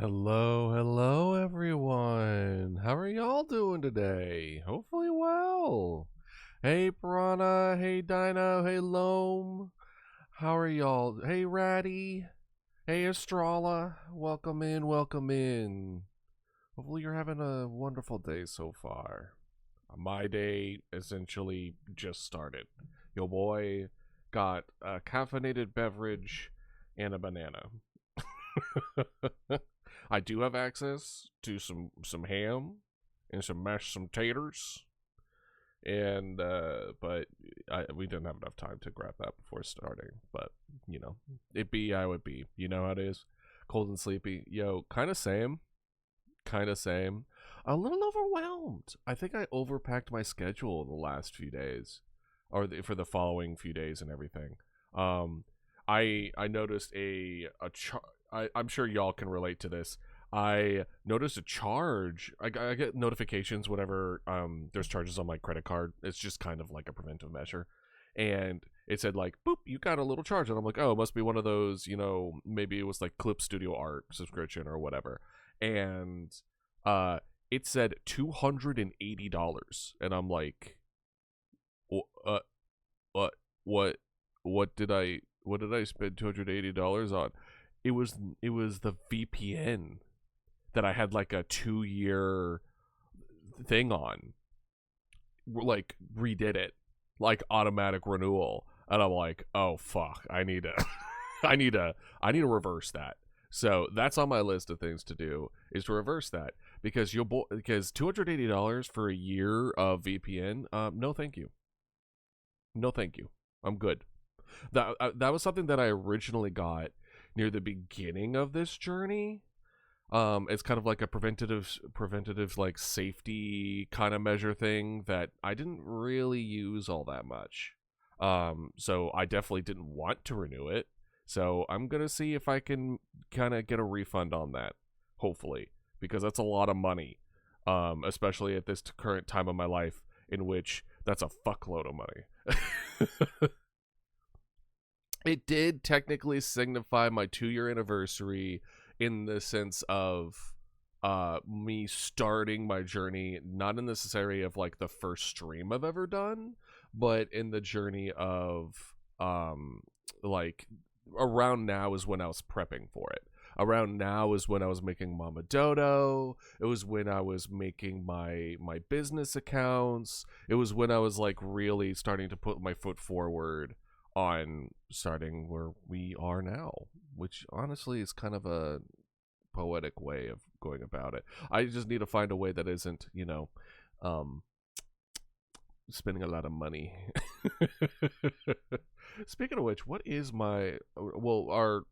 Hello, everyone. How are y'all doing today? Hopefully well. Hey, Piranha. Hey, Dino. Hey, Loam. How are y'all? Hey, Ratty. Hey, Estrala. Welcome in, welcome in. Hopefully you're having a wonderful day so far. My day essentially just started. Yo boy got a caffeinated beverage and a banana. I do have access to some ham and some taters, and but we didn't have enough time to grab that before starting. But you know, it be I would be. You know how it is. Cold and sleepy. Yo, kind of same. Kind of same. A little overwhelmed. I think I overpacked my schedule the last few days, or for the following few days and everything. Um, I noticed I'm sure y'all can relate to this. I noticed a charge. I get notifications whenever there's charges on my credit card. It's just kind of like a preventive measure. And it said like, boop, you got a little charge. And I'm like, oh, it must be one of those, maybe it was like Clip Studio Art subscription or whatever. And it said $280. And I'm like, what did I spend $280 on? It was the VPN that I had like a 2-year thing on. Like redid it, like automatic renewal, and I'm like, oh fuck, I need to, I need to reverse that. So that's on my list of things to do is to reverse that because because $280 for a year of VPN, no thank you, no thank you, I'm good. That was something that I originally got near the beginning of this journey. It's kind of like a preventative like safety kind of measure thing that I didn't really use all that much. So I definitely didn't want to renew it. So I'm gonna see if I can kind of get a refund on that, hopefully, because that's a lot of money, especially at this current time of my life in which that's a fuckload of money. It did technically signify my 2-year anniversary in the sense of me starting my journey, not in necessarily of like the first stream I've ever done, but in the journey of like around now is when I was prepping for it. Around now is when I was making Mama Dodo. It was when I was making my business accounts. It was when I was like really starting to put my foot forward on starting where we are now, which honestly is kind of a poetic way of going about it. I just need to find a way that isn't, spending a lot of money. Speaking of which, what is my our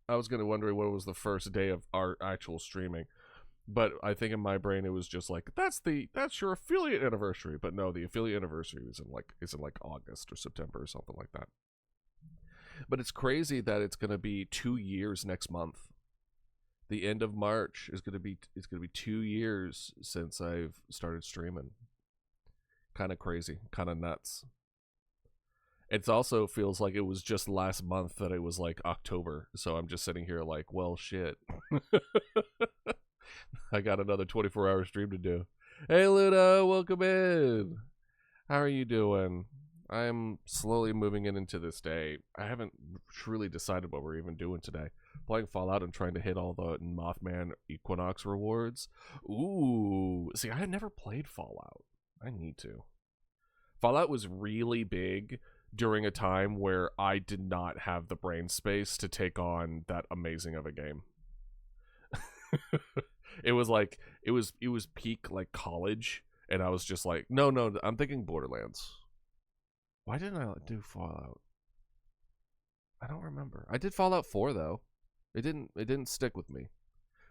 I was gonna wonder what was the first day of our actual streaming, but I think in my brain it was just like that's your affiliate anniversary. But no, the affiliate anniversary is in like August or September or something like that. But it's crazy that it's gonna be 2 years next month. The end of March is gonna be 2 years since I've started streaming. Kind of crazy, kind of nuts. It also feels like it was just last month that it was like October. So I'm just sitting here like, well, shit. I got another 24-hour stream to do. Hey, Ludo, welcome in. How are you doing? I'm slowly moving into this day. I haven't truly decided what we're even doing today. Playing Fallout and trying to hit all the Mothman Equinox rewards. Ooh. See, I had never played Fallout. I need to. Fallout was really big during a time where I did not have the brain space to take on that amazing of a game. It was like it was peak like college, and I was just like, no, I'm thinking Borderlands. Why didn't I do Fallout? I don't remember. I did Fallout 4 though. It didn't stick with me.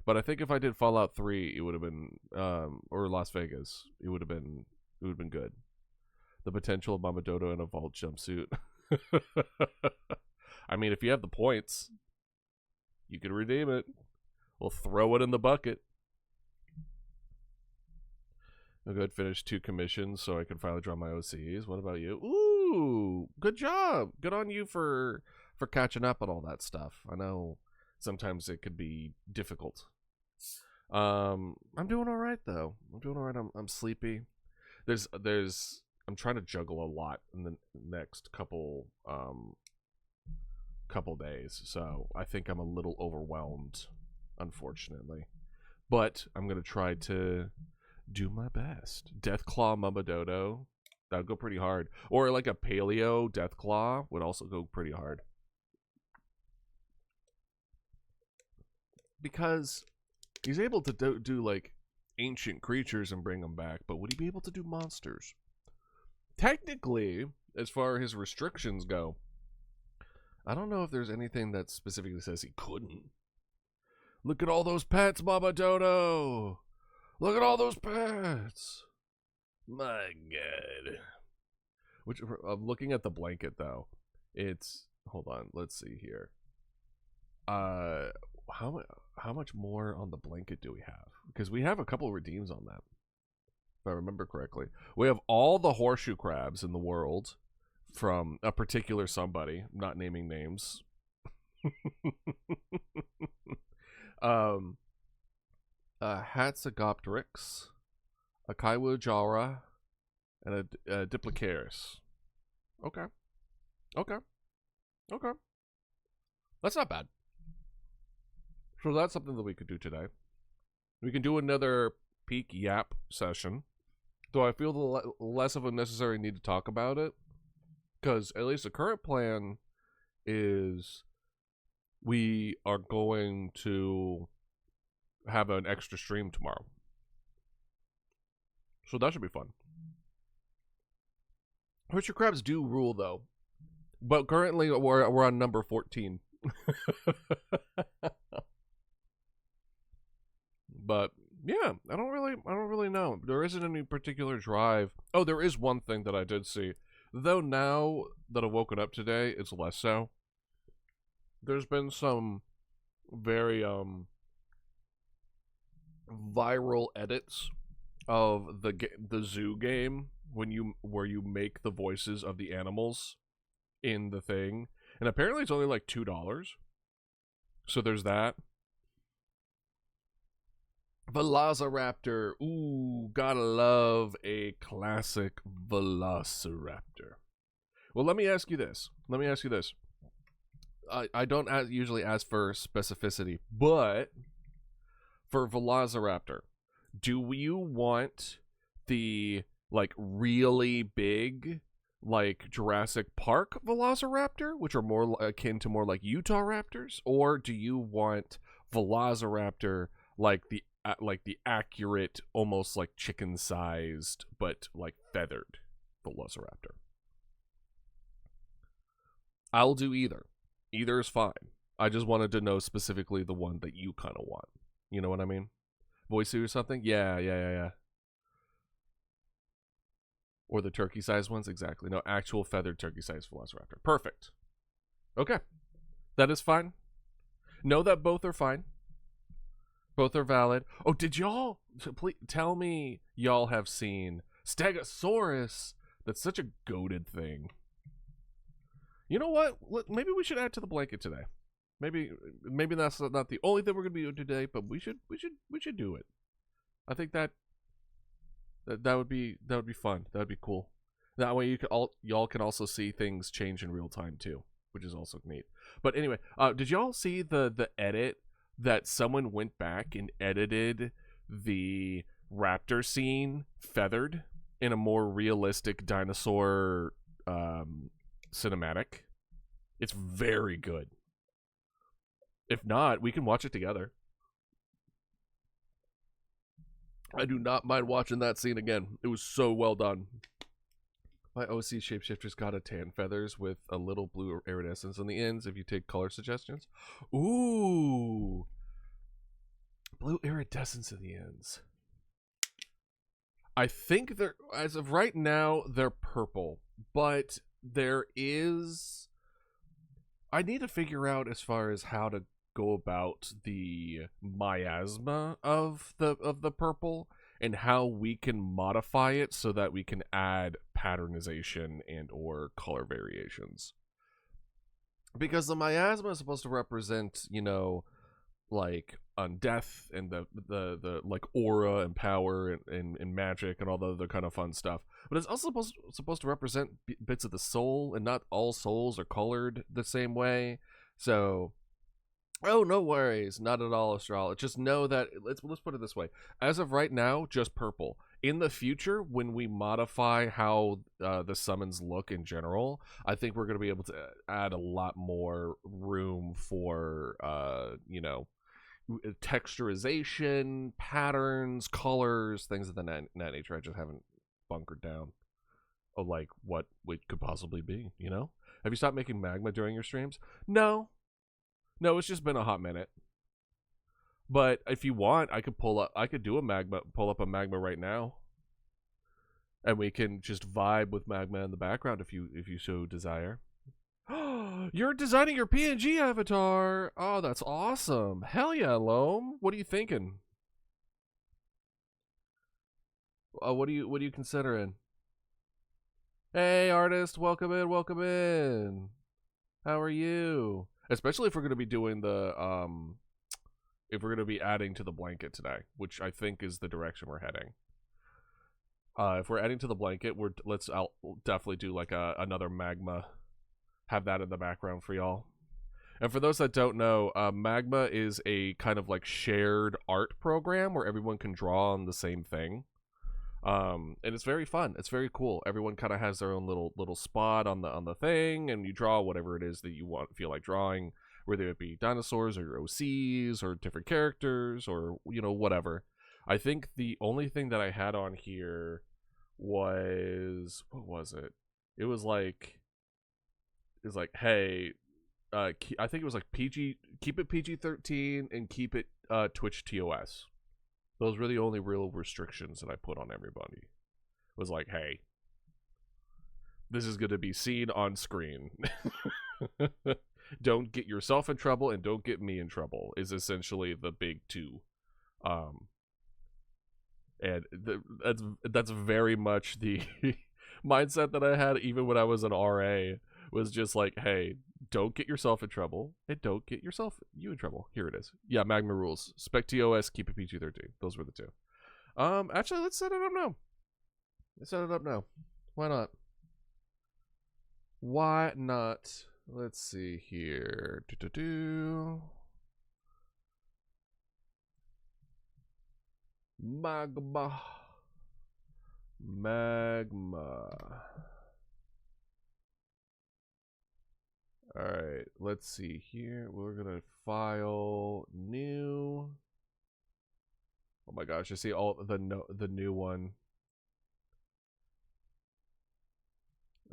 But I think if I did Fallout 3, it would have been or Las Vegas, it would have been good. The potential of Mama Dodo in a vault jumpsuit. I mean, if you have the points, you can redeem it. We'll throw it in the bucket. I'll go ahead and finish 2 commissions so I can finally draw my OCs. What about you? Ooh, good job. Good on you for catching up on all that stuff. I know sometimes it could be difficult. I'm doing all right though. I'm doing all right. I'm sleepy. I'm trying to juggle a lot in the next couple days, so I think I'm a little overwhelmed, unfortunately. But I'm gonna try to do my best. Deathclaw Mumbadodo, that would go pretty hard. Or like a Paleo Deathclaw would also go pretty hard. Because he's able to do like ancient creatures and bring them back, but would he be able to do monsters? Technically, as far as his restrictions go, I don't know if there's anything that specifically says he couldn't. Look at all those pets, Mama Dodo! Look at all those pets! My God. Which, I'm looking at the blanket, though. It's, hold on, let's see here. How much more on the blanket do we have? Because we have a couple redeems on that, if I remember correctly. We have all the horseshoe crabs in the world from a particular somebody, not naming names. Hatzagopteryx, a Kaiwu Jara, and a Diplicaris. Okay. That's not bad. So that's something that we could do today. We can do another peak yap session, though I feel the less of a necessary need to talk about it, because at least the current plan is we are going to have an extra stream tomorrow. So that should be fun. Horseshoe crabs do rule, though. But currently we're on number 14. But yeah, I don't really know. There isn't any particular drive. Oh, there is one thing that I did see. Though now that I've woken up today, it's less so. There's been some very viral edits of the zoo game where you make the voices of the animals in the thing, and apparently it's only like $2. So there's that. Velociraptor. Ooh, gotta love a classic Velociraptor. Well, let me ask you this. I don't usually ask for specificity, but for Velociraptor, do you want the, like, really big, like, Jurassic Park Velociraptor, which are more akin to more like Utah Raptors, or do you want Velociraptor like the accurate, almost like chicken-sized, but like feathered Velociraptor? I'll do either. Either is fine. I just wanted to know specifically the one that you kind of want. You know what I mean? Voice or something? Yeah. Or the turkey-sized ones? Exactly. No, actual feathered turkey-sized Velociraptor. Perfect. Okay. That is fine. Know that both are fine. Both are valid. Oh, did y'all... Please tell me y'all have seen Stegosaurus. That's such a goated thing. You know what? Maybe we should add to the blanket today. Maybe that's not the only thing we're gonna be doing today, but we should do it. I think that would be fun. That would be cool. That way y'all can also see things change in real time too, which is also neat. But anyway, did y'all see the edit that someone went back and edited the raptor scene feathered in a more realistic dinosaur cinematic? It's very good. If not, we can watch it together. I do not mind watching that scene again. It was so well done. My OC shapeshifter's got a tan feathers with a little blue iridescence on the ends if you take color suggestions. Ooh. Blue iridescence in the ends. I think they're, as of right now, they're purple. But there is... I need to figure out as far as how to go about the miasma of the purple and how we can modify it so that we can add patternization and or color variations. Because the miasma is supposed to represent, you know, like on death and the like aura and power and magic and all the other kind of fun stuff. But it's also supposed to represent bits of the soul, and not all souls are colored the same way. So, oh, no worries, not at all astrology. Just know that let's put it this way: as of right now, just purple. In the future, when we modify how the summons look in general, I think we're going to be able to add a lot more room for texturization, patterns, colors, things of that nature. I just haven't bunkered down of like what it could possibly be. Have you stopped making magma during your streams? No, it's just been a hot minute. But if you want, I could pull up a magma right now, and we can just vibe with magma in the background if you so desire. You're designing your PNG avatar. Oh, that's awesome. Hell yeah, Loam. What are you thinking? What are you considering? Hey, artist, welcome in. How are you? Especially if we're gonna be doing the if we're going to be adding to the blanket today, which I think is the direction we're heading. If we're adding to the blanket, I'll definitely do like another magma, have that in the background for y'all. And for those that don't know, magma is a kind of like shared art program where everyone can draw on the same thing. And it's very fun. It's very cool. Everyone kind of has their own little spot on the thing, and you draw whatever it is that you feel like drawing, whether it be dinosaurs or your OCs or different characters or whatever. I think the only thing that I had on here was, what was it? It was like hey, I think it was like PG, keep it PG-13 and keep it Twitch TOS. Those were the only real restrictions that I put on everybody. It was like, hey, this is going to be seen on screen. Don't get yourself in trouble and don't get me in trouble is essentially the big two. And that's very much the mindset that I had even when I was an RA, was just like, hey, don't get yourself in trouble and don't get you in trouble. Here it is. Yeah, magma rules. Spec TOS, keep it PG-13. Those were the two. Actually, let's set it up now. Why not? Why not? Let's see here. Magma. Alright, let's see here. We're gonna file new. Oh my gosh, I see all the new one.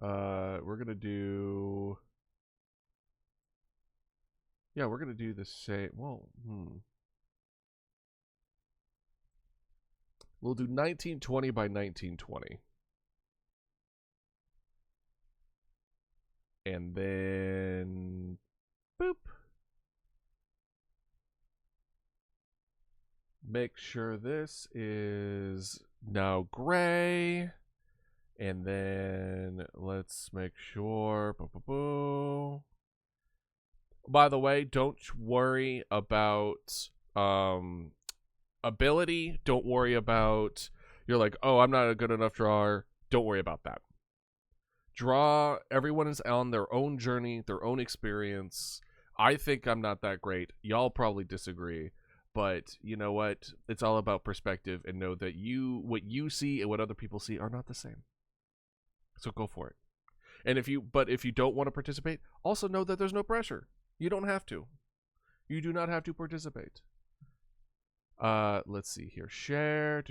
We're gonna do. Yeah, we're gonna do the same. Well, we'll do 1920 by 1920. And then boop. Make sure this is now gray. And then let's make sure. By the way, don't worry about ability. Don't worry about, you're like, oh, I'm not a good enough drawer. Don't worry about that. Everyone is on their own journey, their own experience. I think I'm not that great. Y'all probably disagree. But you know what? It's all about perspective, and know that what you see and what other people see are not the same. So go for it. And if you don't want to participate, also know that there's no pressure. You don't have to. You do not have to participate. Let's see here. Share.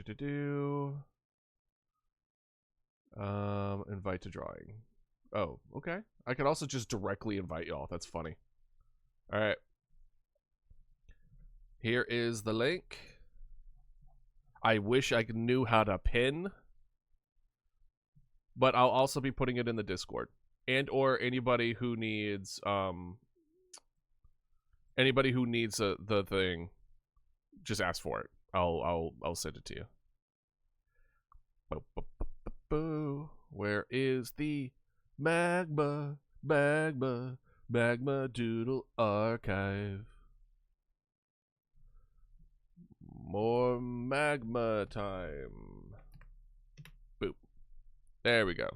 Invite to drawing. Oh, okay. I could also just directly invite y'all. That's funny. All right. Here is the link. I wish I knew how to pin, but I'll also be putting it in the Discord, and or anybody who needs the thing, just ask for it. I'll send it to you. Where is the magma doodle archive? more magma time. Boop. There we go.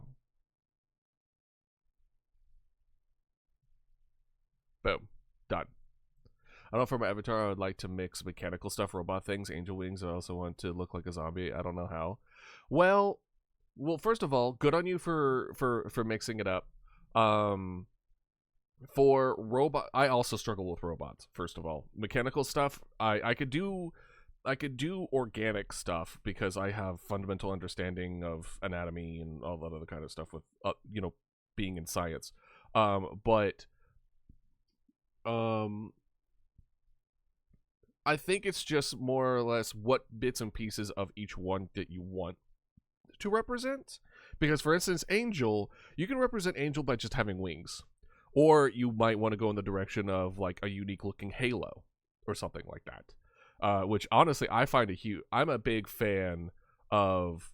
Boom. Done. I don't know, for my avatar, I would like to mix mechanical stuff, robot things, angel wings. I also want to look like a zombie. I don't know how. Well, first of all, good on you for mixing it up. For robot, I also struggle with robots. First of all, mechanical stuff, I could do organic stuff because I have fundamental understanding of anatomy and all that other kind of stuff with being in science. But I think it's just more or less what bits and pieces of each one that you want to represent. Because, for instance, Angel, you can represent Angel by just having wings. Or you might want to go in the direction of, like, a unique-looking halo or something like that. Which, honestly, I find I'm a big fan of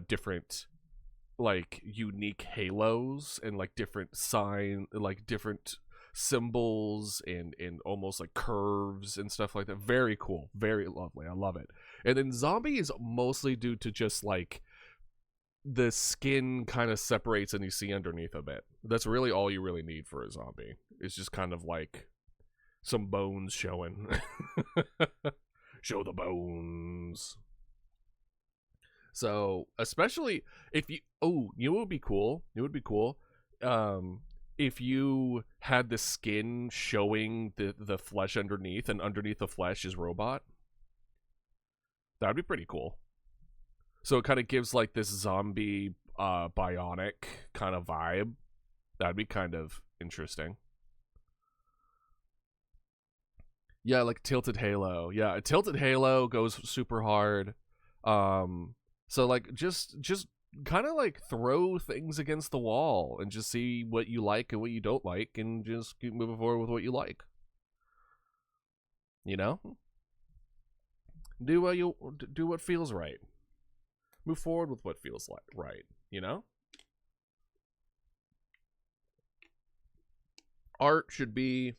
different, like, unique halos and, like, different different symbols and almost like curves and stuff like that. Very cool, very lovely. I love it. And then zombie is mostly due to just like the skin kind of separates and you see underneath a bit. That's really all you really need for a zombie. It's just kind of like some bones showing. Show the bones. So especially if you would be cool. It would be cool. If you had the skin showing the flesh underneath, and underneath the flesh is robot, that'd be pretty cool. So it kind of gives like this zombie bionic kind of vibe. That'd be kind of interesting. Yeah, like tilted halo. Yeah, a tilted halo goes super hard. So like just kind of like throw things against the wall and just see what you like and what you don't like, and just keep moving forward with what you like. You know, do what feels right. Move forward with what feels like right. You know, art should be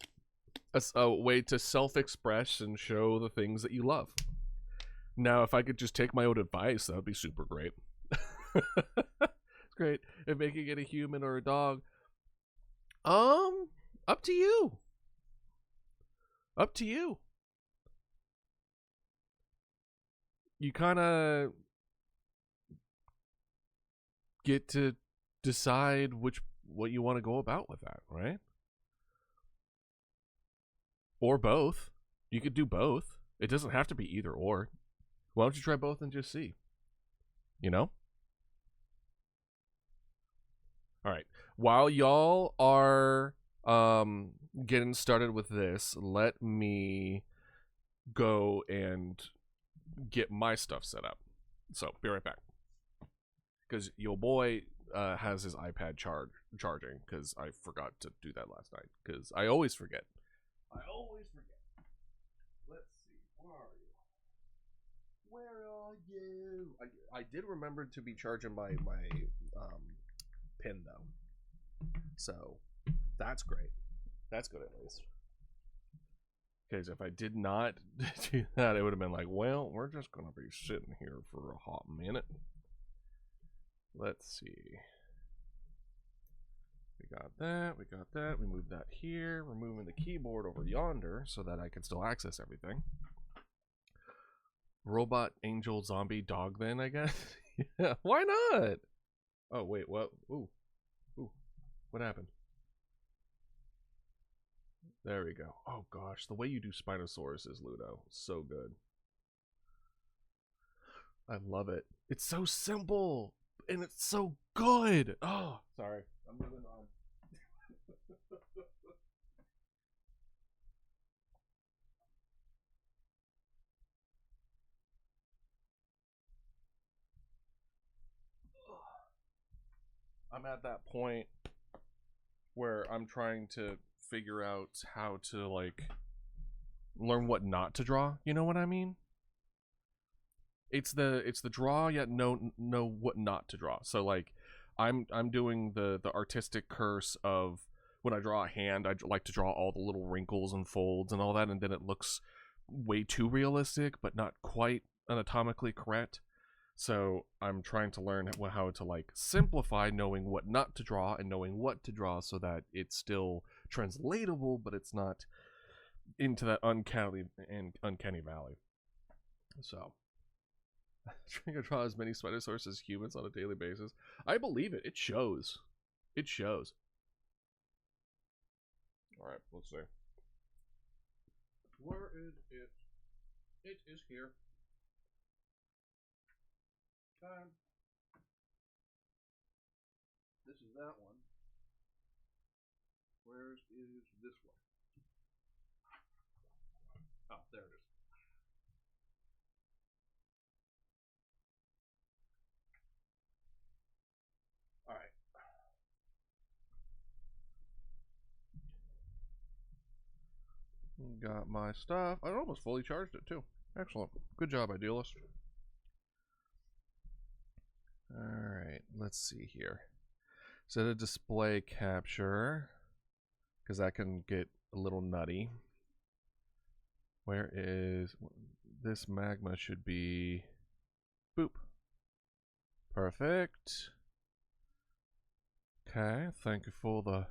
a way to self-express and show the things that you love. Now, if I could just take my own advice, that would be super great. It's great. And making it a human or a dog, up to you. Up to you. You kind of get to decide what you want to go about with that, right? Or both. You could do both. It doesn't have to be either or. Why don't you try both and just see? You know? All right. While y'all are getting started with this, let me go and get my stuff set up. So, be right back. Because your boy has his iPad charging, because I forgot to do that last night. Because I always forget. Let's see. Where are you? I did remember to be charging my pin though, so that's great. That's good at least. Because if I did not do that, it would have been like, well, we're just gonna be sitting here for a hot minute. Let's see. We got that. We got that. We moved that here. We're moving the keyboard over yonder so that I can still access everything. Robot, angel, zombie, dog then, I guess. Yeah, why not? Oh, wait, what? Ooh. What happened? There we go. Oh, gosh, the way you do Spinosaurus is Ludo. So good. I love it. It's so simple, and it's so good. Oh, sorry. I'm moving on. I'm at that point where I'm trying to figure out how to like learn what not to draw. You know what I mean? It's the draw yet know what not to draw. So like I'm doing the artistic curse of when I draw a hand, I like to draw all the little wrinkles and folds and all that, and then it looks way too realistic, but not quite anatomically correct. So I'm trying to learn how to like simplify knowing what not to draw and knowing what to draw so that it's still translatable, but it's not into that uncanny valley. So trying to draw as many Spinosaurus as humans on a daily basis. I believe it. It shows. It shows. Alright, let's see. Where is it? It is here. Time. This is that one. Where is this one? Oh, there it is. Alright. Got my stuff. I almost fully charged it too. Excellent. Good job, Idealist. Alright, let's see here. Set a display capture, because that can get a little nutty. Where is this magma? Should be boop. Perfect. Okay, thank you for the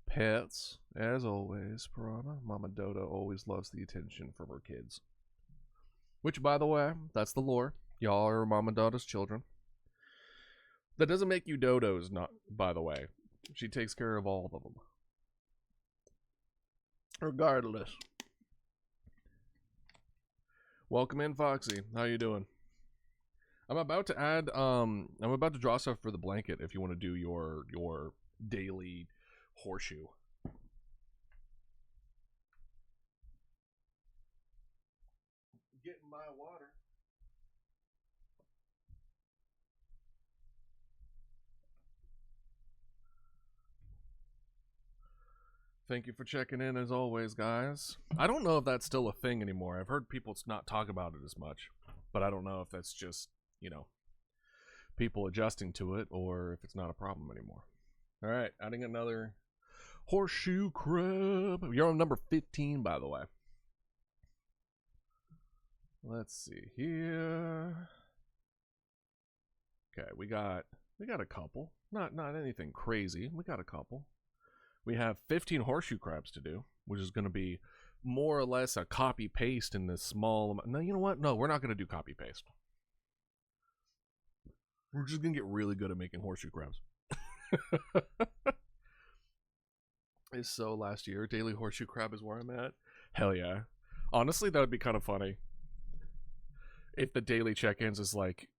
pets. As always, Piranha. Mama Dodo always loves the attention from her kids. Which, by the way, that's the lore. Y'all are Mama Dodo's children. That doesn't make you Dodos, not, by the way. She takes care of all of them. Regardless. Welcome in, Foxy. How you doing? I'm about to add, I'm about to draw stuff for the blanket if you want to do your daily horseshoe. Getting my water. Thank you for checking in as always, guys. I don't know if that's still a thing anymore. I've heard people not talk about it as much, but I don't know if that's just, you know, people adjusting to it or if it's not a problem anymore. All right, adding another horseshoe crab. You're on number 15, by the way. Let's see here. Okay, we got a couple. Not anything crazy. We got a couple. We have 15 horseshoe crabs to do, which is going to be more or less a copy paste in this small amount. No, you know what? No, we're not going to do copy paste. We're just going to get really good at making horseshoe crabs. So last year, daily horseshoe crab is where I'm at. Hell yeah. Honestly, that would be kind of funny. If the daily check-ins is like,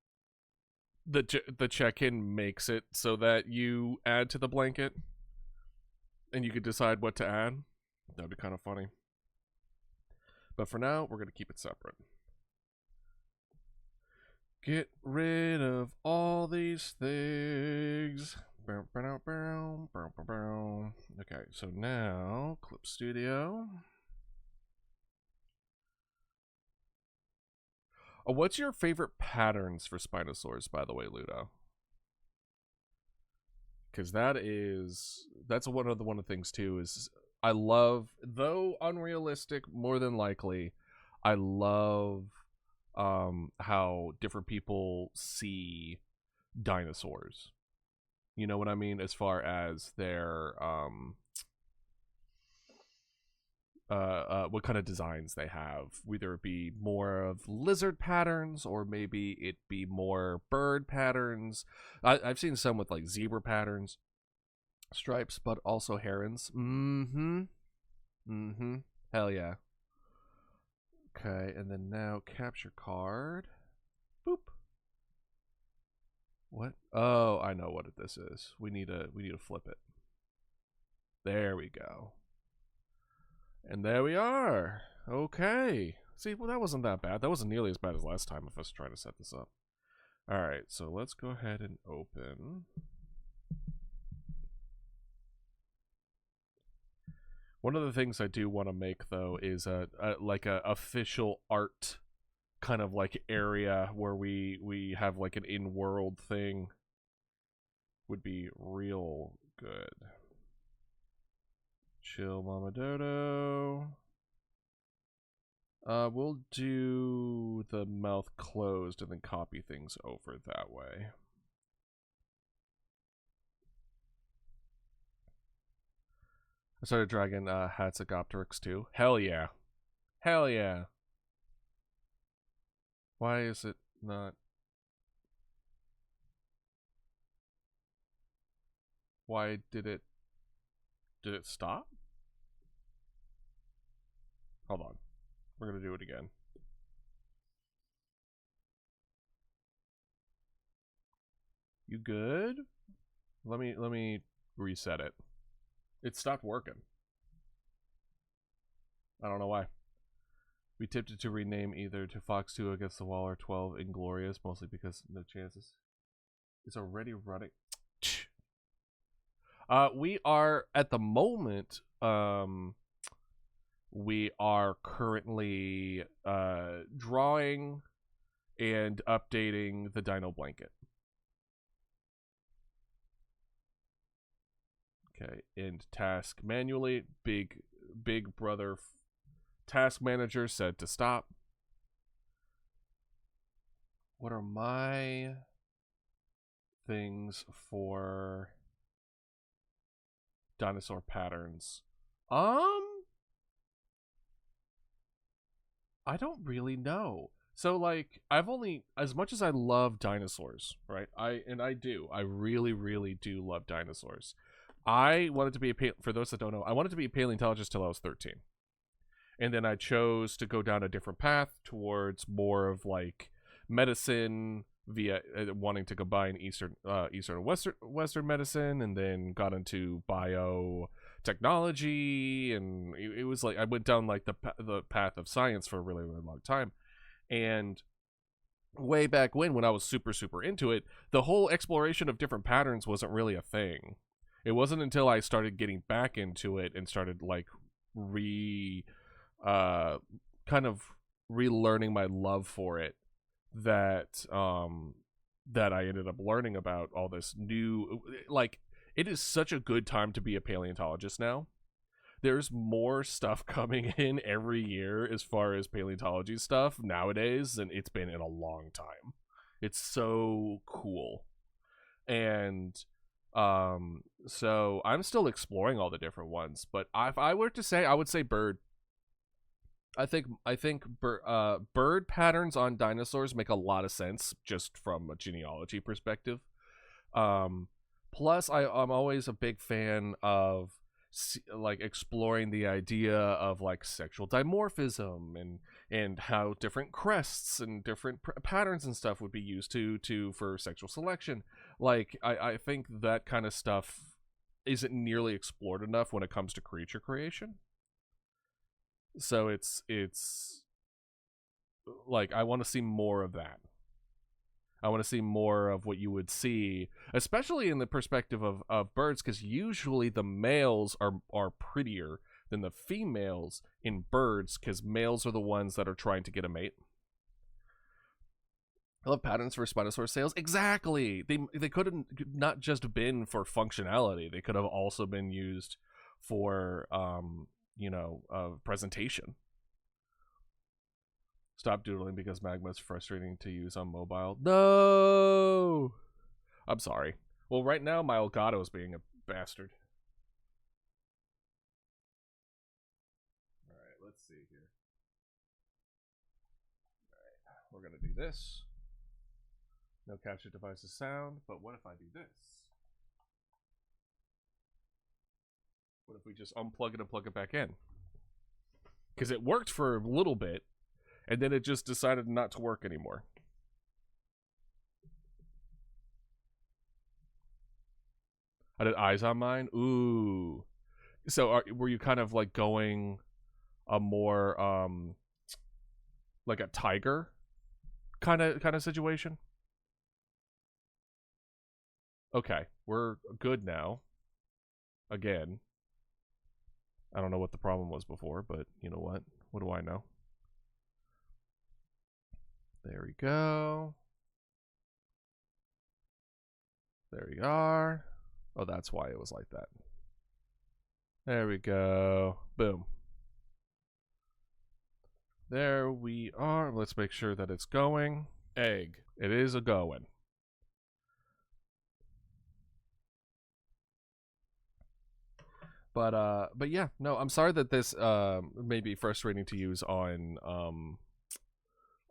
the check-in makes it so that you add to the blanket. And you could decide what to add. That would be kind of funny. But for now, we're going to keep it separate. Get rid of all these things. Okay, so now, Clip Studio. Oh, what's your favorite patterns for Spinosaurus, by the way, Ludo? Because that's one of the things too is I love, though unrealistic more than likely, I love how different people see dinosaurs. You know what I mean? As far as their what kind of designs they have, whether it be more of lizard patterns or maybe it be more bird patterns. I've seen some with like zebra patterns, stripes, but also herons. Hell yeah. Okay, and then now capture card. Boop. What? Oh, I know what this is. We need to flip it. There we go. And there we are. Okay. See, well, that wasn't that bad. That wasn't nearly as bad as last time of us trying to set this up. Alright, so let's go ahead and open. One of the things I do want to make, though, is like a official art kind of like area where we have like an in-world thing. Would be real good. Chill, Mama Dodo. We'll do the mouth closed and then copy things over that way. I started dragging Hatzegopteryx too. Hell yeah. Hell yeah. Why is it not? Why did it stop? Hold on. We're gonna do it again. You good? Let me reset it. It stopped working. I don't know why. We tipped it to rename either to Fox 2 Against the Wall or 12 Inglorious, mostly because no chances. It's already running. We are at the moment. We are currently drawing and updating the Dino Blanket. Okay, and task manually. Big brother task manager said to stop. What are my things for dinosaur patterns? I don't really know. So like, I've only, as much as I love dinosaurs, right? I really do love dinosaurs. I wanted to be for those that don't know, I wanted to be a paleontologist till I was 13. And then I chose to go down a different path towards more of like medicine via wanting to combine Eastern and Western medicine, and then got into biotechnology, and it was like I went down like the path of science for a really long time. And way back when I was super into it, the whole exploration of different patterns wasn't really a thing. It wasn't until I started getting back into it and started like kind of relearning my love for it that that I ended up learning about all this new, like, it is such a good time to be a paleontologist now. There's more stuff coming in every year as far as paleontology stuff nowadays than it's been in a long time. It's so cool. And so I'm still exploring all the different ones, but if I were to say, I would say bird. I think bird patterns on dinosaurs make a lot of sense just from a genealogy perspective. Plus, I'm always a big fan of like exploring the idea of like sexual dimorphism and how different crests and different patterns and stuff would be used for sexual selection. Like I think that kind of stuff isn't nearly explored enough when it comes to creature creation. So it's like I want to see more of that. I want to see more of what you would see, especially in the perspective of birds, because usually the males are prettier than the females in birds, because males are the ones that are trying to get a mate. I love patterns for Spinosaurus sails. Exactly. They could have not just been for functionality. They could have also been used for presentation. Stop doodling because magma is frustrating to use on mobile. No! I'm sorry. Well, right now my Elgato is being a bastard. Alright, let's see here. Alright, we're gonna do this. No capture devices sound, but what if I do this? What if we just unplug it and plug it back in? Because it worked for a little bit, and then it just decided not to work anymore. I did eyes on mine. Ooh. So were you kind of like going a more like a tiger kind of situation? Okay, we're good now. Again. I don't know what the problem was before, but you know what? What do I know? There we go. There we are. Oh, that's why it was like that. There we go. Boom. There we are. Let's make sure that it's going. Egg. It is a going. But yeah, no, I'm sorry that this may be frustrating to use on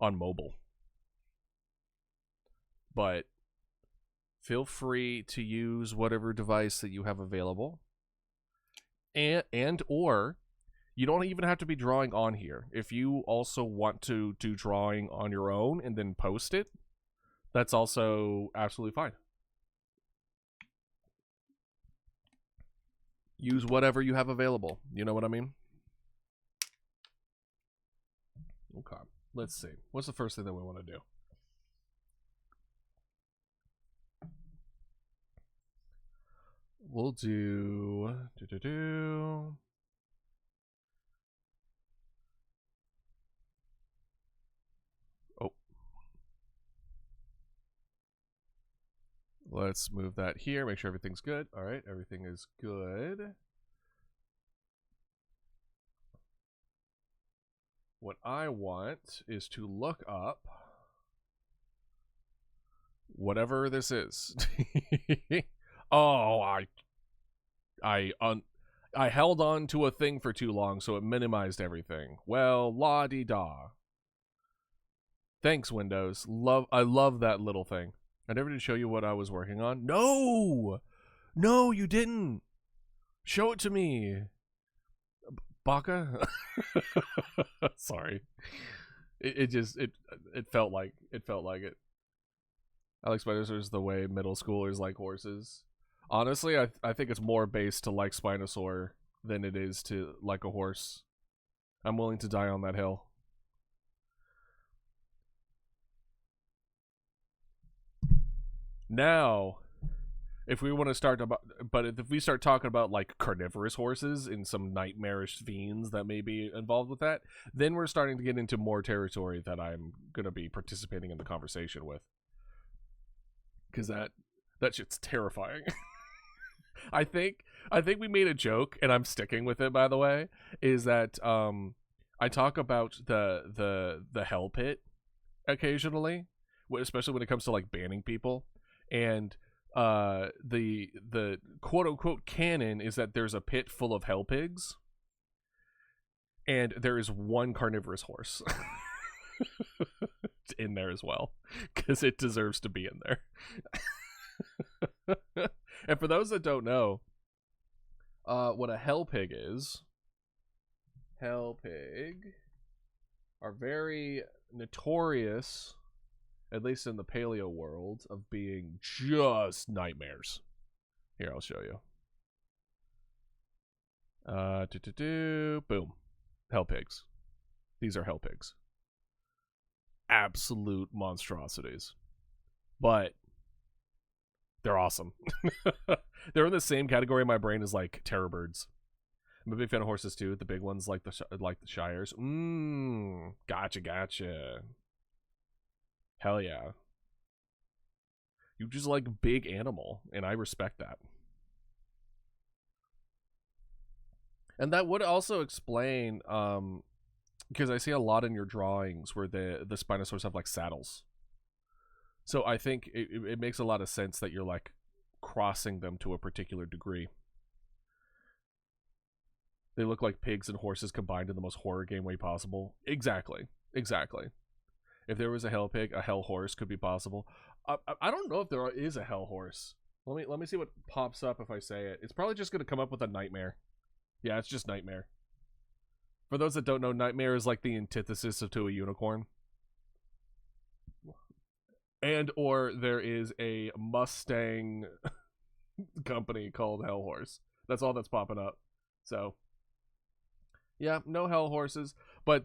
mobile. But feel free to use whatever device that you have available. And or you don't even have to be drawing on here. If you also want to do drawing on your own and then post it, that's also absolutely fine. Use whatever you have available. You know what I mean? Okay. Let's see. What's the first thing that we want to do? We'll do... Oh. Let's move that here. Make sure everything's good. All right. Everything is good. What I want is to look up whatever this is. Oh, I held on to a thing for too long, so it minimized everything. Well, la-di-da. Thanks, Windows. I love that little thing. I never did show you what I was working on. No! No, you didn't. Show it to me. Baka? Sorry. It felt like it. I like Spinosaurs the way middle schoolers like horses. Honestly, I think it's more based to like Spinosaur than it is to like a horse. I'm willing to die on that hill. Now, if we want to start about, but if we start talking about like carnivorous horses and some nightmarish fiends that may be involved with that, then we're starting to get into more territory that I'm gonna be participating in the conversation with. Because that shit's terrifying. I think we made a joke, and I'm sticking with it. By the way, is that I talk about the hell pit occasionally, especially when it comes to like banning people, and the quote unquote canon is that there's a pit full of hell pigs, and there is one carnivorous horse in there as well, because it deserves to be in there. And for those that don't know, what a hell pig is, hell pig are very notorious, at least in the paleo world, of being just nightmares. Here, I'll show you. Boom. Hell pigs. These are hell pigs. Absolute monstrosities. But they're awesome. They're in the same category in my brain as like terror birds. I'm a big fan of horses too. The big ones like the Shires. Gotcha. Hell yeah. You just like big animal, and I respect that. And that would also explain, because I see a lot in your drawings where the Spinosaurs have like saddles. So I think it makes a lot of sense that you're like crossing them to a particular degree. They look like pigs and horses combined in the most horror game way possible. Exactly. If there was a hell pig, a hell horse could be possible. I don't know if there is a hell horse. Let me see what pops up if I say it. It's probably just gonna come up with a nightmare. Yeah, it's just nightmare. For those that don't know, nightmare is like the antithesis to a unicorn. And or there is a Mustang company called Hell Horse. That's all that's popping up. So yeah, no hell horses, but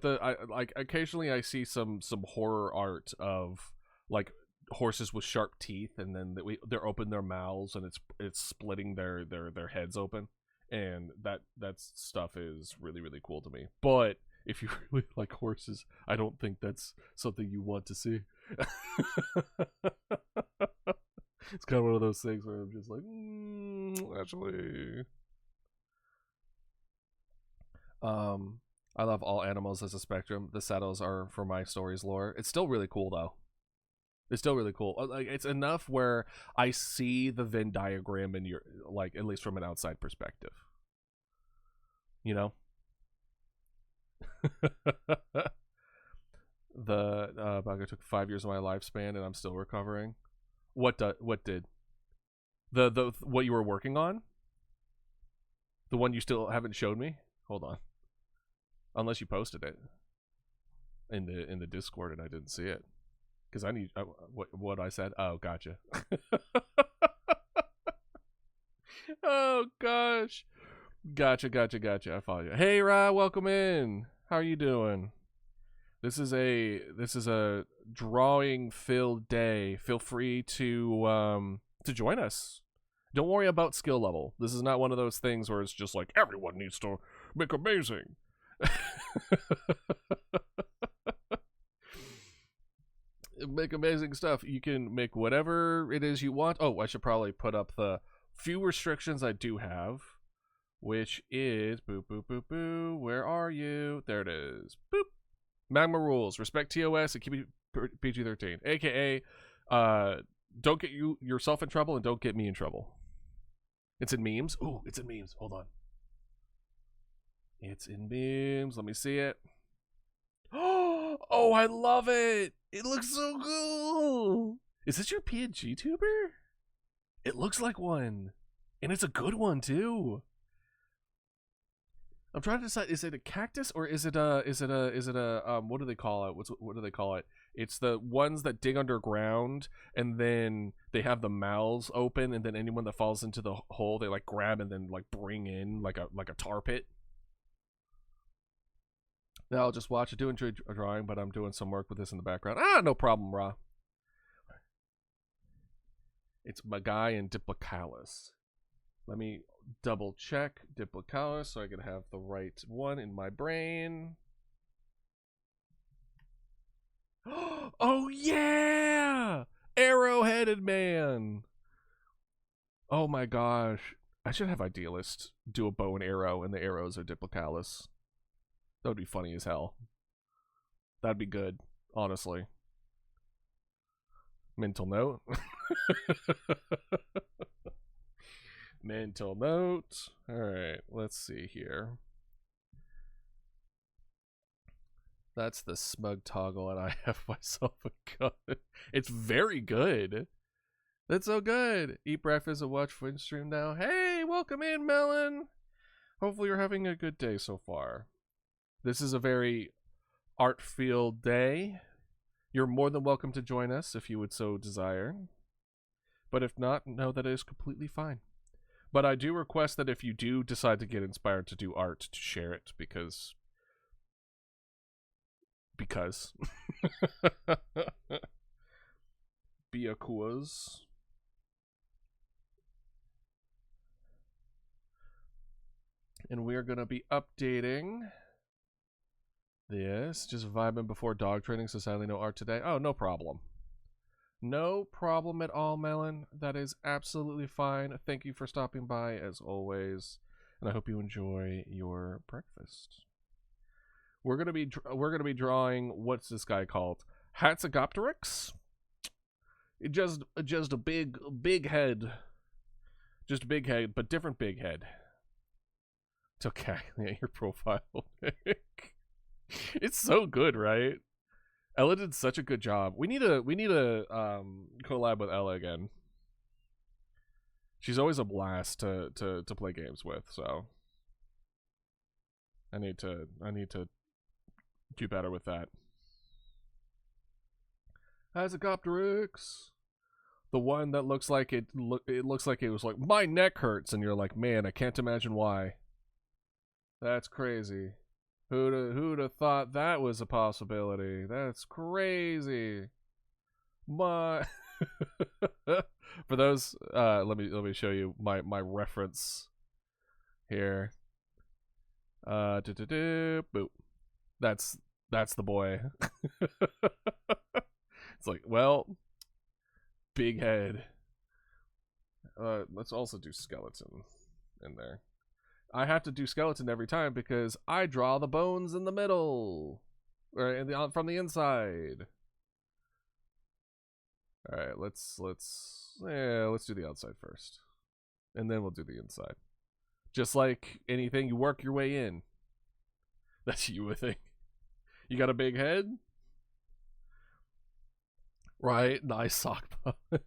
occasionally I see some horror art of like horses with sharp teeth, and then they're open their mouths and it's splitting their heads open, and that stuff is really really cool to me. But if you really like horses, I don't think that's something you want to see. It's kind of one of those things where I'm just like, actually. I love all animals as a spectrum. The saddles are for my story's lore. It's still really cool though. It's still really cool. Like, it's enough where I see the Venn diagram in your, like, at least from an outside perspective. You know? The bugger took 5 years of my lifespan and I'm still recovering. What did? The what you were working on? The one you still haven't showed me? Hold on. Unless you posted it in the Discord and I didn't see it. Because I need what I said. Oh, gotcha. Oh gosh, gotcha. I follow you. Hey, Ra, welcome in. How are you doing? This is a drawing filled day. Feel free to join us. Don't worry about skill level. This is not one of those things where it's just like everyone needs to make amazing. Make amazing stuff. You can make whatever it is you want. Oh, I should probably put up the few restrictions I do have, which is boop boop boop boo. Where are you? There it is. Boop. Magma rules: respect TOS and keep it PG-13. AKA, don't get yourself in trouble and don't get me in trouble. It's in memes. Ooh, it's in memes. Hold on. It's in memes. Let me see it. Oh, I love it. It looks so cool. Is this your PNG tuber? It looks like one. And it's a good one too. I'm trying to decide, is it a cactus or is it a what do they call it? What do they call it? It's the ones that dig underground and then they have the mouths open and then anyone that falls into the hole they like grab and then like bring in like a tar pit. Now I'll just watch. I do enjoy drawing, but I'm doing some work with this in the background. Ah, no problem, Ra. It's my guy in Diplicalis. Let me double check Diplicalis so I can have the right one in my brain. Oh yeah! Arrow-headed man! Oh my gosh. I should have Idealist do a bow and arrow and the arrows are Diplicalis. That would be funny as hell. That'd be good, honestly. Mental note. Mental note. Alright, let's see here. That's the smug toggle, and I have myself a gun. It's very good. That's so good. Eat breakfast and watch Twitch stream now. Hey, welcome in, Melon. Hopefully you're having a good day so far. This is a very art-filled day. You're more than welcome to join us if you would so desire. But if not, know that it is completely fine. But I do request that if you do decide to get inspired to do art, to share it, because... Biakuas. And we're going to be updating this. Just vibing before dog training, so sadly no art today. Oh, no problem. No problem at all, Melon. That is absolutely fine. Thank you for stopping by, as always. And I hope you enjoy your breakfast. We're gonna be drawing, what's this guy called? Hatzagopteryx? Just a big head. Just a big head, but different big head. It's okay. Yeah, your profile pic. It's so good, right? Ella did such a good job. We need a collab with Ella again. She's always a blast to play games with, so I need to do better with that. Hatzagopteryx. The one that looks like it looks like it was like, my neck hurts, and you're like, man, I can't imagine why. That's crazy. Who'd have thought that was a possibility? That's crazy. My for those, let me show you my reference here. Boop. That's the boy. It's like, well, big head. Let's also do skeleton in there. I have to do skeleton every time because I draw the bones in the middle, or from the inside. All right, let's do the outside first, and then we'll do the inside. Just like anything, you work your way in. That's you, I think. You got a big head, right? Nice sock puppet.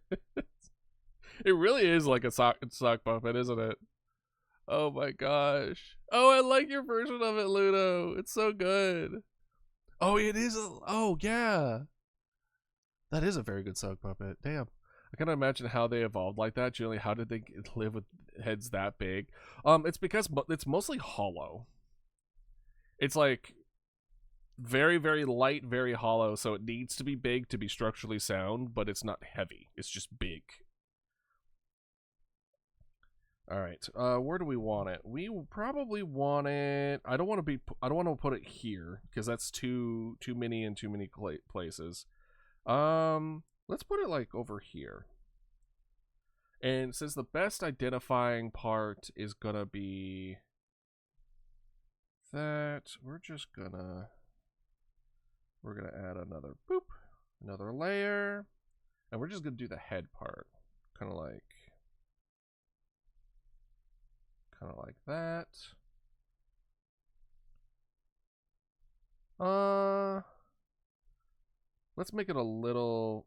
It really is like a sock puppet, isn't it? Oh my gosh. Oh, I like your version of it, Ludo. It's so good. Oh, it is. Oh, yeah. That is a very good sock puppet. Damn. I can imagine how they evolved like that. Generally, how did they live with heads that big? It's because it's mostly hollow. It's like very, very light, very hollow, so it needs to be big to be structurally sound, but it's not heavy. It's just big. All right. Where do we want it? We probably want it. I don't want to put it here because that's too many in too many places. Let's put it like over here. And since the best identifying part is gonna be that, we're gonna add another layer, and we're just gonna do the head part, kind of like that. Let's make it a little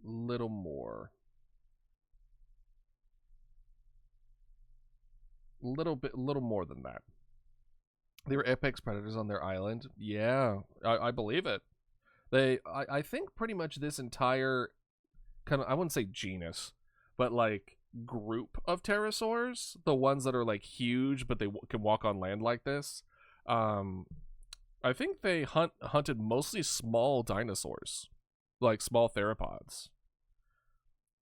more. A little more than that. They were apex predators on their island. Yeah, I believe it. I think pretty much this entire kind of, I wouldn't say genus, but like group of pterosaurs, the ones that are like huge but they can walk on land like this, I think they hunted mostly small dinosaurs, like small theropods.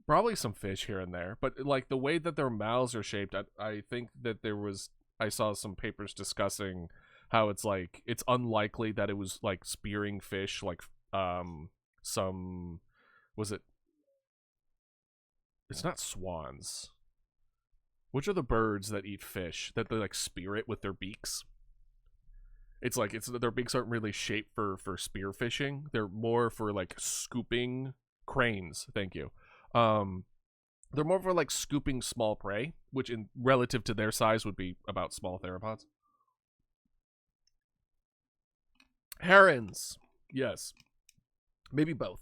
Probably some fish here and there, but like the way that their mouths are shaped, I think that I saw some papers discussing how it's unlikely that it was like spearing fish, like it's not swans. Which are the birds that eat fish that they like spear it with their beaks? It's like their beaks aren't really shaped for spear fishing. They're more for like scooping. Cranes, thank you. They're more for like scooping small prey, which in relative to their size would be about small theropods. Herons, yes, maybe both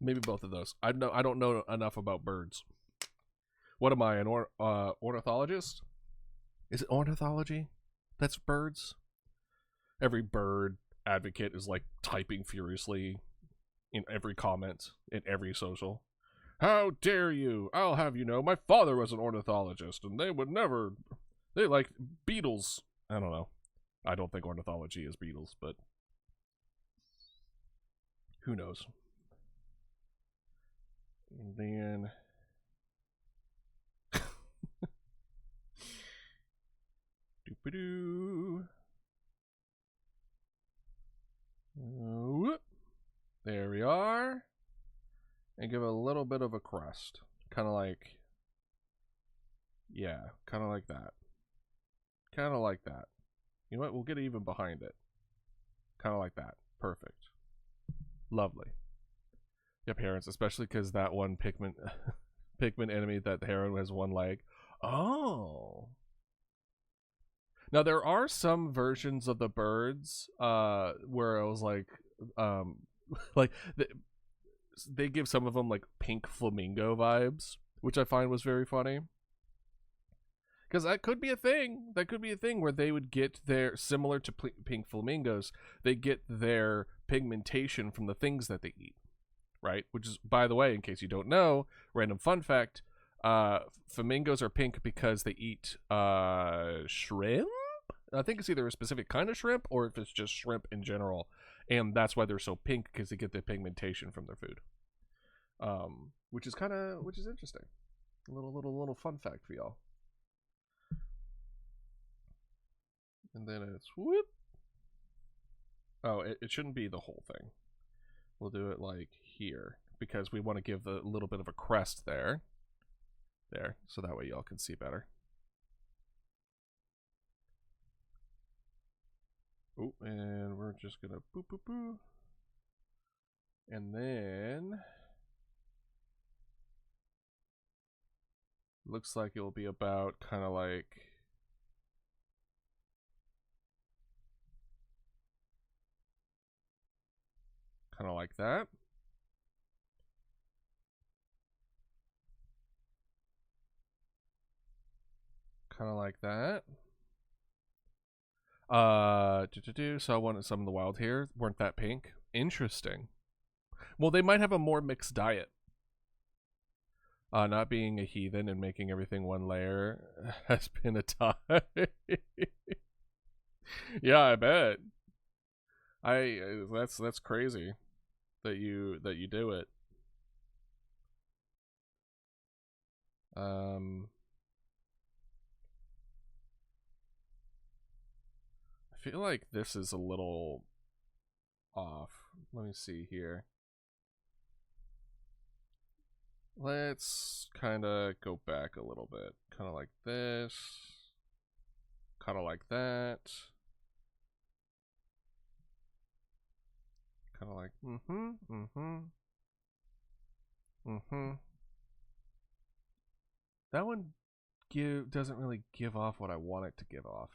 of those. I don't know enough about birds. What am I, an ornithologist? Is it ornithology? That's birds. Every bird advocate is like typing furiously in every comment in every social. How dare you? I'll have you know, my father was an ornithologist, and they like beetles. I don't know. I don't think ornithology is beetles, but who knows? And then doop-a-doo. There we are. And give it a little bit of a crust. Kind of like, yeah, kind of like that. Kind of like that. You know what? We'll get even behind it. Kind of like that. Perfect. Lovely. Yep, herons, especially because that one pigment enemy, that heron has one leg. Oh. Now there are some versions of the birds where I was like they give some of them like pink flamingo vibes, which I find was very funny. Because that could be a thing. That could be a thing where they would get their, similar to pink flamingos, they get their pigmentation from the things that they eat, right? Which is, by the way, in case you don't know, random fun fact, flamingos are pink because they eat shrimp? I think it's either a specific kind of shrimp or if it's just shrimp in general. And that's why they're so pink, because they get their pigmentation from their food. Which is interesting. A little fun fact for y'all. And then it's whoop. Oh, it shouldn't be the whole thing. We'll do it like here because we want to give a little bit of a crest there. There, so that way y'all can see better. Oh, and we're just gonna boop boop boop. And then looks like it will be about kind of like that. Kind of like that. So I wanted some of the wild hair weren't that pink. Interesting. Well, they might have a more mixed diet. Not being a heathen and making everything one layer has been a time. Yeah, I bet. That's crazy that you do it. I feel like this is a little off. Let me see here. Let's kind of go back a little bit. Kind of like this. Kind of like that. Kind of like, That one doesn't really give off what I want it to give off.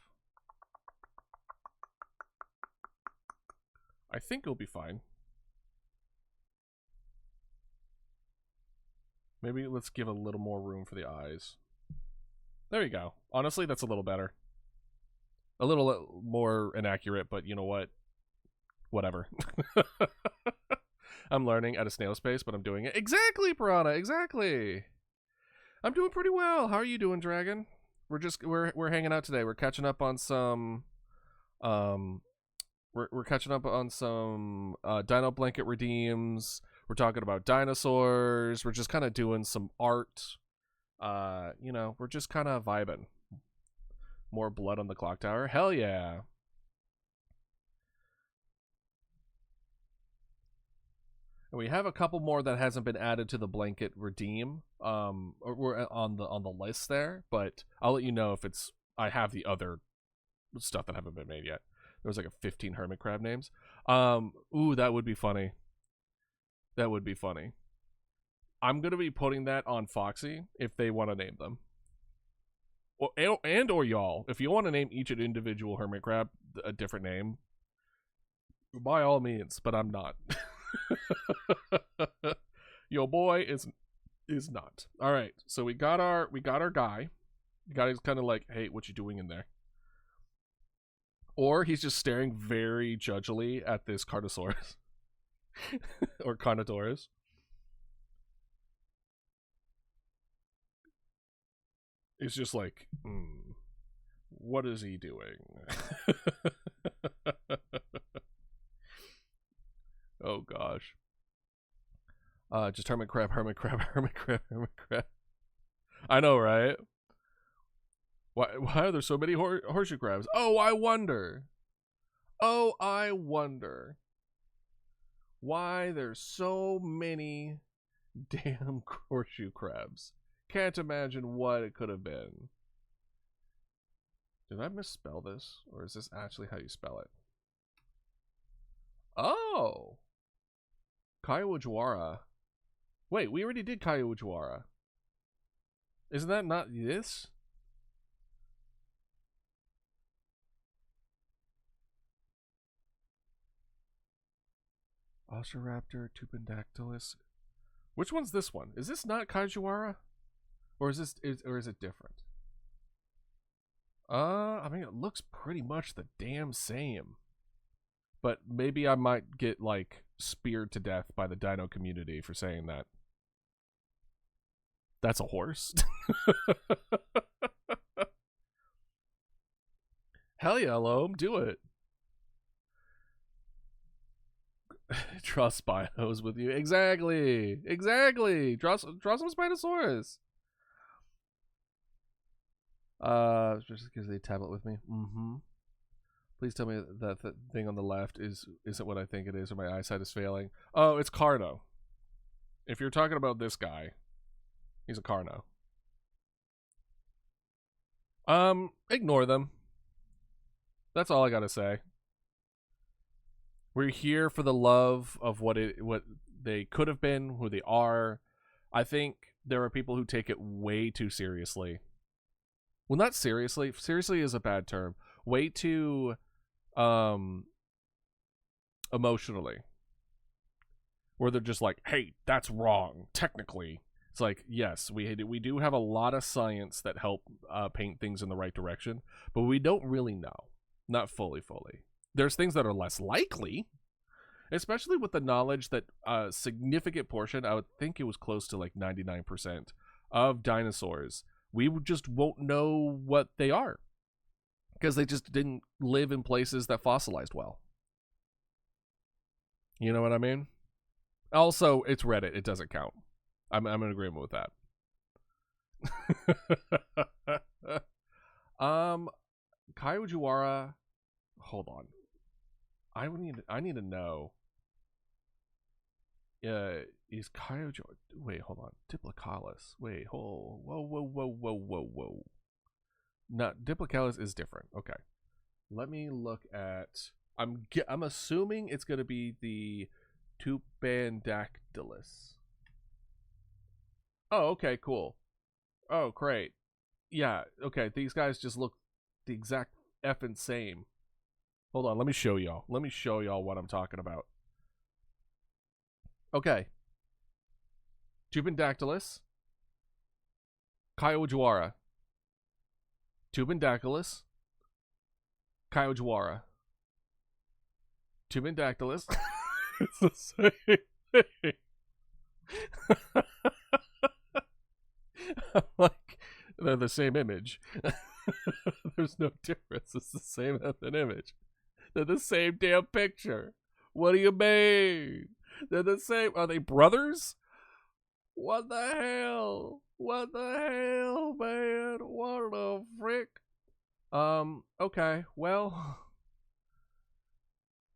I think it'll be fine. Maybe let's give a little more room for the eyes. There you go. Honestly, that's a little better. A little more inaccurate, but you know what? Whatever. I'm learning at a snail's pace, but I'm doing it. Exactly, Piranha, exactly. I'm doing pretty well. How are you doing, Dragon? We're hanging out today. We're catching up on some we're catching up on some Dino Blanket redeems. We're talking about dinosaurs. We're just kind of doing some art. You know, we're just kind of vibing. More blood on the clock tower. Hell yeah. And we have a couple more that hasn't been added to the blanket redeem. We're on the list there, but I'll let you know if it's. I have the other stuff that haven't been made yet. There was like a 15 hermit crab names. Ooh, that would be funny. That would be funny. I'm gonna be putting that on Foxy if they want to name them. Or y'all, if you want to name each an individual hermit crab a different name, by all means. But I'm not. Yo boy is not. All right, so we got our guy. The guy's kind of like, hey, what you doing in there? Or he's just staring very judgily at this Carnosaurus or Carnotaurus. He's just like, what is he doing? Oh gosh. Just hermit crab, hermit crab, hermit crab, hermit crab. I know, right? Why are there so many horseshoe crabs? Oh, I wonder. Oh, I wonder. Why there's so many damn horseshoe crabs. Can't imagine what it could have been. Did I misspell this? Or is this actually how you spell it? Oh! Kaiwajwara. Wait, we already did Kaiwajwara. Isn't that not this? Oceraptor, Tupendactylus. Which one's this one? Is this not Kaiwajwara? Or is it different? I mean, it looks pretty much the damn same. But maybe I might get, like, speared to death by the dino community for saying that. That's a horse? Hell yeah, Loam, do it. Draw Spinos with you. Exactly. Exactly. Draw some Spinosaurus. Just because they tablet with me. Please tell me that the thing on the left isn't what I think it is, or my eyesight is failing. Oh, it's Carno. If you're talking about this guy, he's a Carno. Ignore them. That's all I gotta say. We're here for the love of what they could have been, who they are. I think there are people who take it way too seriously. Well, not seriously. Seriously is a bad term. Way too emotionally. Where they're just like, hey, that's wrong, technically. It's like, yes, we do have a lot of science that help paint things in the right direction, but we don't really know. Not fully. There's things that are less likely, especially with the knowledge that a significant portion, I would think it was close to like 99% of dinosaurs, we just won't know what they are because they just didn't live in places that fossilized well. You know what I mean? Also, it's Reddit. It doesn't count. I'm in agreement with that. Kaiojuara. Hold on. I need to know. Is Kaiojuara? Wait, hold on. Diplocalus. Wait, whoa. Not Diplocalus is different. Okay. Let me look at. I'm assuming it's gonna be the Tupandactylus. Oh, okay, cool. Oh, great. Yeah, okay, these guys just look the exact effing same. Hold on, let me show y'all. Let me show y'all what I'm talking about. Okay. Tupandactylus. Kaiojuara. Tupandactylus. Kaiojuara. Tupandactylus. It's the same thing. I'm like, they're the same image. There's no difference. It's the same effing image. They're the same damn picture. What do you mean? They're the same. Are they brothers? What the hell? What the hell, man? What the frick? Okay, well,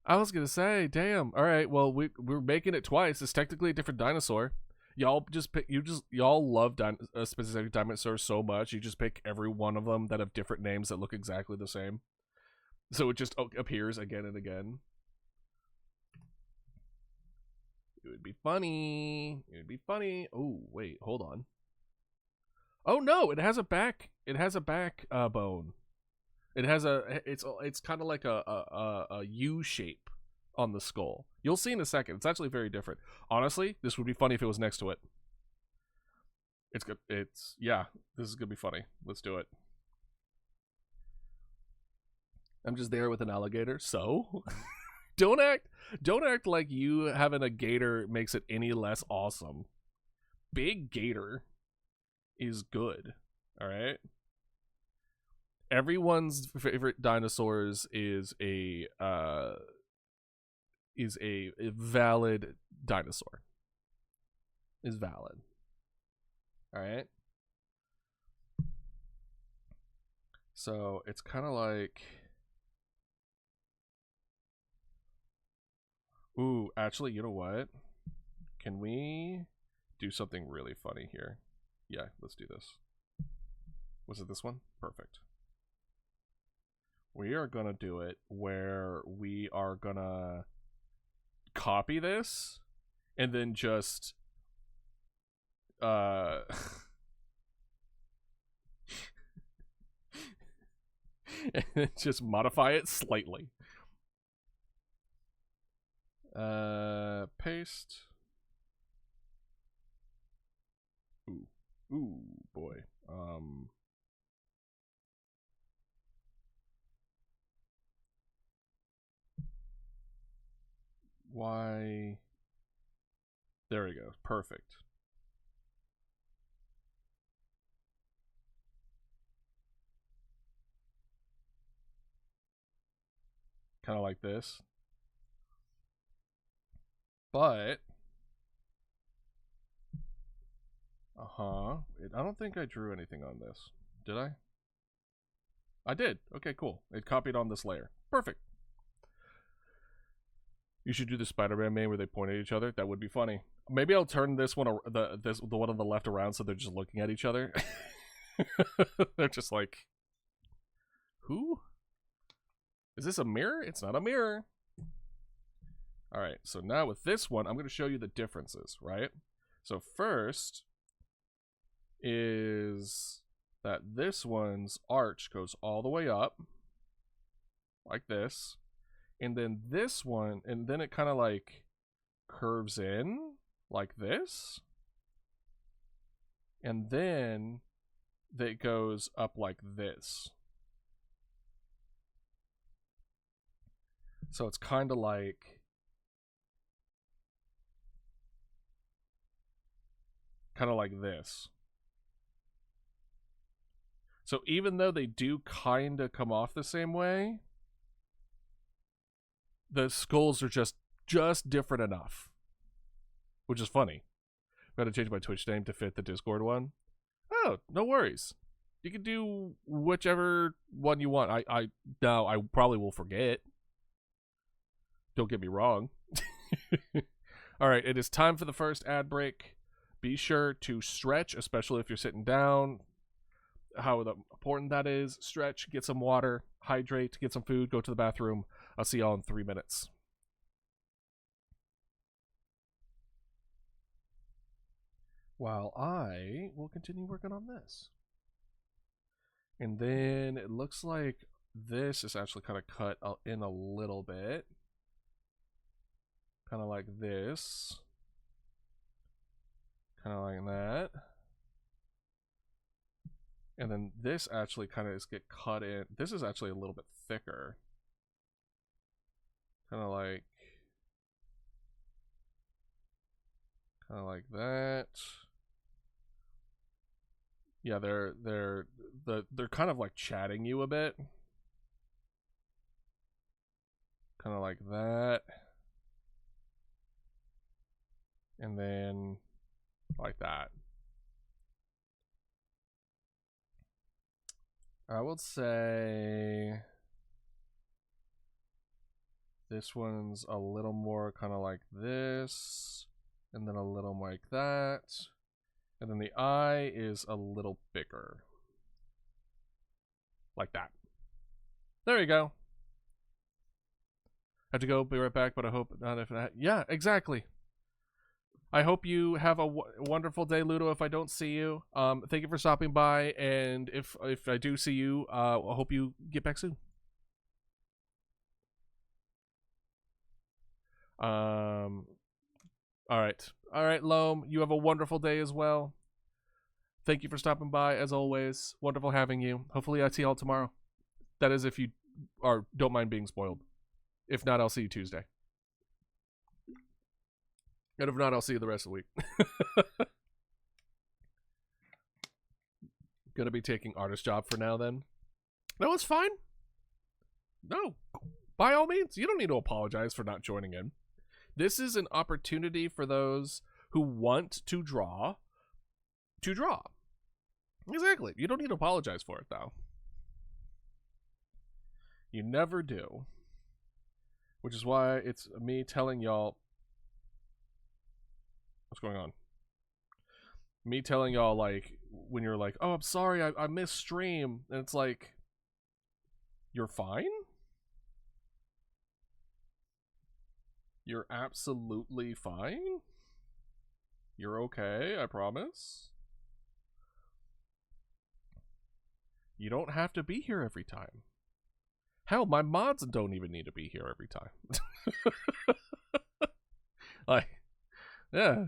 I was gonna say, damn. All right, well, we're making it twice. It's technically a different dinosaur. Y'all just pick. Y'all love specific dinosaurs so much. You just pick every one of them that have different names that look exactly the same. So it just appears again and again. It would be funny. It would be funny. Oh wait, hold on. Oh no, it has a back. It has a back bone. It has a. It's kind of like a U shape on the skull. You'll see in a second. It's actually very different. Honestly, this would be funny if it was next to it. It's good. Yeah. This is gonna be funny. Let's do it. I'm just there with an alligator. So, don't act like you having a gator makes it any less awesome. Big gator is good. All right. Everyone's favorite dinosaurs is a valid dinosaur. Is valid. All right. So it's kind of like, ooh, actually, you know what? Can we do something really funny here? Yeah, let's do this. Was it this one? Perfect. We are gonna do it where we are gonna copy this and then just and then just modify it slightly. Paste. Ooh, boy. Why? There we go. Perfect. Kind of like this. But I don't think I drew anything on this. Did I? I did. Okay, cool. It copied on this layer. Perfect. You should do the Spider-Man meme where they point at each other. That would be funny. Maybe I'll turn this one, the one on the left around, so they're just looking at each other. They're just like, who? Is this a mirror? It's not a mirror. All right, so now with this one, I'm going to show you the differences, right? So first is that this one's arch goes all the way up, like this. And then this one, and then it kind of like curves in, like this. And then it goes up like this. So it's kind of like this. So even though they do kind of come off the same way, the skulls are just different enough, which is funny. Got to change my Twitch name to fit the Discord one. Oh, no worries. You can do whichever one you want. I probably will forget. Don't get me wrong. All right, it is time for the first ad break. Be sure to stretch, especially if you're sitting down. How important that is. Stretch, get some water, hydrate, get some food, go to the bathroom. I'll see y'all in 3 minutes. While I will continue working on this. And then it looks like this is actually kind of cut in a little bit. Kind of like this. Kind of like that. And then this actually kind of is get cut in. This is actually a little bit thicker. Kind of like that. Yeah, they're kind of like chatting you a bit. Kind of like that. And then like that. I would say this one's a little more kind of like this, and then a little like that, and then the eye is a little bigger. Like that. There you go. Had to go, be right back, but I hope not if that. Yeah, exactly. I hope you have a wonderful day, Ludo, if I don't see you. Thank you for stopping by, and if I do see you, I hope you get back soon. All right, Loam, you have a wonderful day as well. Thank you for stopping by, as always. Wonderful having you. Hopefully I see y'all tomorrow. That is if you don't mind being spoiled. If not, I'll see you Tuesday. And if not, I'll see you the rest of the week. Gonna be taking artist job for now then. No, it's fine. No, by all means, you don't need to apologize for not joining in. This is an opportunity for those who want to draw to draw. Exactly. You don't need to apologize for it, though. You never do. Which is why it's me telling y'all... What's going on? Me telling y'all, like, when you're like, oh, I'm sorry, I missed stream. And it's like, you're fine? You're absolutely fine? You're okay, I promise. You don't have to be here every time. Hell, my mods don't even need to be here every time. Like, yeah.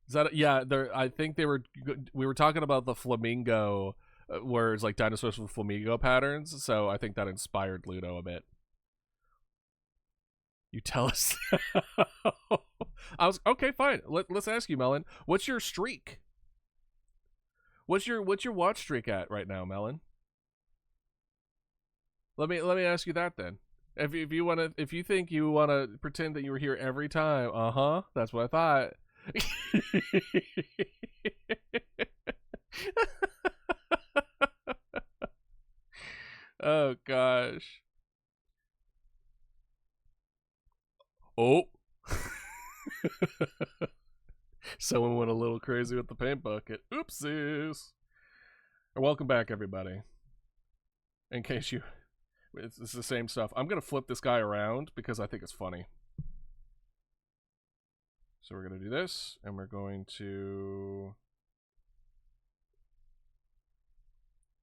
Is that, yeah, I think we were talking about the flamingo, where it's like dinosaurs with flamingo patterns, so I think that inspired Ludo a bit. You tell us. Okay, fine. Let's ask you, Melon. What's your streak? What's your watch streak at right now, Melon? Let me ask you that then. If you think you wanna pretend that you were here every time, that's what I thought. Oh gosh. Oh. Someone went a little crazy with the paint bucket. Oopsies. Welcome back, everybody. In case it's the same stuff. I'm gonna flip this guy around because I think it's funny. So we're going to do this, and we're going to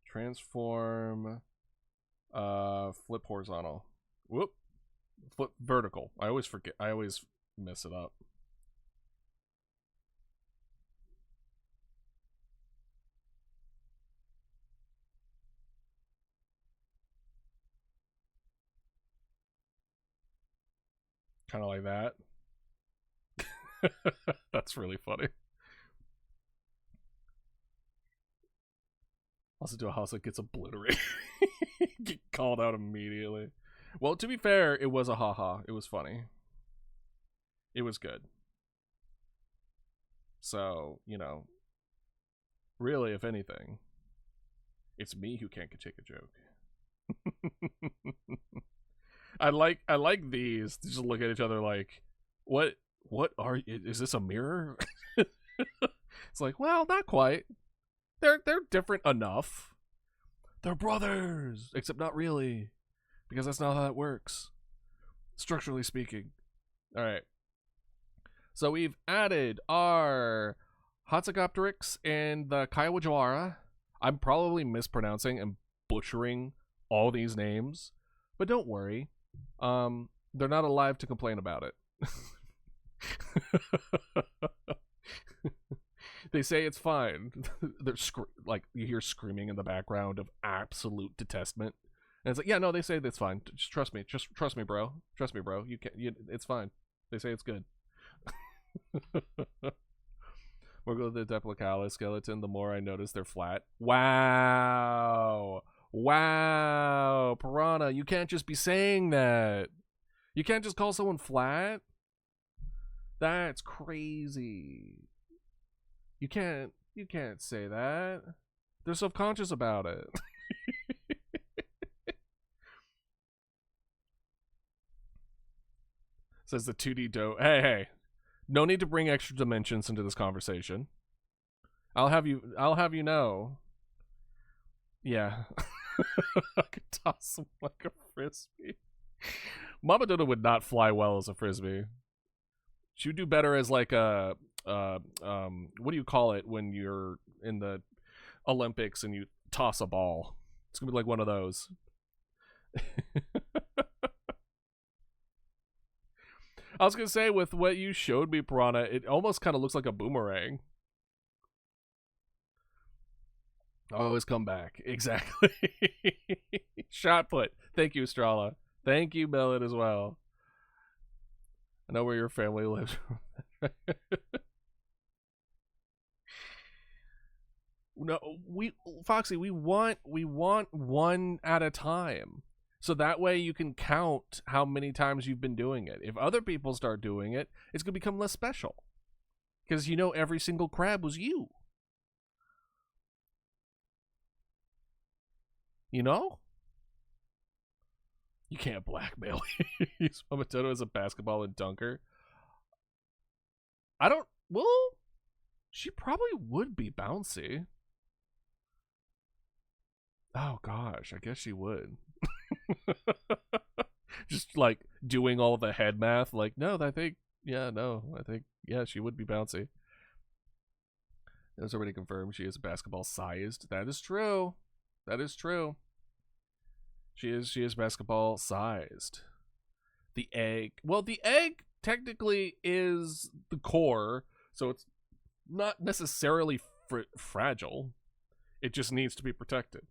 transform, flip horizontal. Whoop. Flip vertical. I always forget. I always mess it up. Kind of like that. That's really funny. Also do a house that gets obliterated. Get called out immediately. Well, to be fair, it was a haha. It was funny. It was good. So, you know, really, if anything, it's me who can't take a joke. I like these. Just look at each other like, what are is this a mirror? It's like, well, not quite. They're different enough. They're brothers, except not really, because that's not how that works, structurally speaking. All right. So we've added our Hatzagopteryx and the Kaiwajawara. I'm probably mispronouncing and butchering all these names, but don't worry. They're not alive to complain about it. They say it's fine. They're like, you hear screaming in the background of absolute detestment, and it's like, yeah, no, they say that's fine. Just trust me. Just trust me, bro. Trust me, bro. It's fine. They say it's good. More go to the Deplicala skeleton, the more I notice they're flat. Wow. Wow. Piranha, you can't just be saying that. You can't just call someone flat. That's crazy. You can't say that. They're self-conscious about it. Says the 2D dough. Hey. No need to bring extra dimensions into this conversation. I'll have you know. Yeah. I could toss him like a frisbee. Mama Dodo would not fly well as a frisbee. She would do better as like a what do you call it when you're in the Olympics and you toss a ball? It's gonna be like one of those. I was gonna say, with what you showed me, Piranha, it almost kind of looks like a boomerang. Always come back. Exactly. Shot put. Thank you, Strala. Thank you, Millet, as well. I know where your family lives. No, Foxy, we want one at a time. So that way you can count how many times you've been doing it. If other people start doing it, it's going to become less special. Because you know every single crab was you. You know? You can't blackmail. Use Momotaro as a basketball and dunker. I don't... Well, she probably would be bouncy. Oh, gosh. I guess she would. Just, like, doing all the head math. Like, no, I think... Yeah, she would be bouncy. It was already confirmed she is basketball sized. That is true. That is true. She is basketball sized. The egg. Well, the egg technically is the core, so it's not necessarily fragile. It just needs to be protected.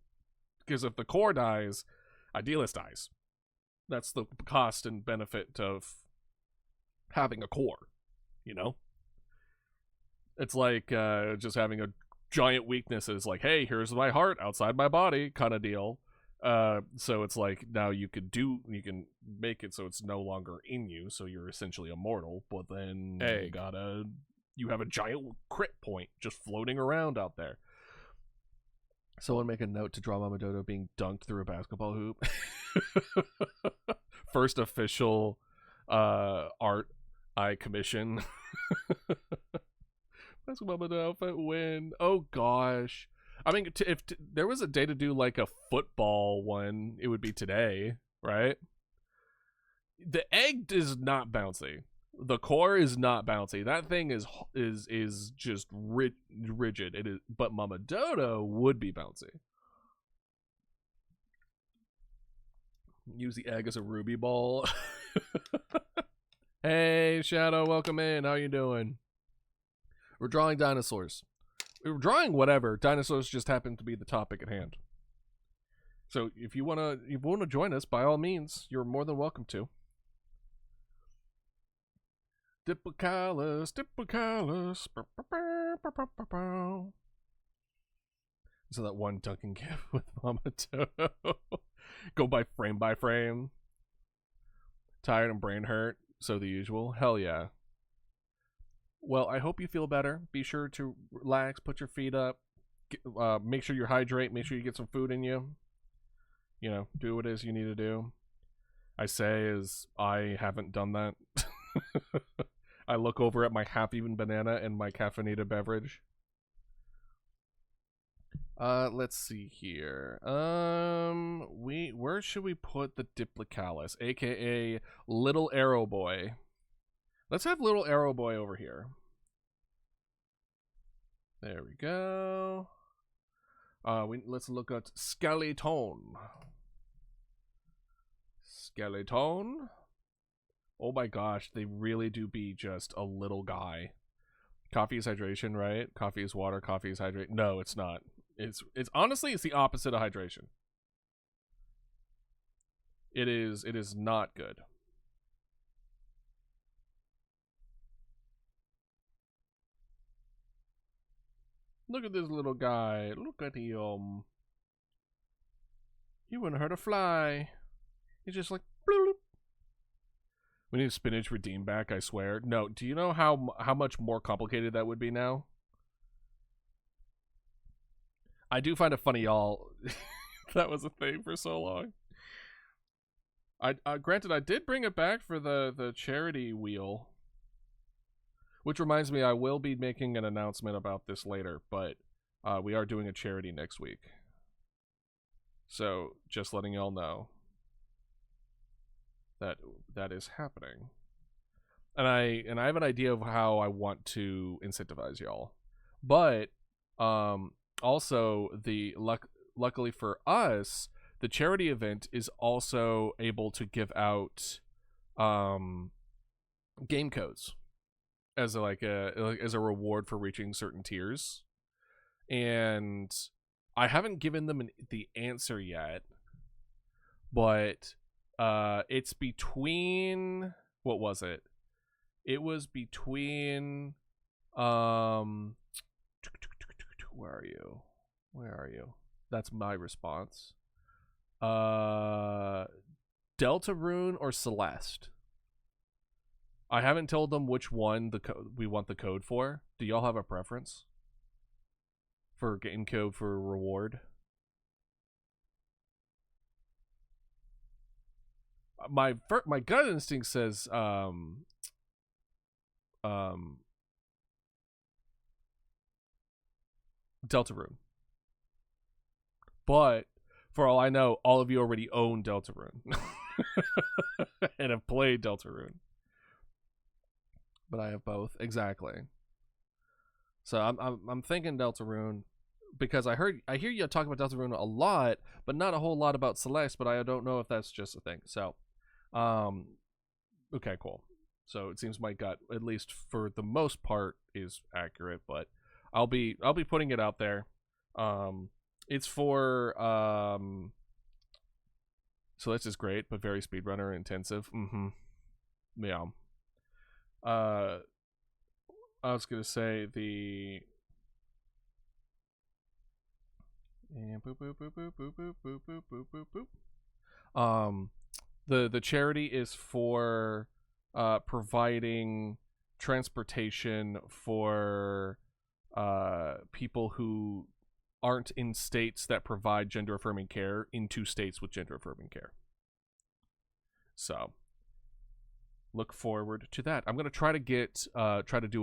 Because if the core dies, Idealist dies. That's the cost and benefit of having a core, you know? It's like just having a giant weakness is like, hey, here's my heart outside my body kind of deal. So it's like, now you can make it so it's no longer in you, so you're essentially immortal, but then you have a giant crit point just floating around out there. Someone make a note to draw Mama Dodo being dunked through a basketball hoop. First official art I commission. Basketball Mama Dodo outfit win. Oh gosh. I mean, if there was a day to do like a football one, it would be today, right? The egg is not bouncy. The core is not bouncy. That thing is just rigid. It is, but Mama Dodo would be bouncy. Use the egg as a ruby ball. Hey, Shadow, welcome in. How you doing? We're drawing dinosaurs. We're drawing whatever. Dinosaurs just happen to be the topic at hand. So if you wanna join us, by all means, you're more than welcome to. Diplocalus. So that one Duncan gift with Mama Dodo. Go by frame. Tired and brain hurt, so the usual. Hell yeah. Well, I hope you feel better. Be sure to relax, put your feet up, make sure you hydrate, make sure you get some food in you. You know, do what it is you need to do. I say as I haven't done that. I look over at my half-eaten banana and my caffeinated beverage. Let's see here. Where should we put the Diplocalus, aka Little Arrow Boy? Let's have Little Arrow Boy over here. There we go. Let's look at Skeleton. Skeleton. Oh my gosh, they really do be just a little guy. Coffee is hydration, right? Coffee is water, coffee is hydrate. No, it's not. It's honestly, it's the opposite of hydration. It is not good. Look at this little guy. Look at him. He wouldn't hurt a fly. He's just like bloop. We need spinach redeem back, I swear. No, do you know how much more complicated that would be now? I do find it funny, y'all. That was a thing for so long. Granted, I did bring it back for the charity wheel. Which reminds me, I will be making an announcement about this later, but we are doing a charity next week. So, just letting y'all know that is happening. And I have an idea of how I want to incentivize y'all. But also luckily for us, the charity event is also able to give out game codes as a reward for reaching certain tiers. And I haven't given them the answer yet, but it's between, what was it? It was between where are you? That's my response. Deltarune or Celeste. I haven't told them which one we want the code for. Do y'all have a preference for game code for reward? My gut instinct says Deltarune. But for all I know, all of you already own Deltarune and have played Deltarune. But I have both, exactly. So I'm thinking Deltarune because I hear you talk about Deltarune a lot, but not a whole lot about Celeste. But I don't know if that's just a thing. So, okay, cool. So it seems my gut, at least for the most part, is accurate. But I'll be putting it out there. It's for Celeste is great, but very speedrunner intensive. Yeah. I was gonna say the the charity is for providing transportation for people who aren't in states that provide gender affirming care into states with gender affirming care. So look forward to that. I'm gonna try to do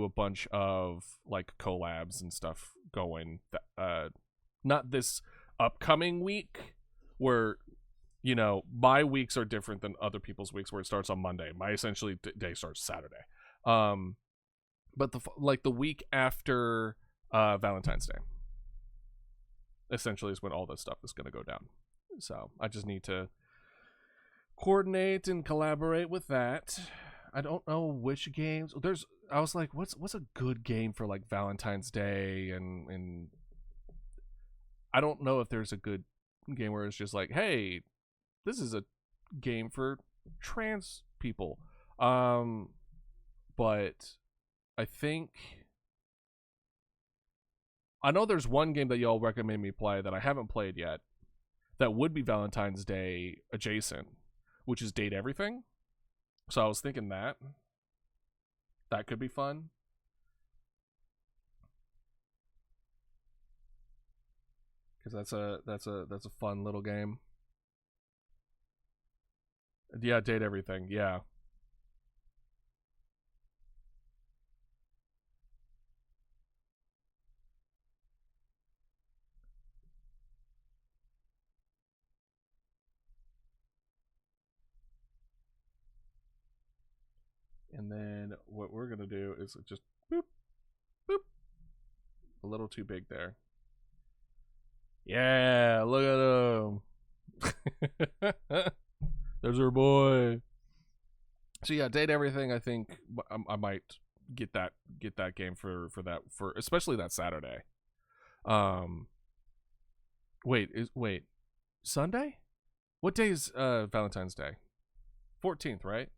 a bunch of like collabs and stuff going. Not this upcoming week, where my weeks are different than other people's weeks, where it starts on Monday. My essentially day starts Saturday. But the week after Valentine's Day, essentially, is when all this stuff is going to go down. So I just need to coordinate and collaborate with that. I don't know which games. I was like, what's a good game for like Valentine's Day, and I don't know if there's a good game where it's just like, hey, this is a game for trans people. But I think I know there's one game that y'all recommend me play that I haven't played yet that would be Valentine's Day adjacent, which is Date Everything. So I was thinking that could be fun. Because that's a fun little game. Yeah, Date Everything. Yeah. And then what we're gonna do is just boop, boop. A little too big there. Yeah, look at him. There's our boy. So yeah, Date Everything. I think I might get that game for especially that Saturday. Wait, Sunday? What day is Valentine's Day? 14th, right?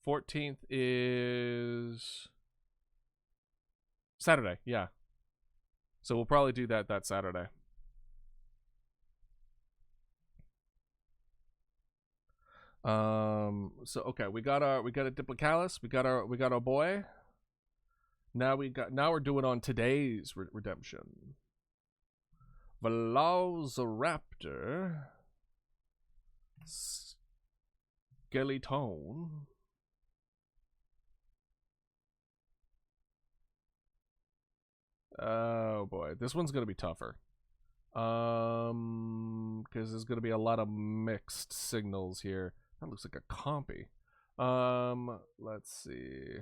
14th is Saturday. Yeah. So we'll probably do that Saturday. So okay, we got a Diplicalis, we got our boy. Now we're doing on today's redemption. Velociraptor Skeleton. Oh boy, this one's gonna be tougher. Because there's gonna be a lot of mixed signals here. That looks like a compy. Let's see.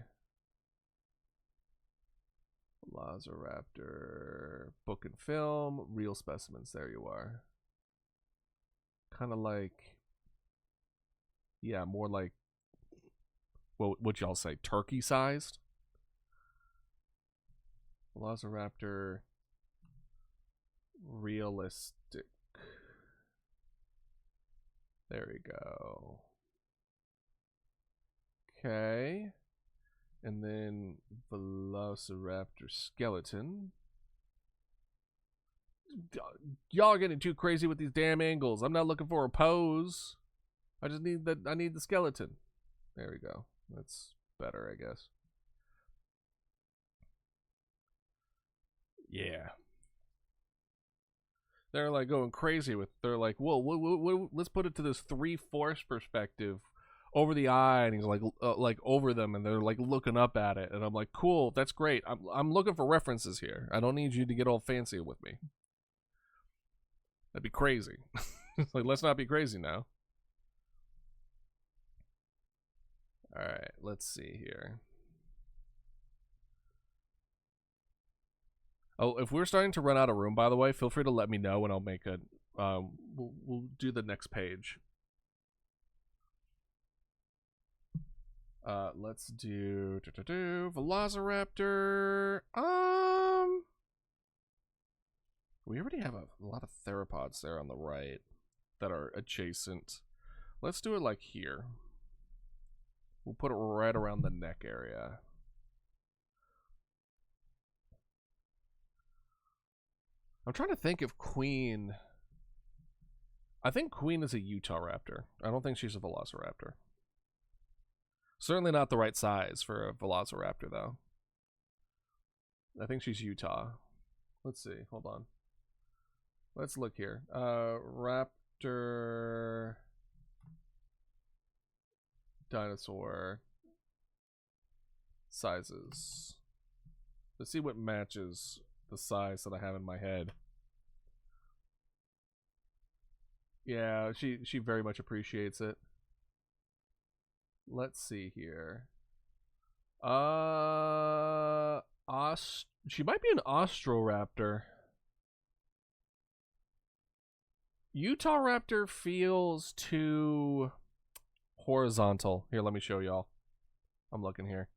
Velociraptor, book and film, real specimens. There you are. Kind of like, yeah, more like, what y'all say, turkey sized? Velociraptor, realistic. There we go. Okay. And then Velociraptor skeleton. Y'all are getting too crazy with these damn angles. I'm not looking for a pose. I just need I need the skeleton. There we go. That's better, I guess. Yeah. They're like going crazy with. They're like, whoa, let's put it to this 3/4 perspective over the eye, and he's like over them, and they're like looking up at it, and I'm like, cool, that's great. I'm looking for references here. I don't need you to get all fancy with me. That'd be crazy. It's like, let's not be crazy now. All right, let's see here. Oh, if we're starting to run out of room, by the way, feel free to let me know, and I'll make a. We'll do the next page. Let's do Velociraptor. We already have a lot of theropods there on the right that are adjacent. Let's do it like here. We'll put it right around the neck area. I'm trying to think if Queen. I think Queen is a Utah raptor. I don't think she's a Velociraptor. Certainly not the right size for a Velociraptor, though. I think she's Utah. Let's see. Hold on. Let's look here. Raptor. Dinosaur. Sizes. Let's see what matches the size that I have in my head. Yeah, she very much appreciates it. Let's see here. She might be an Austroraptor. Utah Raptor feels too horizontal. Here, let me show y'all. I'm looking here.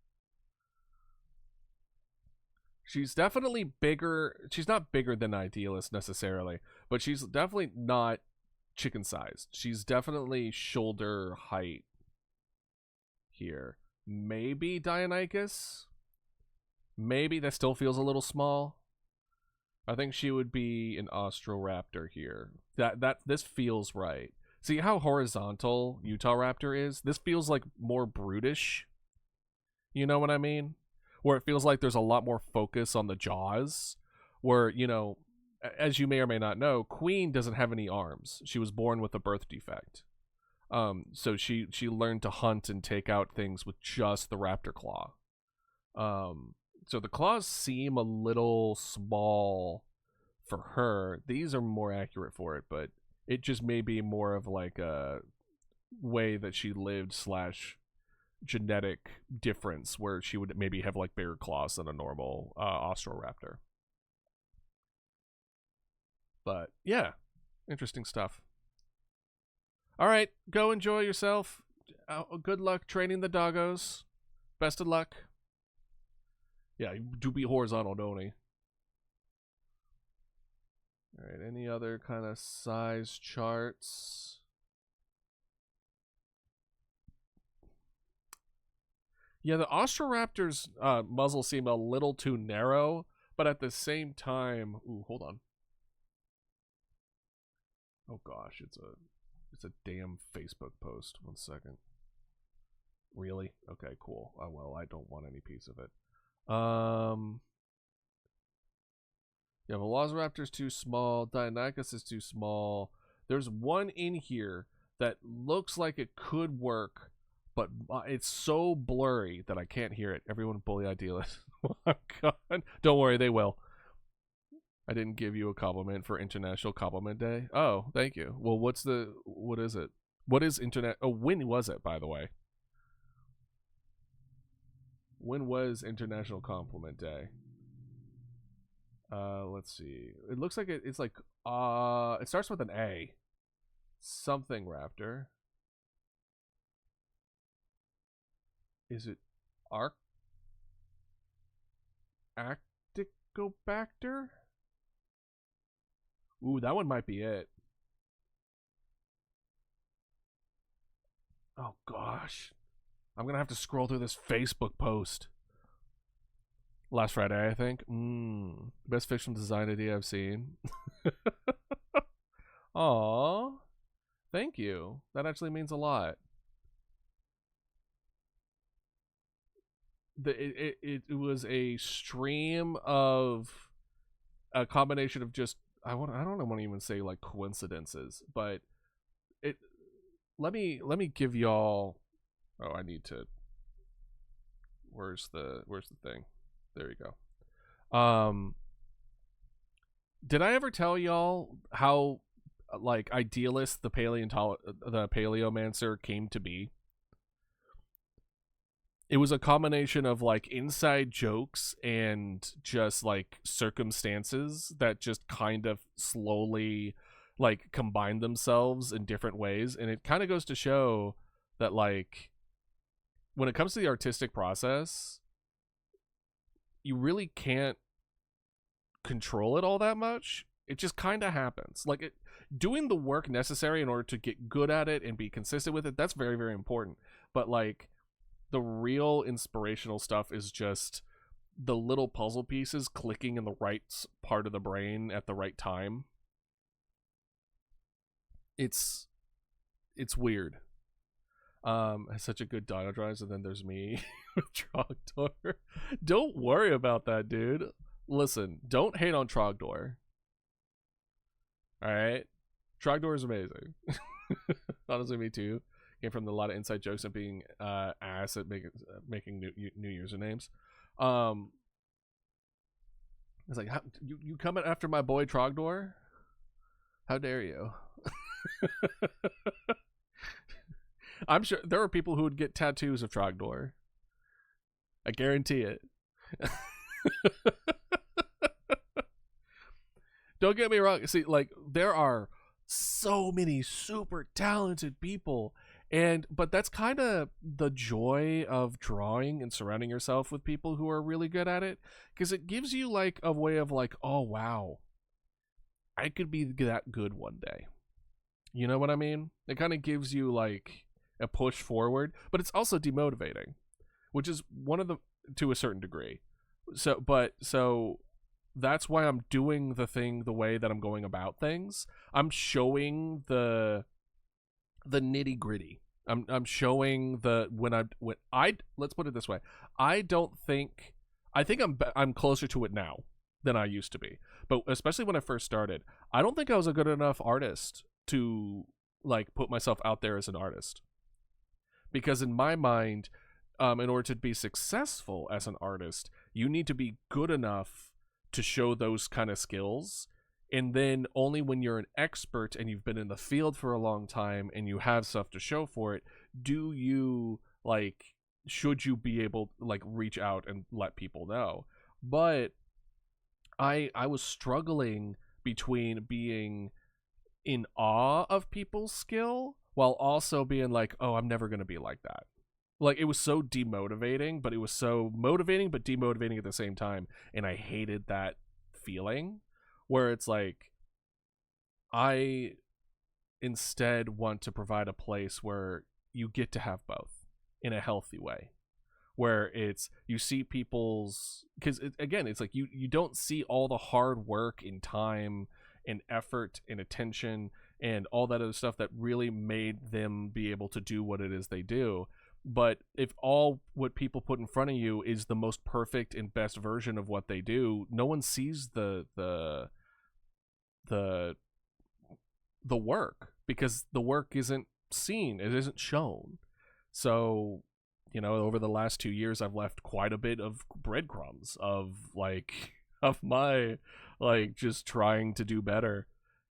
She's definitely bigger. She's not bigger than Idealist necessarily, but she's definitely not chicken sized. She's definitely shoulder height here. Maybe Deinonychus. Maybe that still feels a little small. I think she would be an Austroraptor here. This feels right. See how horizontal Utah Raptor is? This feels like more brutish. You know what I mean? Where it feels like there's a lot more focus on the jaws. Where, you know, as you may or may not know, Queen doesn't have any arms. She was born with a birth defect. So she learned to hunt and take out things with just the raptor claw. So the claws seem a little small for her. These are more accurate for it, but it just may be more of like a way that she lived / genetic difference where she would maybe have like bigger claws than a normal Austroraptor. But yeah, interesting stuff. All right, go enjoy yourself. Good luck training the doggos. Best of luck. Yeah, you do be horizontal, don't he? All right, any other kind of size charts? Yeah, the Austroraptor's muzzle seemed a little too narrow, but at the same time, ooh, hold on. Oh gosh, it's a damn Facebook post. 1 second. Really? Okay, cool. Oh well, I don't want any piece of it. Yeah, Velociraptor's too small. Deinonychus is too small. There's one in here that looks like it could work, but it's so blurry that I can't hear it. Everyone bully Idealist. Oh God. Don't worry, they will. I didn't give you a compliment for International Compliment Day. Oh, thank you. Well, what is it? What is internet? Oh, when was it, by the way? When was International Compliment Day? Let's see. It looks like it's like it starts with an A. Something raptor. Is it Arcticobacter? Ooh, that one might be it. Oh gosh. I'm gonna have to scroll through this Facebook post. Last Friday, I think. Best fictional design idea I've seen. Aww. Thank you. That actually means a lot. It was a stream of a combination of just I don't want to even say like coincidences, but it let me give y'all. Oh, I need to. Where's the thing? There you go. Did I ever tell y'all how like Idealist the Paleomancer came to be? It was a combination of like inside jokes and just like circumstances that just kind of slowly like combined themselves in different ways, and it kind of goes to show that like when it comes to the artistic process, you really can't control it all that much. It just kind of happens. Like doing the work necessary in order to get good at it and be consistent with it, that's very, very important. But like the real inspirational stuff is just the little puzzle pieces clicking in the right part of the brain at the right time. It's weird. Has such a good dino drives, and then there's me with Trogdor. Don't worry about that, dude. Listen, don't hate on Trogdor. Alright? Trogdor is amazing. Honestly, me too. Came from a lot of inside jokes and being ass at making new usernames. It's like, you coming after my boy Trogdor? How dare you? I'm sure there are people who would get tattoos of Trogdor. I guarantee it. Don't get me wrong. See, like, there are so many super talented people, but that's kind of the joy of drawing and surrounding yourself with people who are really good at it, because it gives you like a way of like, oh wow, I could be that good one day. You know what I mean? It kind of gives you like a push forward, but it's also demotivating, which is one of the, to a certain degree. So that's why I'm doing the thing the way that I'm going about things. I'm showing the nitty gritty. I'm showing when I let's put it this way. I think I'm closer to it now than I used to be. But especially when I first started, I don't think I was a good enough artist to like put myself out there as an artist. Because in my mind, in order to be successful as an artist, you need to be good enough to show those kind of skills, and then only when you're an expert and you've been in the field for a long time and you have stuff to show for it, do you like, should you be able to like reach out and let people know. But I was struggling between being in awe of people's skill while also being like, oh, I'm never gonna be like that. Like, it was so demotivating, but it was so motivating but demotivating at the same time, and I hated that feeling where it's like, I instead want to provide a place where you get to have both in a healthy way, where it's, you see people's, because again, it's like you don't see all the hard work and time and effort and attention and all that other stuff that really made them be able to do what it is they do. But if all what people put in front of you is the most perfect and best version of what they do, no one sees the work, because the work isn't seen, it isn't shown. So, you know, over the last 2 years, I've left quite a bit of breadcrumbs of like, of my like just trying to do better.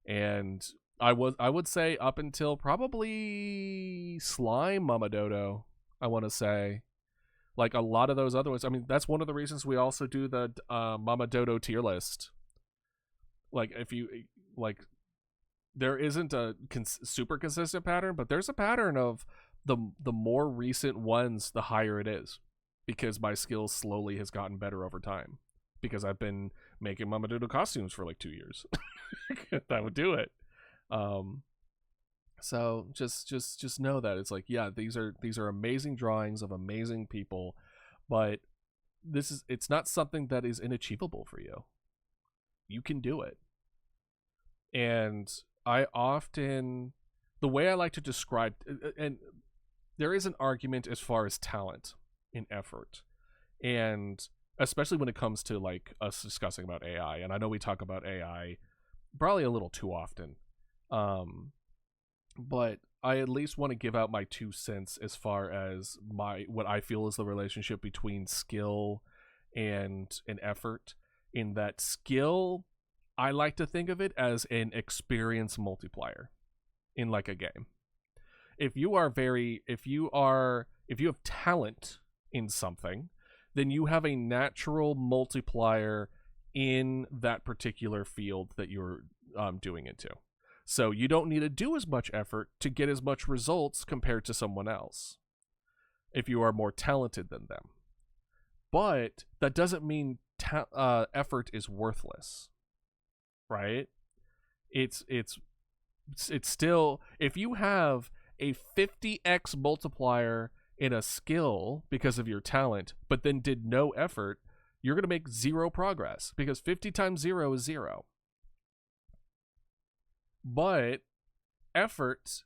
And I would say up until probably Slime Mama Dodo, I want to say, like a lot of those other ones. I mean, that's one of the reasons we also do the Mama Dodo tier list. Like, if you like, there isn't a super consistent pattern, but there's a pattern of the more recent ones, the higher it is, because my skills slowly has gotten better over time, because I've been making Mama Dodo costumes for like 2 years. That would do it. So just know that it's like, yeah, these are amazing drawings of amazing people, but it's not something that is inachievable for you. You can do it. And I often, the way I like to describe, and there is an argument as far as talent and effort, and especially when it comes to like us discussing about AI, and I know we talk about AI probably a little too often, but I at least want to give out my 2 cents as far as what I feel is the relationship between skill and effort. In that, skill, I like to think of it as an experience multiplier in like a game. If you have talent in something, then you have a natural multiplier in that particular field that you're doing into. So you don't need to do as much effort to get as much results compared to someone else if you are more talented than them. But that doesn't mean effort is worthless, right? It's still, if you have a 50x multiplier in a skill because of your talent, but then did no effort, you're going to make 0 progress, because 50 times 0 is 0. But effort,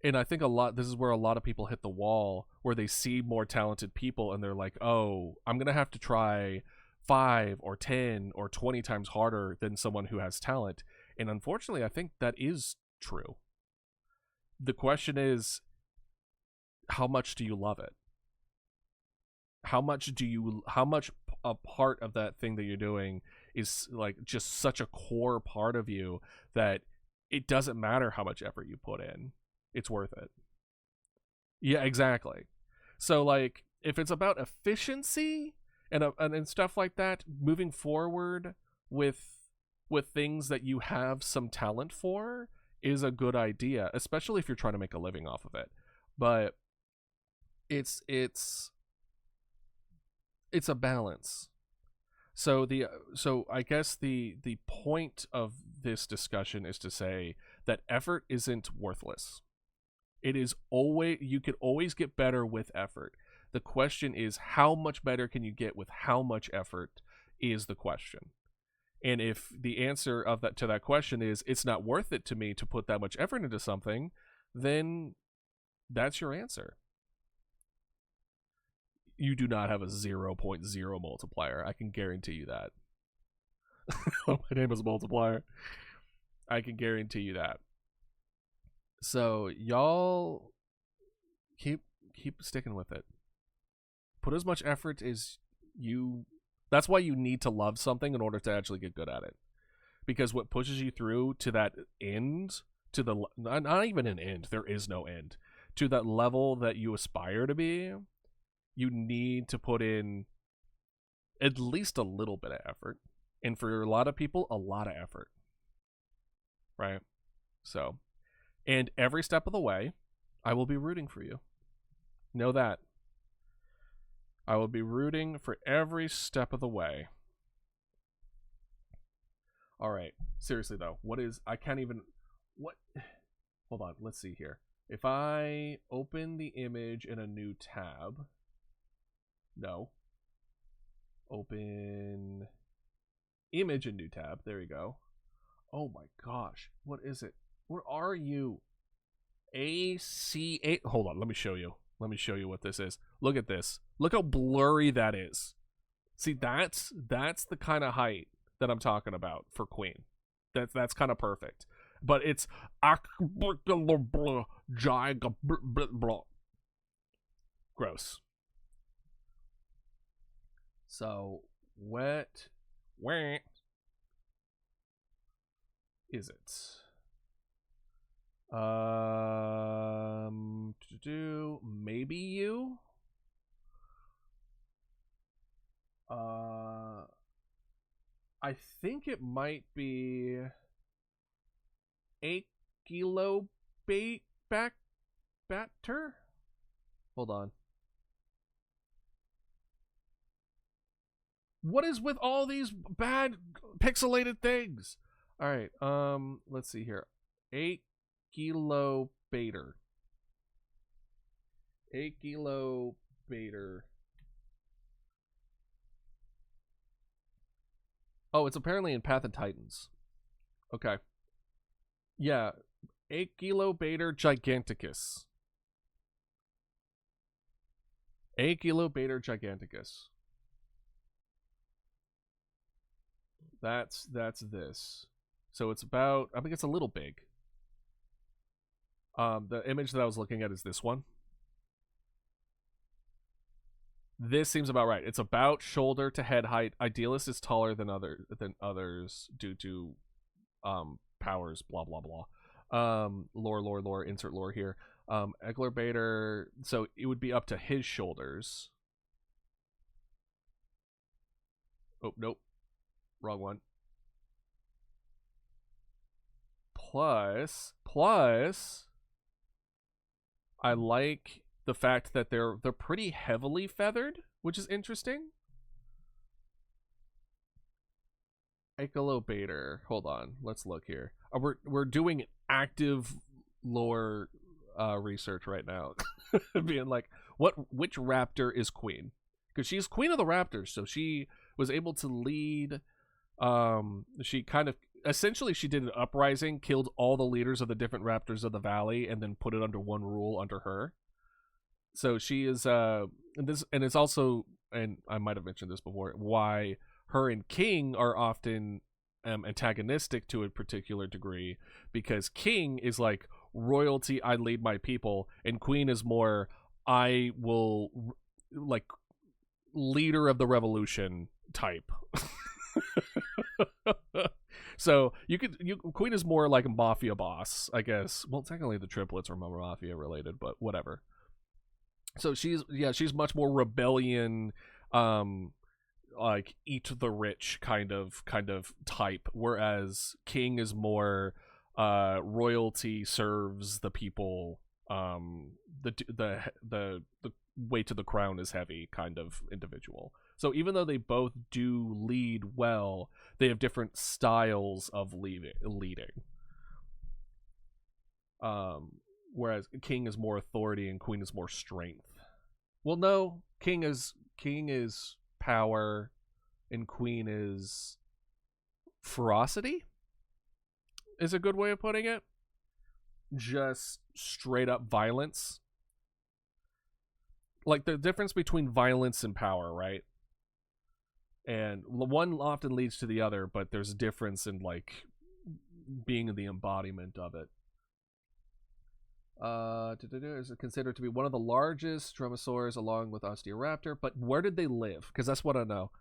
and I think this is where a lot of people hit the wall, where they see more talented people and they're like, oh, I'm going to have to try 5 or 10 or 20 times harder than someone who has talent. And unfortunately, I think that is true. The question is, how much do you love it? How much a part of that thing that you're doing is like just such a core part of you that it doesn't matter how much effort you put in, it's worth it. Yeah, exactly. So like, if it's about efficiency and stuff like that, moving forward with things that you have some talent for is a good idea, especially if you're trying to make a living off of it. But it's a balance. So I guess the point of this discussion is to say that effort isn't worthless. It is always, you could always get better with effort. The question is, how much better can you get with how much effort is the question. And if the answer of that to that question is it's not worth it to me to put that much effort into something, then that's your answer. You do not have a 0.0 multiplier. I can guarantee you that. My name is Multiplier. I can guarantee you that. So y'all keep sticking with it. Put as much effort as you. That's why you need to love something in order to actually get good at it. Because what pushes you through to that end, to the not even an end, there is no end, to that level that you aspire to be, you need to put in at least a little bit of effort. And for a lot of people, a lot of effort. Right? So, and every step of the way, I will be rooting for you. Know that. I will be rooting for every step of the way. All right. Seriously, though, I can't even, what? Hold on. Let's see here. If I open the image in a new tab. No. Open image in new tab. There you go. Oh my gosh. What is it? What are you? AC8. Hold on. Let me show you. Let me show you what this is. Look at this. Look how blurry that is. See, that's the kind of height that I'm talking about for Queen. That's kind of perfect. But it's gross. So what is it? To do maybe you. I think it might be a kilo batter. Hold on. What is with all these bad pixelated things? All right. Let's see here. 8 kilo baiter. 8 kilo baiter. Oh, it's apparently in Path of Titans. Okay. Yeah. 8 kilo baiter giganticus. 8 kilo baiter giganticus. That's this. So it's about, I think it's a little big. The image that I was looking at is this one. This seems about right. It's about shoulder to head height. Idealist is taller than others due to powers, blah blah blah. Lore, insert lore here. Egler Bader, so it would be up to his shoulders. Oh, nope. Wrong one. Plus, I like the fact that they're pretty heavily feathered, which is interesting. Echolobator. Hold on, let's look here. We're doing active lore research right now, being like, which raptor is queen? Because she's queen of the raptors, so she was able to lead. She kind of essentially she did an uprising, killed all the leaders of the different raptors of the valley, and then put it under one rule under her. So she is this, and it's also, and I might have mentioned this before, why her and King are often antagonistic to a particular degree, because King is like royalty, I lead my people, and Queen is more I will like leader of the revolution type. So Queen is more like a mafia boss, I guess. Well, technically the triplets are mafia related, but whatever. So she's much more rebellion, like eat the rich kind of type, whereas King is more royalty serves the people, the weight to the crown is heavy kind of individual. So even though they both do lead well, they have different styles of leading. Whereas King is more authority and Queen is more strength. Well, no, King is power, and Queen is ferocity. Is a good way of putting it. Just straight up violence. Like the difference between violence and power, right? And one often leads to the other, but there's a difference in like being the embodiment of it. Is considered to be one of the largest dromaeosaurs along with Osteoraptor, but where did they live? Because that's what I know.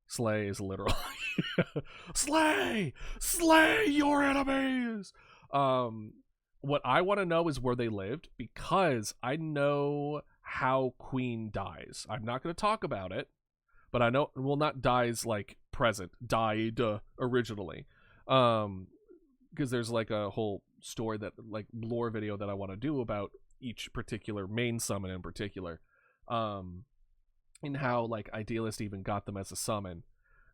Slay is literal. Slay your enemies. What I want to know is where they lived, because I know how Queen dies. I'm not going to talk about it, but I know, well, not dies like present, died originally. Because there's like a whole story that like lore video that I want to do about each particular main summon in particular, and how like Idealist even got them as a summon.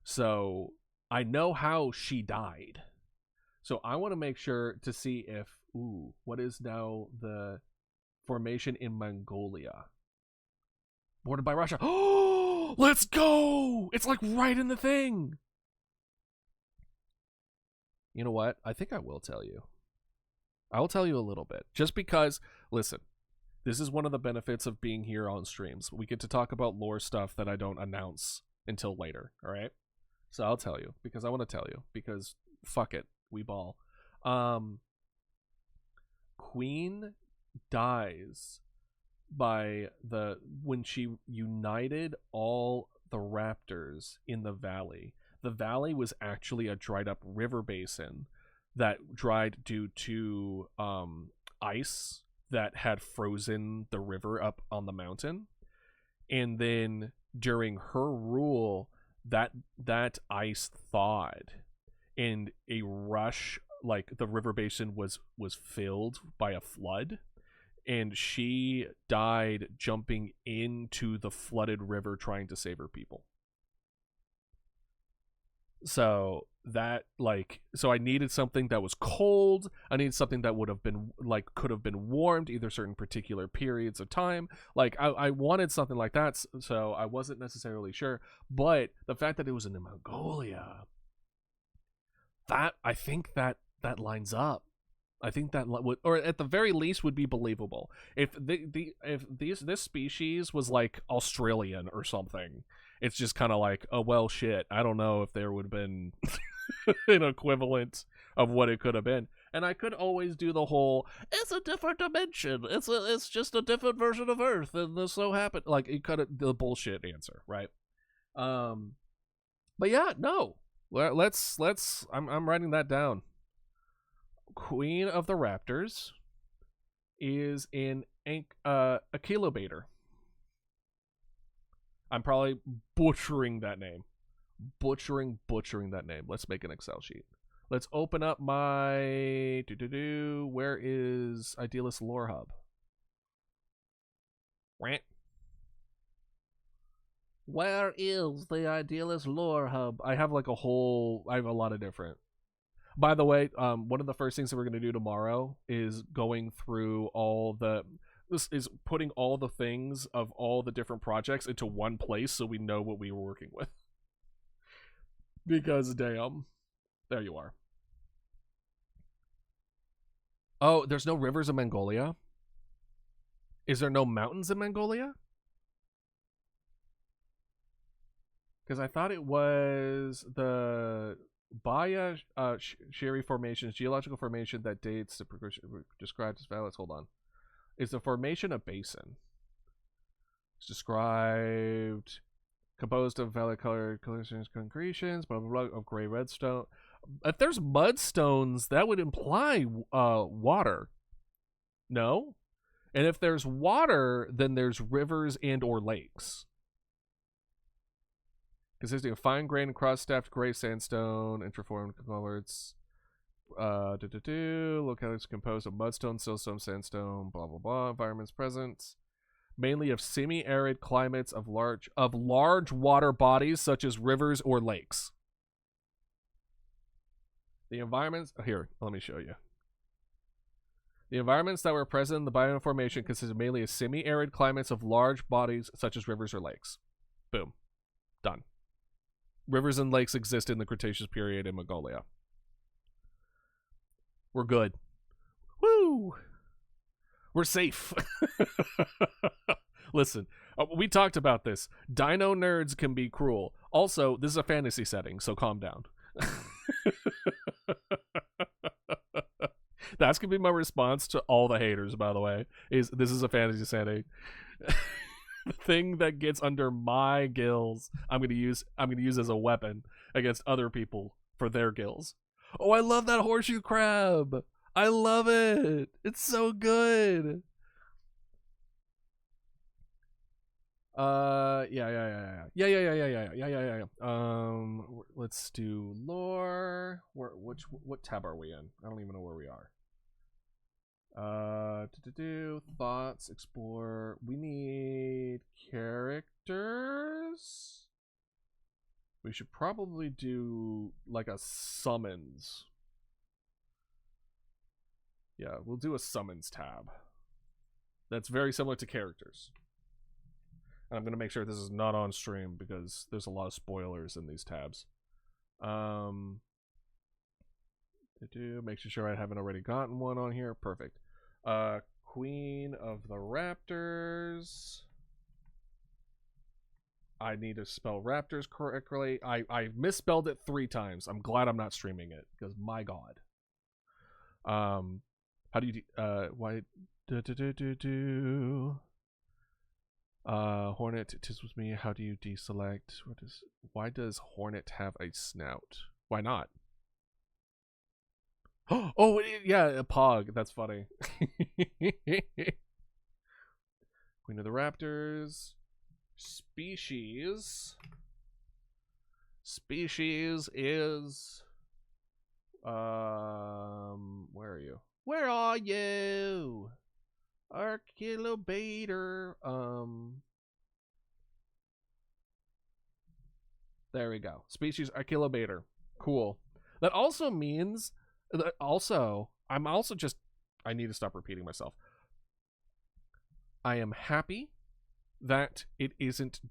So I know how she died. So I want to make sure to see if what is now the formation in Mongolia, bordered by Russia. Oh, let's go! It's like right in the thing. You know what? I think I will tell you. I will tell you a little bit. Just because, listen, this is one of the benefits of being here on streams. We get to talk about lore stuff that I don't announce until later, all right? So I'll tell you, because I want to tell you, because fuck it, we ball. Queen dies when she united all the raptors in the valley. The valley was actually a dried up river basin that dried due to ice that had frozen the river up on the mountain. And then during her rule, that ice thawed, and a rush, like the river basin was filled by a flood, and she died jumping into the flooded river trying to save her people. So that so I needed something that was cold. I needed something that would have been like could have been warmed either certain particular periods of time. Like I wanted something like that, so I wasn't necessarily sure. But the fact that it was in Mongolia, that I think that lines up. I think that would, or at the very least, would be believable. If this species was like Australian or something, it's just kind of like, oh well, shit. I don't know if there would have been an equivalent of what it could have been. And I could always do the whole, it's a different dimension. It's just a different version of Earth, and this so happened. Like it could the bullshit answer, right? But yeah, no. Let's. I'm writing that down. Queen of the Raptors is in a kilobator. I'm probably butchering that name. Butchering that name. Let's make an Excel sheet. Let's open up my where is Idealist Lore Hub? Where is the Idealist Lore Hub? I have like I have a lot of different. By the way, one of the first things that we're going to do tomorrow is going through putting all the things of all the different projects into one place so we know what we were working with. Because damn, there you are. Oh, there's no rivers in Mongolia? Is there no mountains in Mongolia? Because I thought it was the Baya Shiri Formation, geological formation that dates to described as valleys. Hold on. Is the formation a basin? It's described composed of valley-colored concretions, blah blah blah, of gray redstone. If there's mudstones, that would imply water. No, And if there's water, then there's rivers and or lakes. Consisting of fine-grained cross-staffed gray sandstone, interformed conglomerates. Localities composed of mudstone, siltstone, sandstone, blah blah blah. Environments present, mainly of semi-arid climates of large water bodies such as rivers or lakes. The environments here, let me show you. The environments that were present in the biome formation consisted mainly of semi-arid climates of large bodies such as rivers or lakes. Boom. Done. Rivers and lakes exist in the Cretaceous period in Mongolia. We're good. Woo! We're safe. Listen, we talked about this. Dino nerds can be cruel. Also, this is a fantasy setting, so calm down. That's gonna be my response to all the haters, by the way, is this is a fantasy setting. The thing that gets under my gills, I'm gonna use as a weapon against other people for their gills. Oh, I love that horseshoe crab. I love it. It's so good. Yeah. Let's do lore. What tab are we in? I don't even know where we are. Thoughts, explore. We need characters. We should probably do like a summons. Yeah, we'll do a summons tab. That's very similar to characters. And I'm going to make sure this is not on stream because there's a lot of spoilers in these tabs. Making sure I haven't already gotten one on here. Perfect. Queen of the Raptors. I need to spell raptors correctly. I misspelled it 3 times. I'm glad I'm not streaming it because my god. How do you why Hornet, tis with me. How do you deselect? Why does Hornet have a snout? Why not? Oh, yeah, a pog. That's funny. Queen of the Raptors. Species is where are you? Where are you? Archilobator. There we go. Species Archilobator. Cool. That also means that I need to stop repeating myself. I am happy that it isn't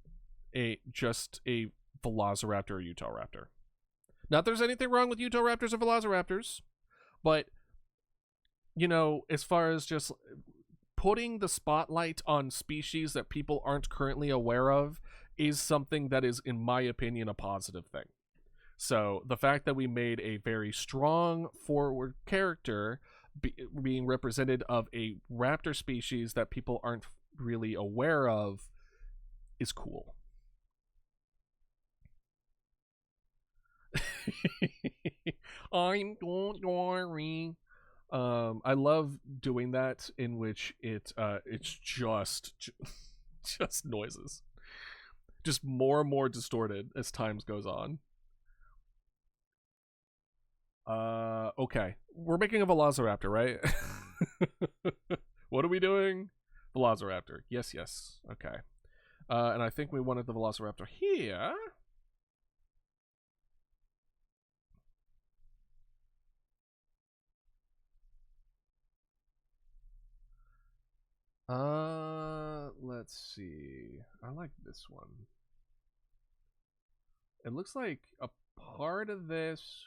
just a Velociraptor or Utahraptor. Not that there's anything wrong with Utahraptors or Velociraptors, but you know, as far as just putting the spotlight on species that people aren't currently aware of is something that is, in my opinion, a positive thing. So the fact that we made a very strong forward character being represented of a raptor species that people aren't really aware of is cool. I'm going. I love doing that, in which it's just noises, just more and more distorted as time goes on. Okay, we're making a Velociraptor, right? What are we doing? Velociraptor. Yes. Okay. And I think we wanted the Velociraptor here. Let's see. I like this one. It looks like a part of this.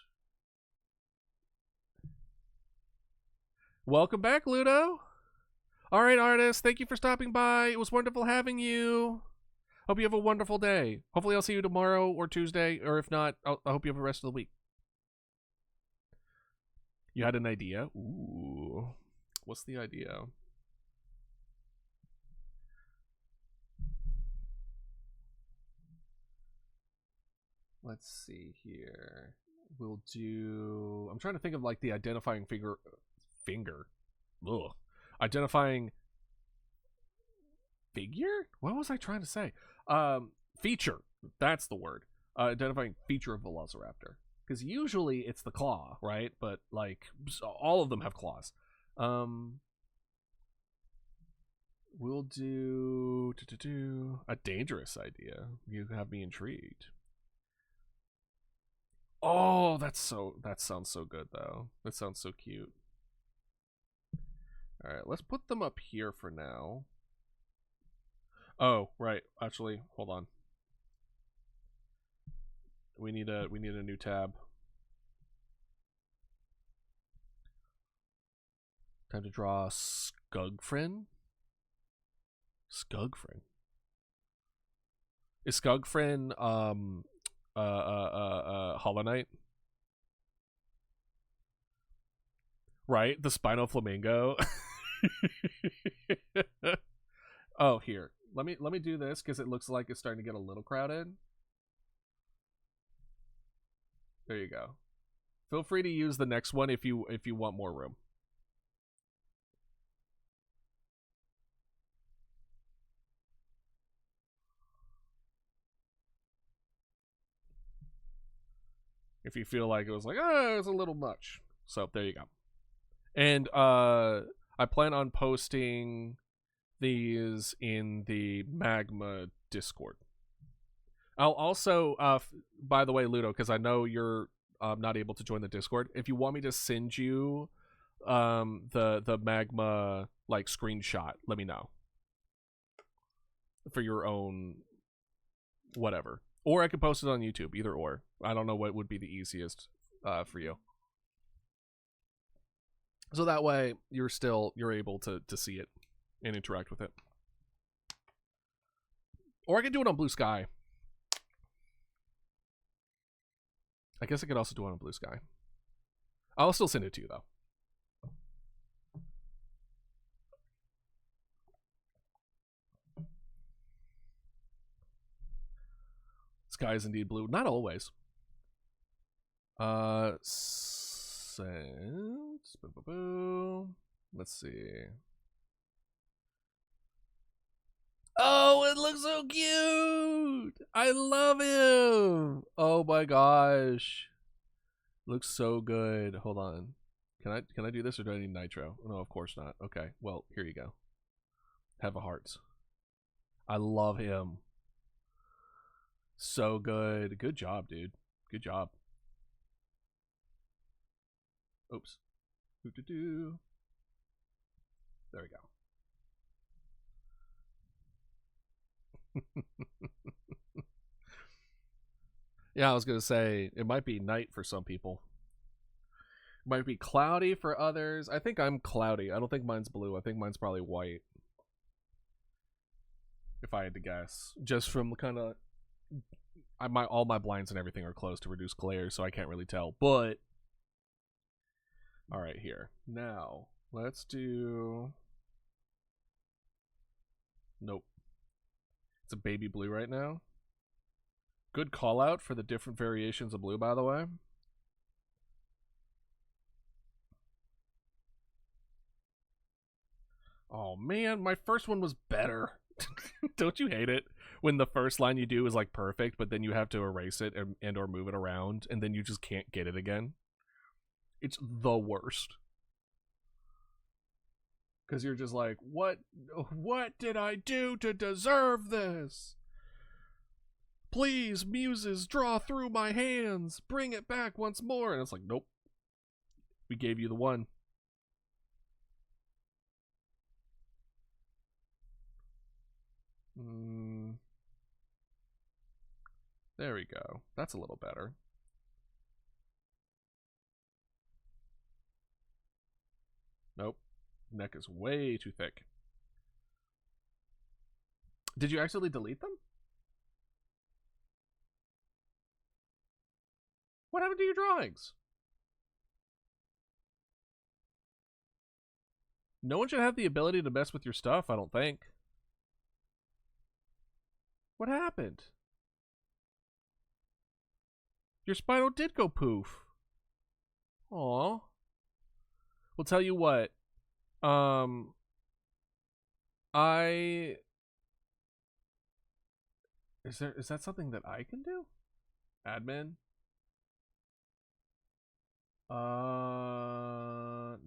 Welcome back, Ludo. All right, artist. Thank you for stopping by. It was wonderful having you. Hope you have a wonderful day. Hopefully, I'll see you tomorrow or Tuesday, or if not, I hope you have the rest of the week. You had an idea? Ooh. What's the idea? Let's see here. We'll do... I'm trying to think of like the identifying finger. Ugh. Identifying figure? What was I trying to say? Feature. That's the word. Identifying feature of Velociraptor. Because usually it's the claw, right? But, like, all of them have claws. We'll do a dangerous idea. You have me intrigued. Oh, that sounds so good, though. That sounds so cute. All right, let's put them up here for now. Oh, right. Actually, hold on. We need a new tab. Time to draw Skugfrin. Skugfrin. Is Skugfrin Hollow Knight? Right? The Spinal Flamingo. Oh, here. Let me do this because it looks like it's starting to get a little crowded. There you go. Feel free to use the next one if you want more room. If you feel like it was like, oh, it's a little much. So there you go. And I plan on posting these in the Magma Discord. I'll also, by the way, Ludo, because I know you're not able to join the Discord. If you want me to send you the Magma like screenshot, let me know for your own whatever. Or I could post it on YouTube, either or. I don't know what would be the easiest for you. So that way you're able to see it and interact with it. Or I could do it on Blue Sky. I guess I could also do it on Blue Sky. I'll still send it to you though. Sky is indeed blue. Not always. Let's see. Oh, it looks so cute! I love him! Oh my gosh. Looks so good. Hold on. Can I do this or do I need nitro? No, of course not. Okay, well, here you go. Have a heart. I love him. So good. Good job, dude. Good job. Oops. There we go. Yeah, I was gonna say it might be night for some people. It might be cloudy for others. I think I'm cloudy. I don't think mine's blue. I think mine's probably white. If I had to guess, just from kind of, all my blinds and everything are closed to reduce glare, so I can't really tell. But all right, here now let's do. Nope. It's a baby blue right now. Good call out for the different variations of blue, by the way. Oh man, my first one was better. Don't you hate it when the first line you do is like perfect, but then you have to erase it and or move it around, and then you just can't get it again? It's the worst. Because you're just like, what did I do to deserve this? Please, muses, draw through my hands. Bring it back once more. And it's like, nope. We gave you the one. There we go. That's a little better. Nope. Neck is way too thick. Did you actually delete them? What happened to your drawings? No one should have the ability to mess with your stuff, I don't think. What happened? Your Spino did go poof. Aw. Well, tell you what. I Is that something that I can do? Admin?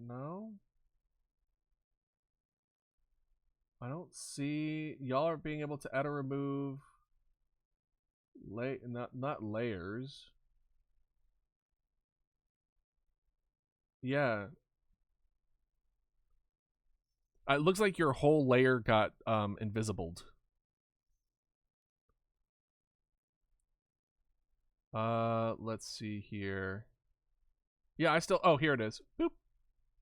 No. I don't see y'all are being able to add or remove not layers. Yeah. It looks like your whole layer got invisibled. Let's see here. Yeah, I still oh, here it is. Boop.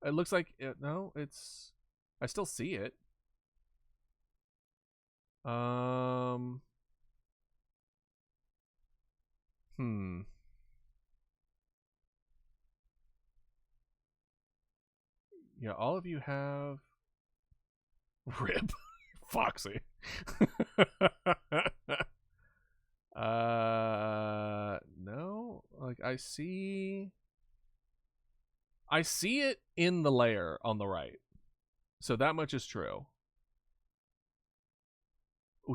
It looks like no, it's I still see it. Yeah, all of you have rip Foxy. No, like I see it in the layer on the right. So that much is true.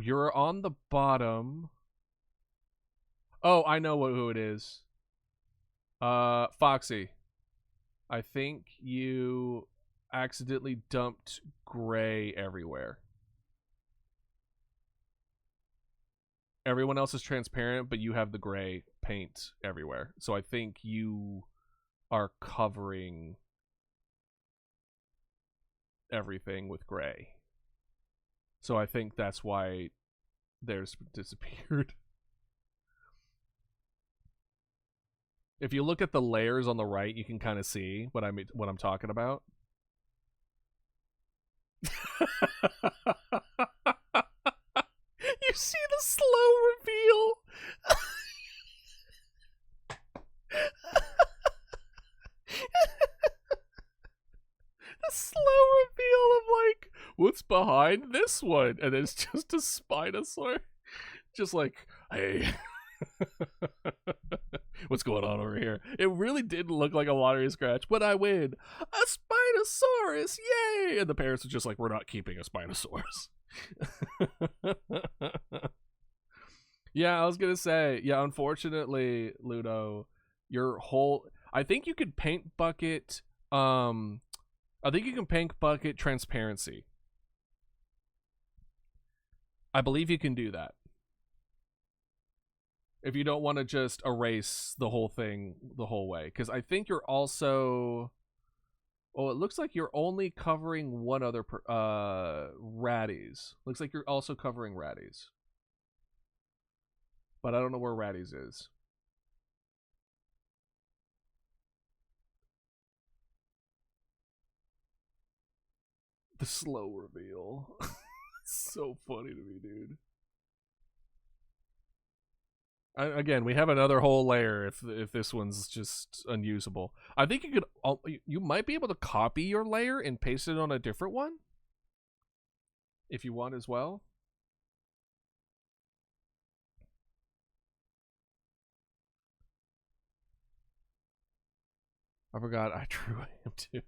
You're on the bottom. Oh, I know who it is. Foxy. I think you accidentally dumped gray everywhere. Everyone else is transparent, but you have the gray paint everywhere. So I think you are covering everything with gray. So I think that's why theirs disappeared. If you look at the layers on the right, you can kind of see what I'm talking about. You see the slow reveal. The slow reveal of like, what's behind this one? And it's just a Spinosaur. Just like, hey. What's going on over here? It really did look like a lottery scratch, but I win. A Spinosaurus, yay! And the parents are just like, we're not keeping a Spinosaurus. Yeah, I was gonna say, yeah, unfortunately, Ludo, your whole I think you could paint bucket transparency. I believe you can do that. If you don't want to just erase the whole thing the whole way. Because I think you're also... Oh, it looks like you're only covering one other... Raddies. Looks like you're also covering Raddies. But I don't know where Raddies is. The slow reveal. It's so funny to me, dude. Again, we have another whole layer if this one's just unusable. I think you might be able to copy your layer and paste it on a different one if you want as well. I forgot I drew him too.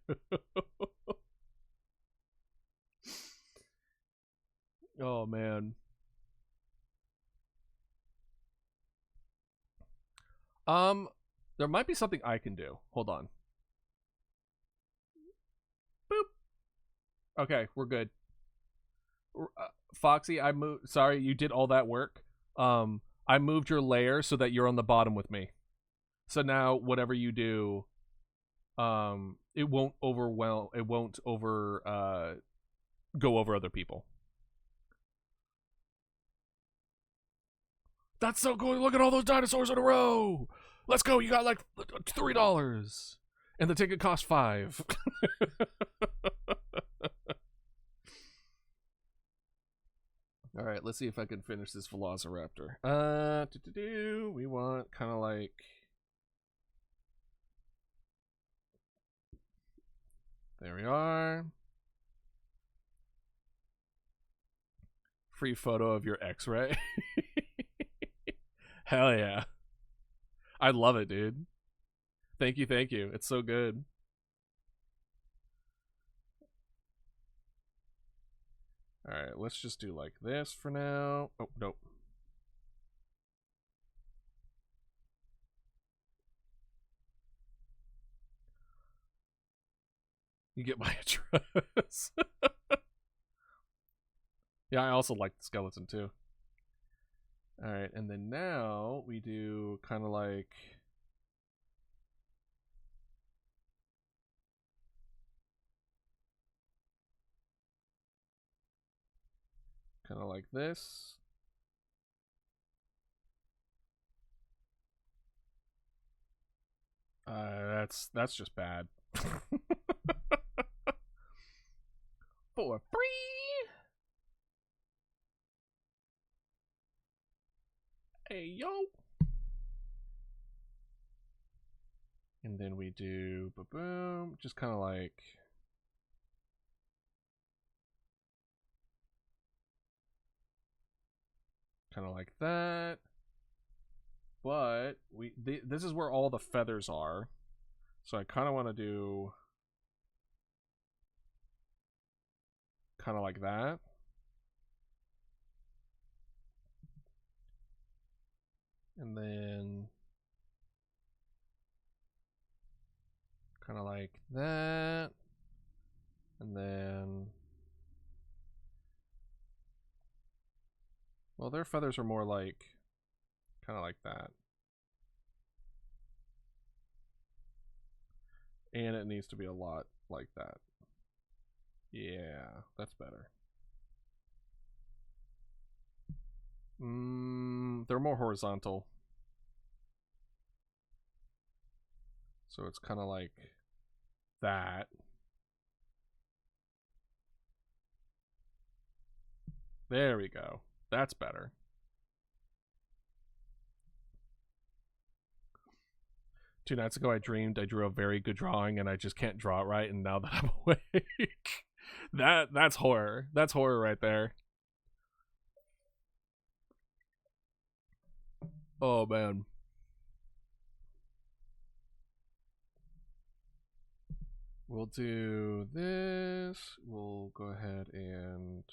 Oh man. There might be something I can do. Hold on. Boop. Okay, we're good. Foxy, I moved. Sorry, you did all that work. I moved your layer so that you're on the bottom with me. So now, whatever you do, it won't overwhelm. It won't go over other people. That's so cool. Look at all those dinosaurs in a row. Let's go. You got like $3. And the ticket cost $5. All right, let's see if I can finish this Velociraptor. We want kind of like... There we are. Free photo of your X-ray. Hell yeah. I love it, dude. Thank you, thank you. It's so good. Alright, let's just do like this for now. Oh, nope. You get my address. Yeah, I also like the skeleton too. Alright, and then now we do kind of like... kind of like this. That's just bad. For free. Hey yo. And then we do boom, just kind of like that. But this is where all the feathers are. So I kind of want to do kind of like that. And then kind of like that. And then, well, their feathers are more like kind of like that. And it needs to be a lot like that. Yeah, that's better. They're more horizontal. So it's kind of like that. There we go. That's better. Two nights ago I dreamed I drew a very good drawing and I just can't draw it right, and now that I'm awake. That's horror. That's horror right there. Oh man. We'll do this. We'll go ahead and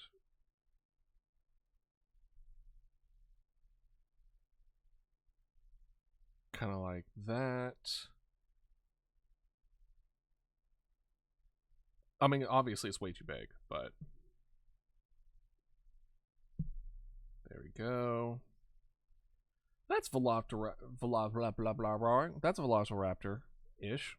kind of like that. I mean, obviously it's way too big, but there we go. That's That's Velociraptor-ish.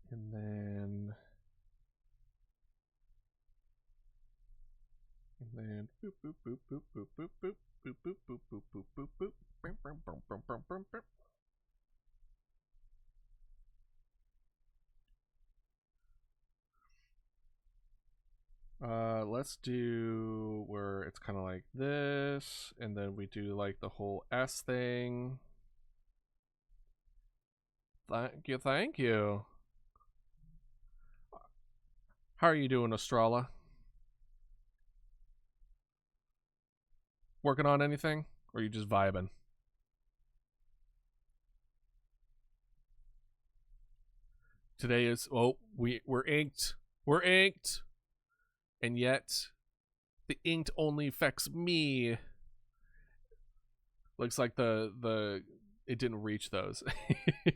And then boop boop boop boop boop boop boop boop boop boop boop boop boop boop. Let's do where it's kind of like this, and then we do like the whole S thing. Thank you, thank you. How are you doing, Estrella? Working on anything? Or are you just vibing? Today is, oh, we're inked. We're inked. And yet, the inked only affects me. Looks like it didn't reach those.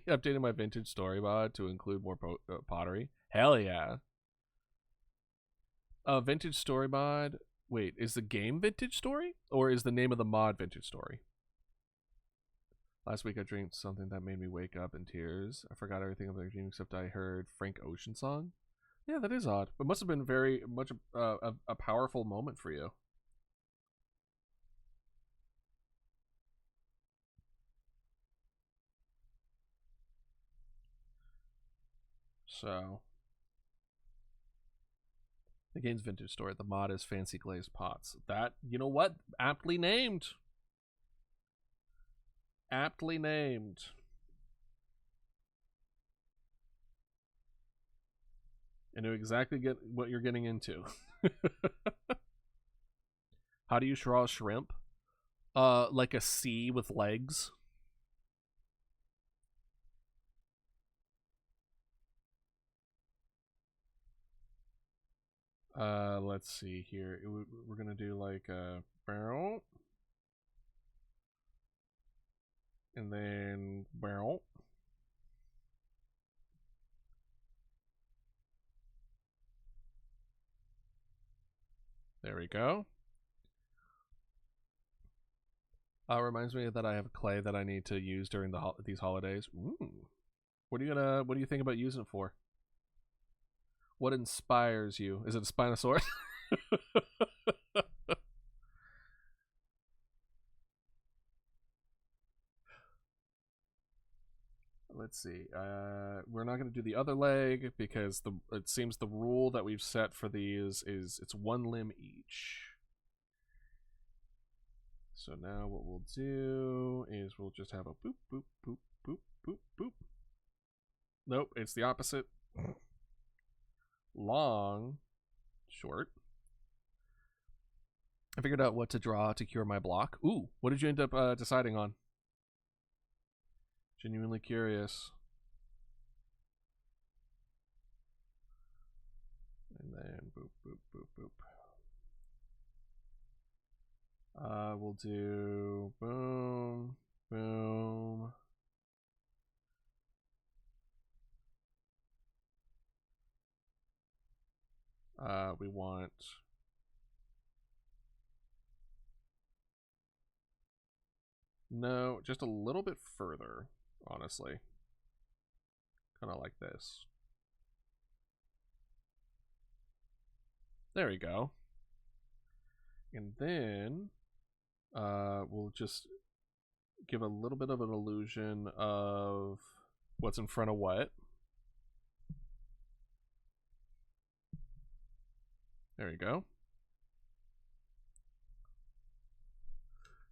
Updating my vintage story mod to include more pottery. Hell yeah. Vintage story mod. Wait, is the game Vintage Story? Or is the name of the mod Vintage Story? Last week I dreamed something that made me wake up in tears. I forgot everything about the dream except I heard Frank Ocean song. Yeah, that is odd. It must have been very much a powerful moment for you. So, the game's Vintage Story. The mod is Fancy Glazed Pots. That, you know what? Aptly named. Aptly named. I knew exactly what you're getting into. How do you draw a shrimp? Like a C with legs. Let's see here. We're gonna do like a barrel, and then barrel. There we go. Reminds me that I have clay that I need to use during these holidays. Ooh. What do you think about using it for? What inspires you? Is it a Spinosaurus? Let's see. We're not going to do the other leg because it seems the rule that we've set for these is it's one limb each. So now what we'll do is we'll just have a boop, boop, boop, boop, boop, boop. Nope, it's the opposite. Long, short. I figured out what to draw to cure my block. Ooh, what did you end up deciding on? Genuinely curious. And then boop, boop, boop, boop. We'll do boom, boom. We want no, just a little bit further, honestly. Kind of like this. There we go. And then we'll just give a little bit of an illusion of what's in front of what. There you go.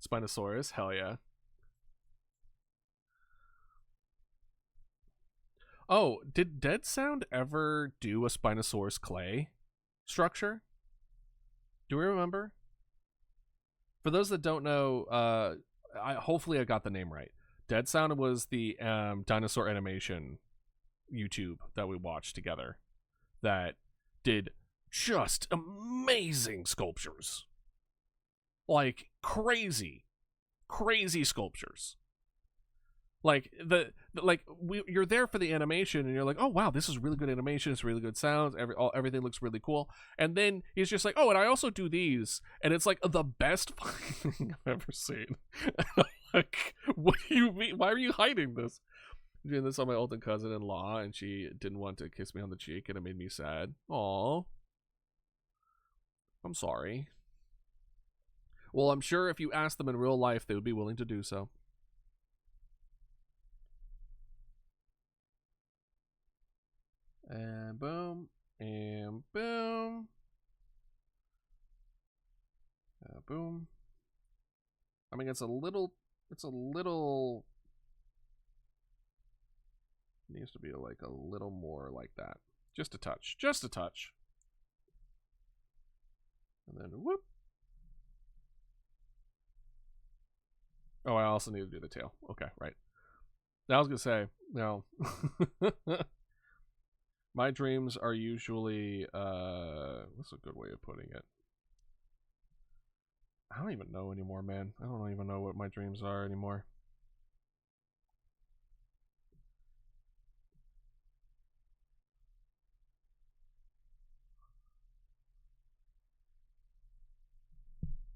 Spinosaurus, hell yeah. Oh, did Dead Sound ever do a Spinosaurus clay structure? Do we remember? For those that don't know, hopefully I got the name right. Dead Sound was the dinosaur animation YouTube that we watched together that did just amazing sculptures. Like crazy sculptures. Like you're there for the animation and you're like, oh wow, this is really good animation, it's really good sounds, everything looks really cool. And then he's just like, oh, and I also do these, and it's like the best fucking thing I've ever seen. Like, what do you mean? Why are you hiding this? I'm doing this on my older cousin-in-law, and she didn't want to kiss me on the cheek, and it made me sad. Aw, I'm sorry. Well, I'm sure if you asked them in real life, they would be willing to do so. And boom, and boom. Boom. I mean, it's a little, it needs to be like a little more like that. Just a touch, And then whoop. Oh, I also need to do the tail. Okay, right. I was gonna say, no. My dreams are usually, what's a good way of putting it? I don't even know anymore, man. I don't even know what my dreams are anymore.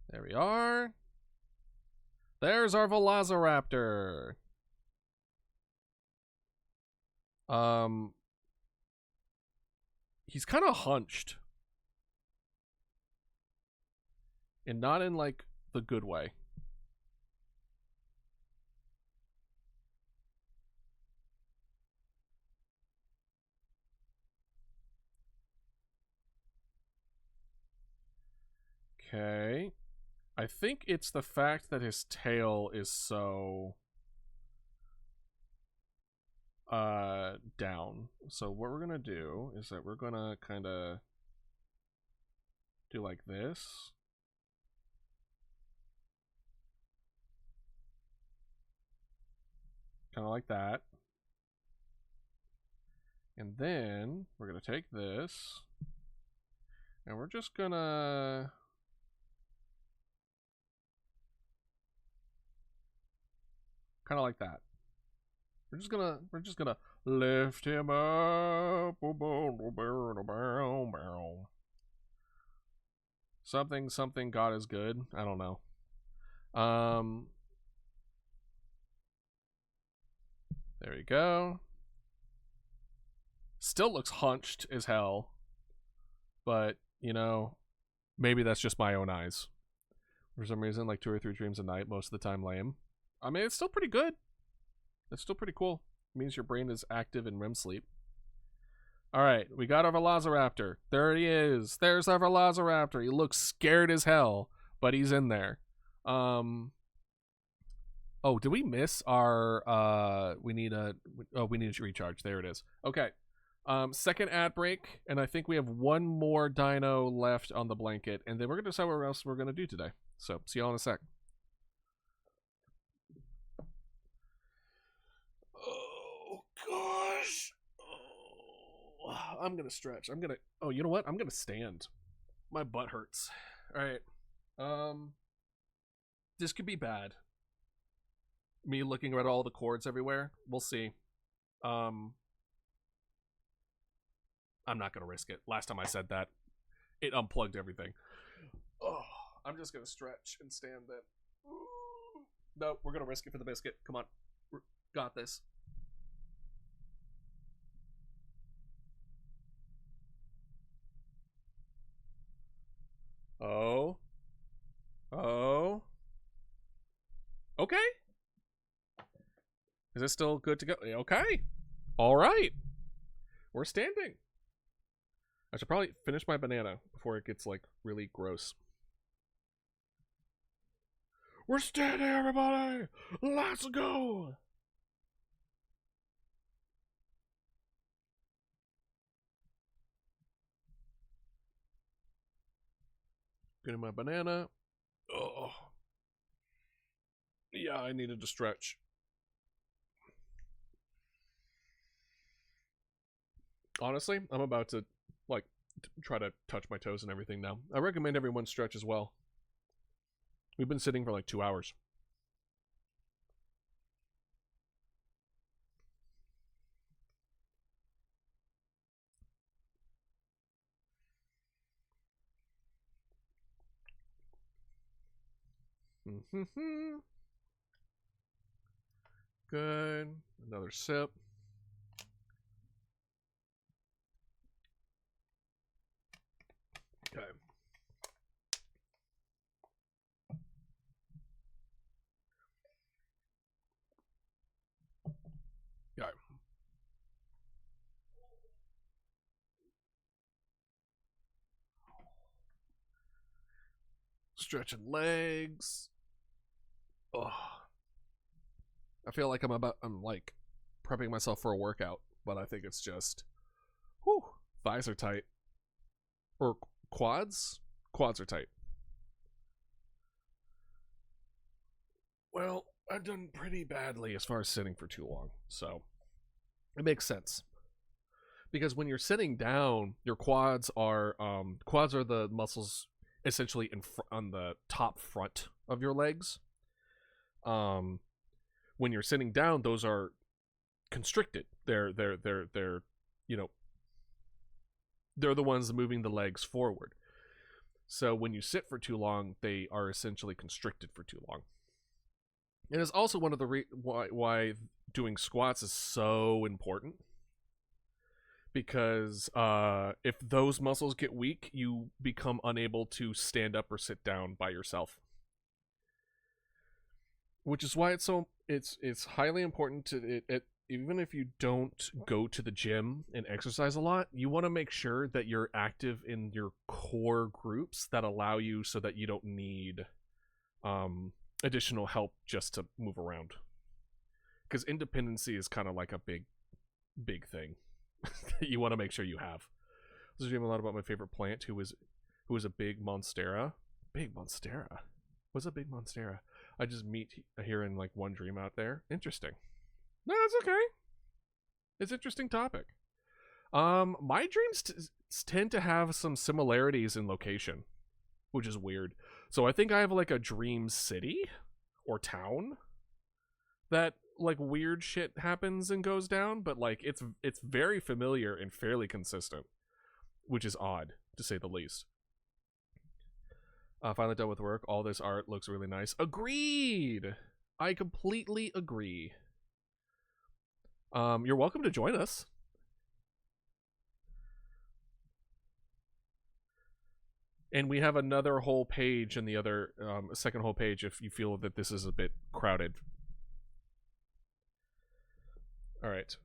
There we are. There's our Velociraptor. He's kind of hunched. And not in, like, the good way. Okay. I think it's the fact that his tail is so down. So what we're gonna do is that we're gonna kind of do like this. Kind of like that. And then we're gonna take this And we're just gonna... kind of like that. We're just gonna lift him up. Something God is good. I don't know. There you go. Still looks hunched as hell. But, you know, maybe that's just my own eyes. For some reason, like 2 or 3 dreams a night, most of the time lame. I mean, it's still pretty good. It's still pretty cool. It means your brain is active in REM sleep. Alright, we got our Velociraptor. There he is. There's our Velociraptor. He looks scared as hell, but he's in there. Oh, did we miss our we need a recharge. There it is. Okay. Second ad break, and I think we have one more dino left on the blanket, and then we're gonna decide what else we're gonna do today. So see y'all in a sec. Oh gosh. Oh, I'm gonna stretch. Oh, you know what? I'm gonna stand. My butt hurts. Alright. This could be bad. Me looking at all the cords everywhere. We'll see. I'm not gonna risk it. Last time I said that, it unplugged everything. Oh, I'm just gonna stretch and stand then. No, we're gonna risk it for the biscuit. Come on. Got this. Oh. Okay. Is this still good to go? Okay. All right. We're standing. I should probably finish my banana before it gets, like, really gross. We're standing, everybody! Let's go! Getting my banana. Oh. Yeah, I needed to stretch. Honestly, I'm about to, like, try to touch my toes and everything now. I recommend everyone stretch as well. We've been sitting for like 2 hours. Good. Another sip. Okay. Okay. Stretching legs. Oh. I feel like I'm like prepping myself for a workout, but I think it's just, whew, thighs are tight. Or quads? Quads are tight. Well, I've done pretty badly as far as sitting for too long, so it makes sense. Because when you're sitting down, your quads are the muscles essentially on the top front of your legs. When you're sitting down, those are constricted. They're you know, they're the ones moving the legs forward. So when you sit for too long, they are essentially constricted for too long. And it's also one of the why doing squats is so important. Because if those muscles get weak, you become unable to stand up or sit down by yourself. Which is why it's highly important to even if you don't go to the gym and exercise a lot, you want to make sure that you're active in your core groups that allow you so that you don't need additional help just to move around. Because independency is kind of like a big thing that you want to make sure you have. I was dreaming a lot about my favorite plant, who was a big monstera. Big monstera? What's a big monstera? I just meet here in like one dream out there. Interesting. No, it's okay. It's an interesting topic. My dreams tend to have some similarities in location, which is weird. So I think I have like a dream city or town that like weird shit happens and goes down, but like it's very familiar and fairly consistent, which is odd to say the least. Finally done with work. All this art looks really nice. Agreed. I completely agree. You're welcome to join us. And we have another whole page in the other second whole page if you feel that this is a bit crowded. All right.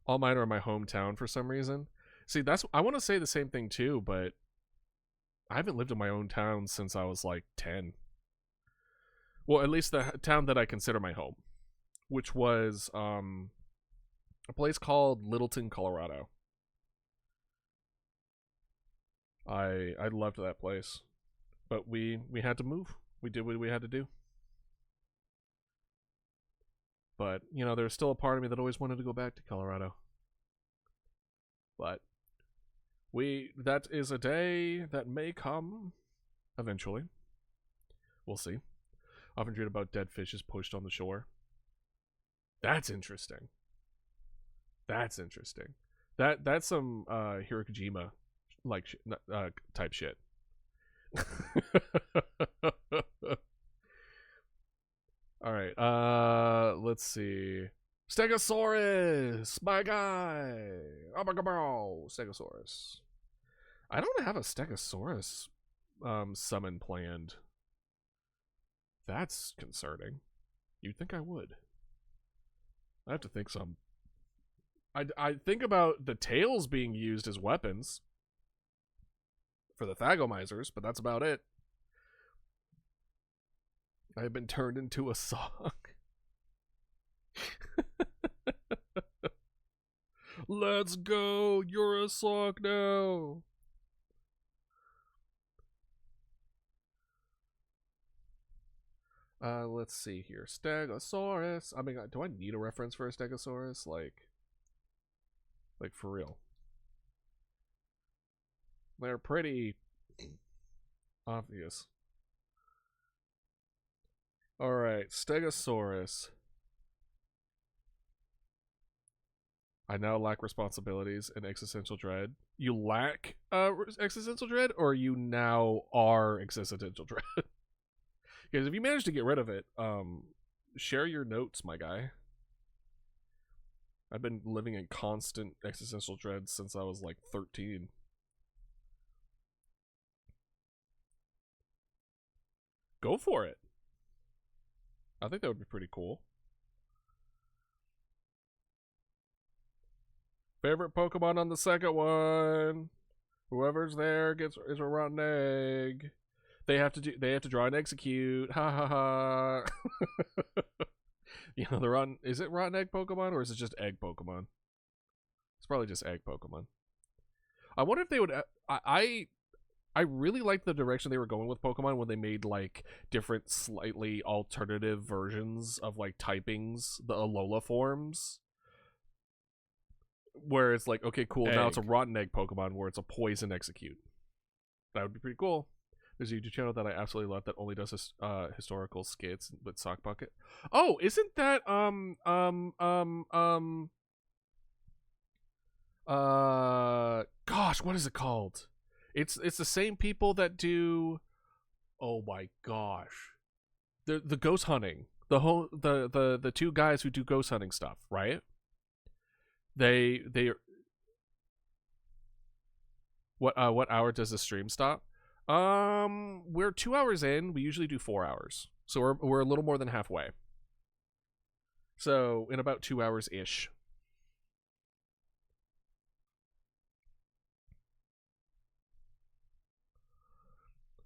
All mine are in my hometown for some reason. See, I want to say the same thing too, but I haven't lived in my own town since I was like 10. Well, at least the town that I consider my home, which was a place called Littleton, Colorado. I loved that place, but we had to move. We did what we had to do. But, you know, there's still a part of me that always wanted to go back to Colorado. But that is a day that may come eventually. We'll see. Often dream about dead fishes pushed on the shore. That's interesting. That's interesting. That's some Hirokojima like type shit. All right. Let's see. Stegosaurus, my guy. Oh my god, Stegosaurus. I don't have a Stegosaurus summon planned. That's concerning. You'd think I would. I have to think some. I think about the tails being used as weapons for the Thagomizers, but that's about it. I have been turned into a song. Let's go! You're a song now! Let's see here. Stegosaurus. I mean, do I need a reference for a Stegosaurus? Like for real. They're pretty obvious. Alright, Stegosaurus. I now lack responsibilities and existential dread. You lack existential dread, or you now are existential dread? Because if you manage to get rid of it, share your notes, my guy. I've been living in constant existential dread since I was like 13. Go for it. I think that would be pretty cool. Favorite Pokemon on the second one. Whoever's there is a rotten egg. They have to draw and execute. Ha ha ha. You know, is it rotten egg Pokemon or is it just egg Pokemon? It's probably just egg Pokemon. I wonder if they would I really liked the direction they were going with Pokemon when they made like different slightly alternative versions of like typings, the Alola forms. Where it's like, okay, cool, now it's a rotten egg Pokemon where it's a poison execute. That would be pretty cool. There's a YouTube channel that I absolutely love that only does historical skits with Sock Bucket. Oh, isn't that gosh, what is it called? It's the same people that do, oh my gosh, the ghost hunting, the two guys who do ghost hunting stuff, right? They what hour does the stream stop? We're 2 hours in. We usually do 4 hours, so we're a little more than halfway. So in about 2 hours ish.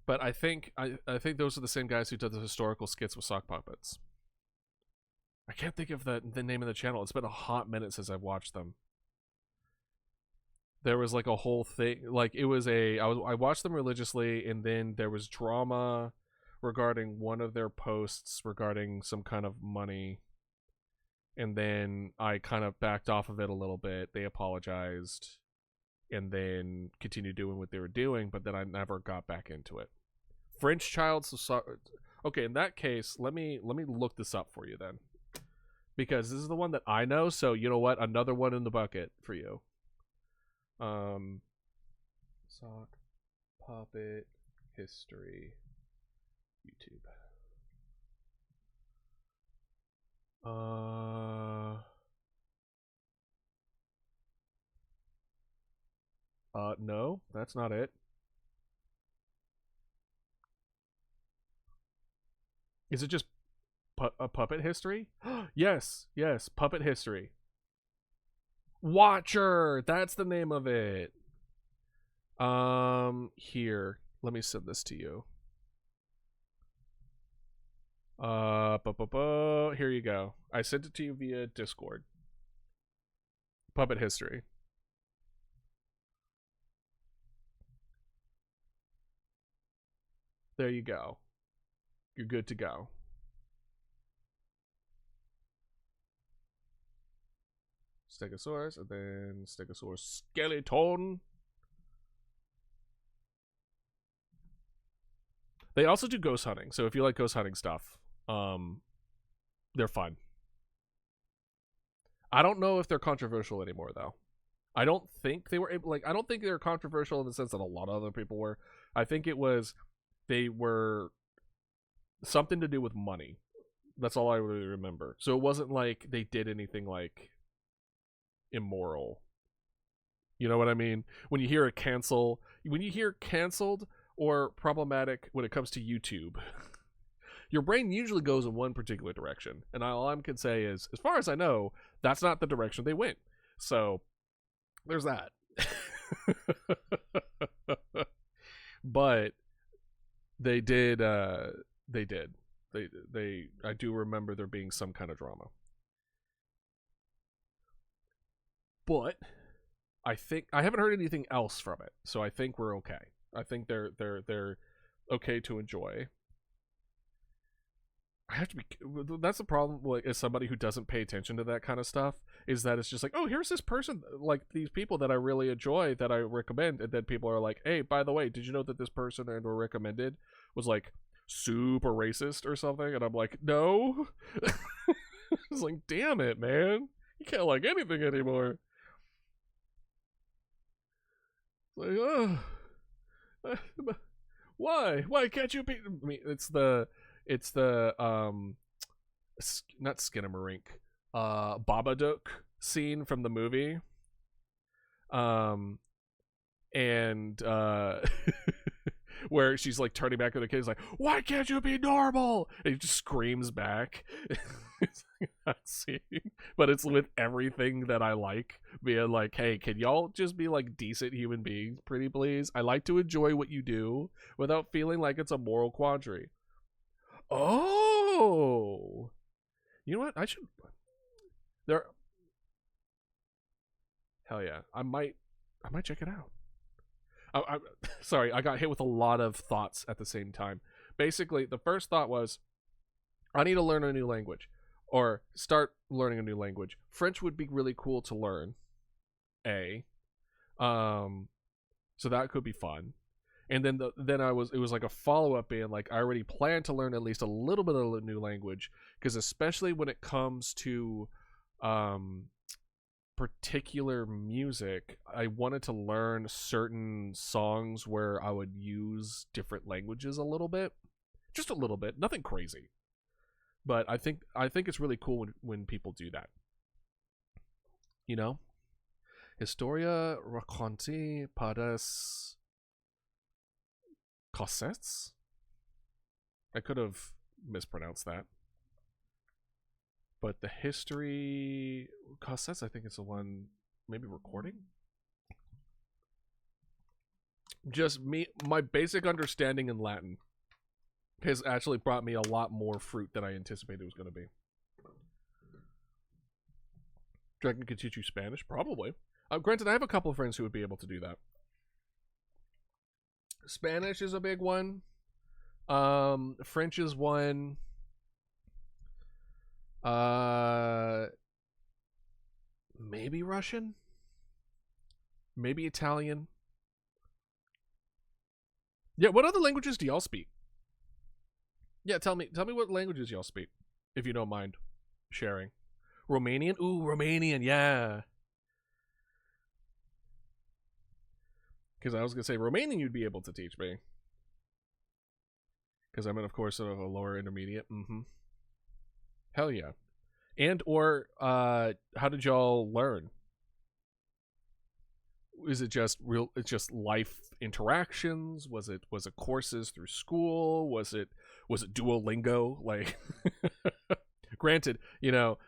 But I think those are the same guys who did the historical skits with sock puppets. I can't think of the name of the channel. It's been a hot minute since I've watched them. There was like a whole thing, like it was I watched them religiously, and then there was drama regarding one of their posts regarding some kind of money. and then I kind of backed off of it a little bit. They apologized, and then continued doing what they were doing, but then I never got back into it. French Child Society. Okay, in that case, let me look this up for you then, because this is the one that I know. So you know what? Another one in the bucket for you. Sock puppet history, YouTube. No, that's not it. Is it just a puppet history? Yes, puppet history. Watcher, that's the name of it. Here, let me send this to you. Here you go. I sent it to you via Discord. Puppet history. There you go. You're good to go. Stegosaurus, and then Stegosaurus skeleton. They also do ghost hunting, so if you like ghost hunting stuff, they're fun. I don't know if they're controversial anymore, though. I don't think they were I don't think they were controversial in the sense that a lot of other people were. I think it was they were something to do with money. That's all I really remember. So it wasn't like they did anything like immoral. You know what I mean? When you hear canceled or problematic when it comes to YouTube, your brain usually goes in one particular direction. And all I can say is, as far as I know, that's not the direction they went. So there's that. But they did. I do remember there being some kind of drama. But I think I haven't heard anything else from it, so I think we're okay. I think they're okay to enjoy. I have to be. That's the problem. Like, as somebody who doesn't pay attention to that kind of stuff, is that it's just like, oh, here's this person, like these people that I really enjoy that I recommend, and then people are like, hey, by the way, did you know that this person and were recommended was like super racist or something? And I'm like, no. It's like, damn it, man, you can't like anything anymore. It's like, oh, why can't you be? I mean, it's the not Skinamarink, Babadook scene from the movie, and where she's like turning back to the kid, like, why can't you be normal? And he just screams back. It's like that scene, but it's with everything that I like, being like, hey, can y'all just be like decent human beings, pretty please? I like to enjoy what you do without feeling like it's a moral quandary. Oh, you know what? I should. There. Hell yeah, I might check it out. Sorry, I got hit with a lot of thoughts at the same time. Basically, the first thought was, I need to learn a new language, or start learning a new language. French would be really cool to learn. So that could be fun. And then it was like a follow-up being like, I already plan to learn at least a little bit of a new language, because especially when it comes to particular music, I wanted to learn certain songs where I would use different languages a little bit, just a little bit, nothing crazy. But I think it's really cool when people do that. You know, Historia raconte par des Cossets? I could have mispronounced that. But the history Cossets, I think it's the one, maybe recording? Just me, my basic understanding in Latin has actually brought me a lot more fruit than I anticipated it was going to be. Dragon could teach you Spanish? Probably. Granted, I have a couple of friends who would be able to do that. Spanish is a big one. French is one. maybe Russian, maybe Italian. Yeah, what other languages do y'all speak? Yeah, tell me what languages y'all speak, if you don't mind sharing. Romanian? Ooh, Romanian, yeah. Because I was going to say, Romanian you'd be able to teach me. Because I'm in, of course, sort of a lower intermediate. Mm-hmm. Hell yeah. And, or, how did y'all learn? Is it just it's just life interactions? Was it courses through school? Was it Duolingo? Like, granted, you know,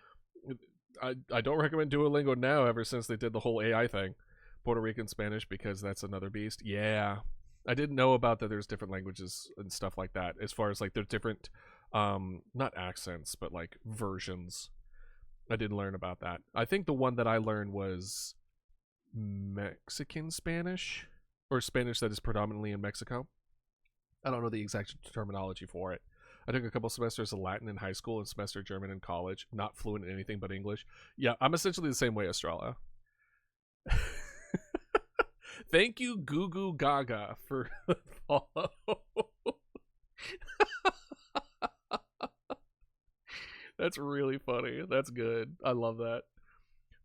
I don't recommend Duolingo now ever since they did the whole AI thing. Puerto Rican Spanish, because that's another beast. Yeah. I didn't know about that there's different languages and stuff like that, as far as like there's different not accents, but like versions. I didn't learn about that. I think the one that I learned was Mexican Spanish, or Spanish that is predominantly in Mexico. I don't know the exact terminology for it. I took a couple semesters of Latin in high school and semester of German in college. Not fluent in anything but English. Yeah, I'm essentially the same way, Estrella. Thank you, Goo Goo Gaga, for the follow. That's really funny. That's good. I love that.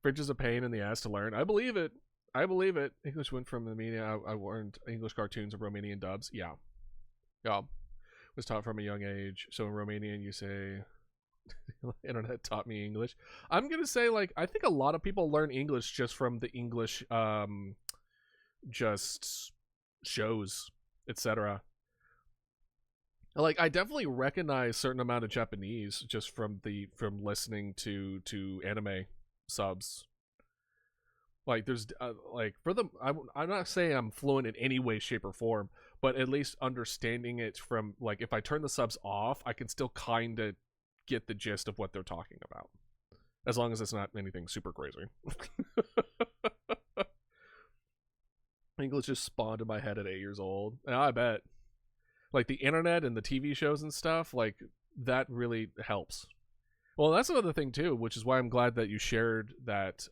French is a pain in the ass to learn. I believe it. I believe it. English went from the media. I learned English cartoons and Romanian dubs. Yeah. Yeah. Was taught from a young age. So in Romanian, you say, internet taught me English. I'm going to say, like, I think a lot of people learn English just from the English, just shows, etc. Like, I definitely recognize a certain amount of Japanese just from listening to anime subs. Like, there's like, for them, I'm not saying I'm fluent in any way, shape, or form, but at least understanding it from, like, if I turn the subs off, I can still kind of get the gist of what they're talking about, as long as it's not anything super crazy. English just spawned in my head at 8 years old, and I bet, like, the internet and the TV shows and stuff, like, that really helps. Well, that's another thing too, which is why I'm glad that you shared that,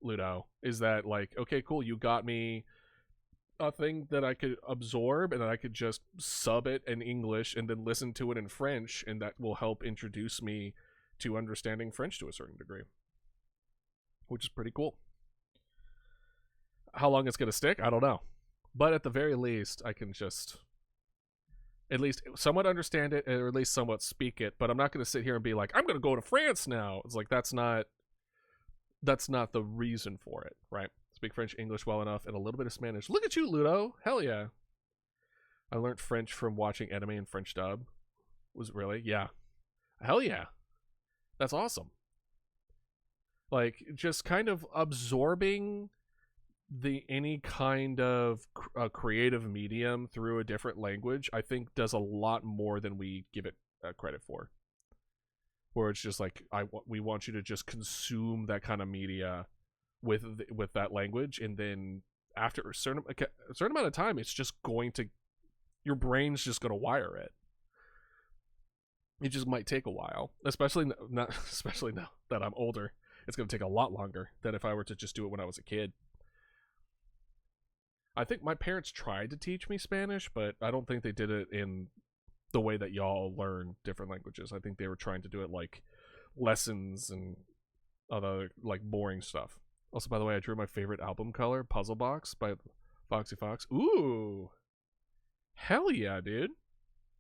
Ludo, is that, like, okay, cool, you got me a thing that I could absorb, and that I could just sub it in English and then listen to it in French, and that will help introduce me to understanding French to a certain degree, which is pretty cool. How long it's going to stick, I don't know. But at the very least, I can just at least somewhat understand it, or at least somewhat speak it. But I'm not going to sit here and be like, I'm going to go to France now. It's like, that's not the reason for it, right? Speak French, English well enough, and a little bit of Spanish. Look at you, Ludo. Hell yeah. I learned French from watching anime and French dub. Was really? Yeah. Hell yeah. That's awesome. Like, just kind of absorbing any kind of creative medium through a different language, I think does a lot more than we give it credit for. Where it's just like, we want you to just consume that kind of media with that language, and then after a certain amount of time, it's just going to, your brain's just going to wire it. It just might take a while, especially now that I'm older. It's going to take a lot longer than if I were to just do it when I was a kid. I think my parents tried to teach me Spanish, but I don't think they did it in the way that y'all learn different languages. I think they were trying to do it like lessons and other, like, boring stuff. Also, by the way, I drew my favorite album color, Puzzle Box by Foxy Fox. Ooh. Hell yeah, dude.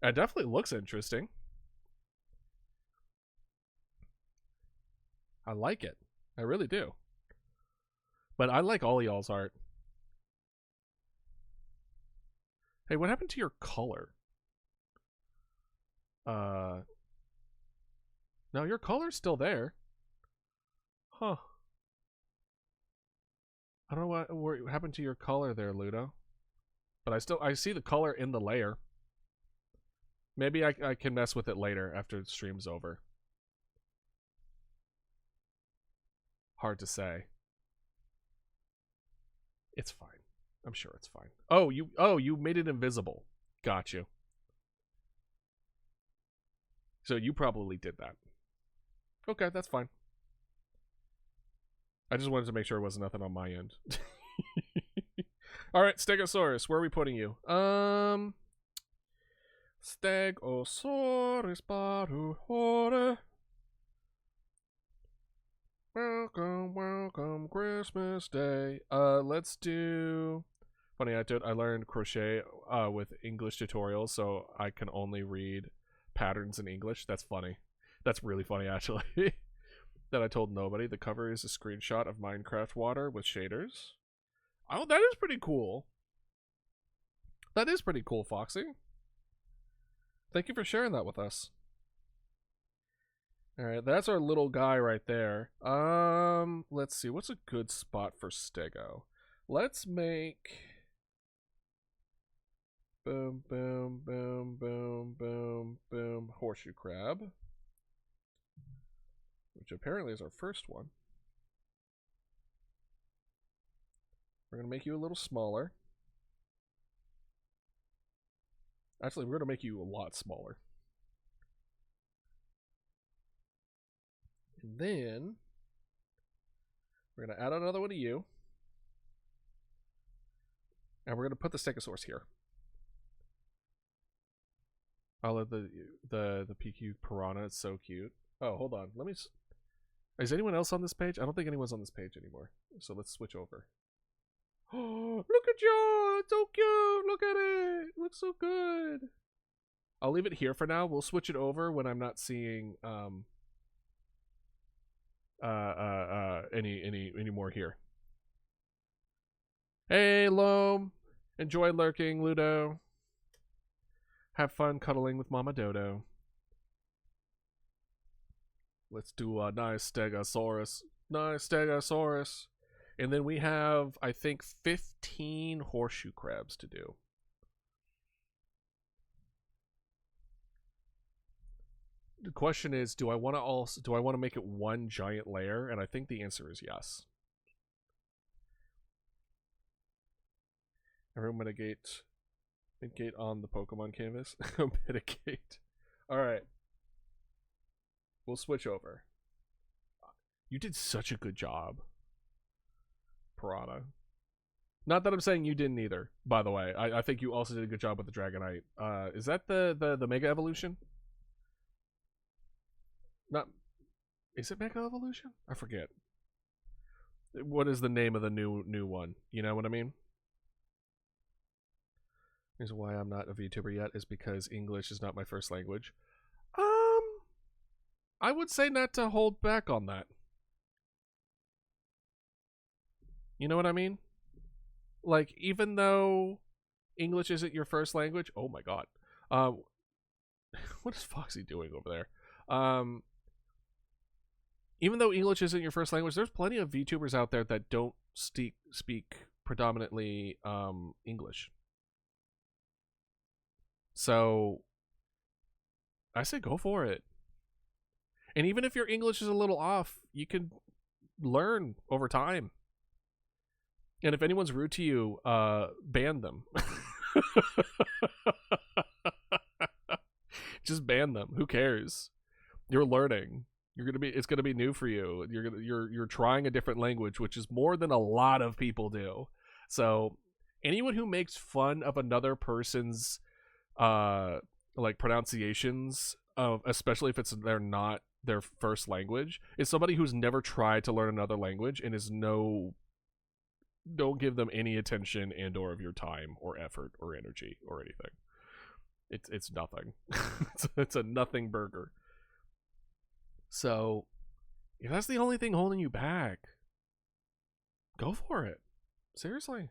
It definitely looks interesting. I like it. I really do. But I like all y'all's art. Hey, what happened to your color? No, your color's still there. Huh. I don't know what happened to your color there, Ludo. But I see the color in the layer. Maybe I can mess with it later after the stream's over. Hard to say. It's fine. I'm sure it's fine. Oh, you made it invisible. Got you. So you probably did that. Okay, that's fine. I just wanted to make sure it wasn't nothing on my end. All right, Stegosaurus, where are we putting you? Stegosaurus baru hore. Welcome, welcome, Christmas Day. Let's do... Funny anecdote, I learned crochet with English tutorials, so I can only read patterns in English. That's funny. That's really funny, actually. That I told nobody. The cover is a screenshot of Minecraft water with shaders. Oh, that is pretty cool. That is pretty cool, Foxy. Thank you for sharing that with us. Alright, that's our little guy right there. Let's see. What's a good spot for Stego? Let's make... Boom, boom, boom, boom, boom, boom. Horseshoe crab. Which apparently is our first one. We're going to make you a little smaller. Actually, we're going to make you a lot smaller. And then we're going to add another one to you. And we're going to put the Stegosaurus here. I love the PQ Piranha. It's so cute. Oh, hold on. Let me... Is anyone else on this page? I don't think anyone's on this page anymore. So let's switch over. Oh, look at you! It's so cute! Look at it! It looks so good! I'll leave it here for now. We'll switch it over when I'm not seeing any more here. Hey, Loam! Enjoy lurking, Ludo. Have fun cuddling with Mama Dodo. Let's do a nice Stegosaurus. Nice Stegosaurus. And then we have, I think, 15 horseshoe crabs to do. The question is, do I want to make it one giant layer? And I think the answer is yes. Everyone mitigate on the Pokemon canvas. Mitigate. All right. We'll switch over. You did such a good job, Piranha. Not that I'm saying you didn't either, by the way. I think you also did a good job with the Dragonite. Is that the Mega Evolution? Not... Is it Mega Evolution? I forget. What is the name of the new one? You know what I mean? Here's why I'm not a VTuber yet, is because English is not my first language. I would say not to hold back on that. You know what I mean? Like, even though English isn't your first language, oh my god. What is Foxy doing over there? Even though English isn't your first language, there's plenty of VTubers out there that don't speak predominantly English. So I say go for it. And even if your English is a little off, you can learn over time. And if anyone's rude to you, ban them. Just ban them. Who cares? You're learning. It's gonna be new for you. You're trying a different language, which is more than a lot of people do. So anyone who makes fun of another person's like pronunciations, especially if they're not their first language, is somebody who's never tried to learn another language and don't give them any attention and or of your time or effort or energy or anything. It's nothing. It's a nothing burger. So if that's the only thing holding you back, go for it. Seriously.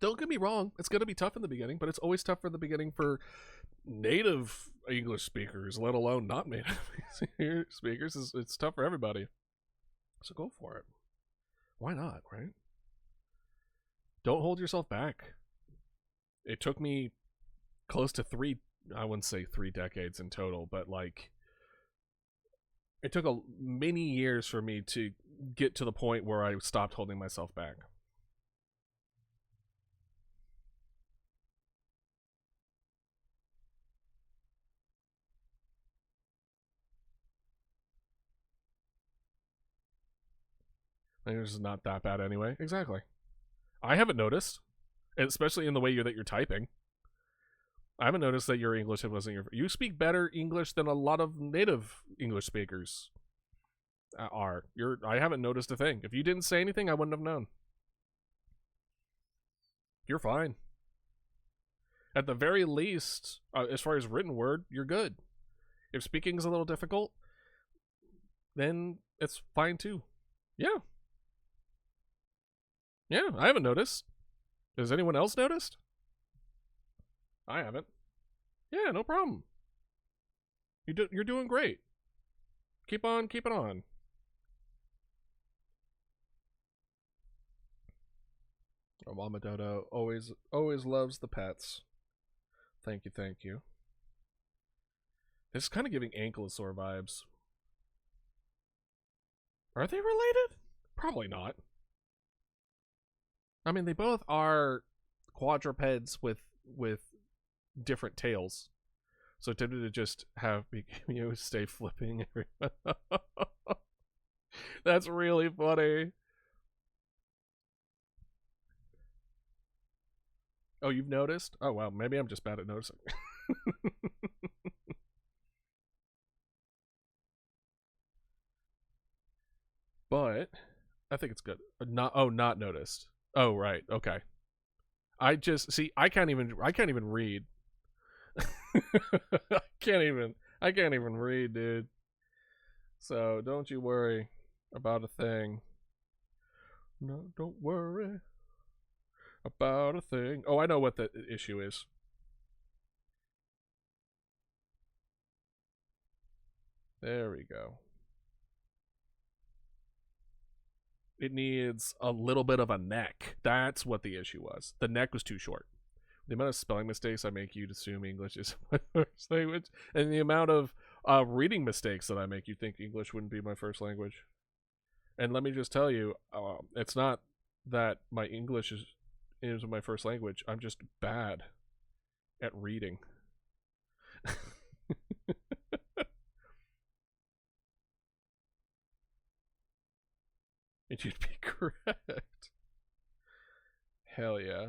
Don't get me wrong, it's going to be tough in the beginning, but it's always tough in the beginning for native English speakers, let alone not native speakers. It's tough for everybody. So go for it. Why not, right? Don't hold yourself back. It took me close to I wouldn't say 3 decades in total, but like it took many years for me to get to the point where I stopped holding myself back. English is not that bad anyway. Exactly. I haven't noticed, especially in the way that you're typing. I haven't noticed that your English wasn't your. You speak better English than a lot of native English speakers are. I haven't noticed a thing. If you didn't say anything, I wouldn't have known. You're fine. At the very least, as far as written word, you're good. If speaking is a little difficult, then it's fine too. Yeah. Yeah, I haven't noticed. Has anyone else noticed? I haven't. Yeah, no problem. You're doing great. Keep on keeping on. Oh, Mama Dodo always loves the pets. Thank you, thank you. This is kind of giving ankylosaur vibes. Are they related? Probably not. I mean, they both are quadrupeds with different tails. So tempted to just have you stay flipping everyone. That's really funny. Oh, you've noticed? Oh, wow. Maybe I'm just bad at noticing. But I think it's good. Not noticed. Oh, right. Okay. I can't even read. I can't even read, dude. So don't you worry about a thing. No, don't worry about a thing. Oh, I know what the issue is. There we go. It needs a little bit of a neck. That's what the issue was. The neck was too short. The amount of spelling mistakes I make you assume English is my first language, and the amount of reading mistakes that I make you think English wouldn't be my first language. And let me just tell you, it's not that my English is my first language. I'm just bad at reading. And you'd be correct. Hell yeah.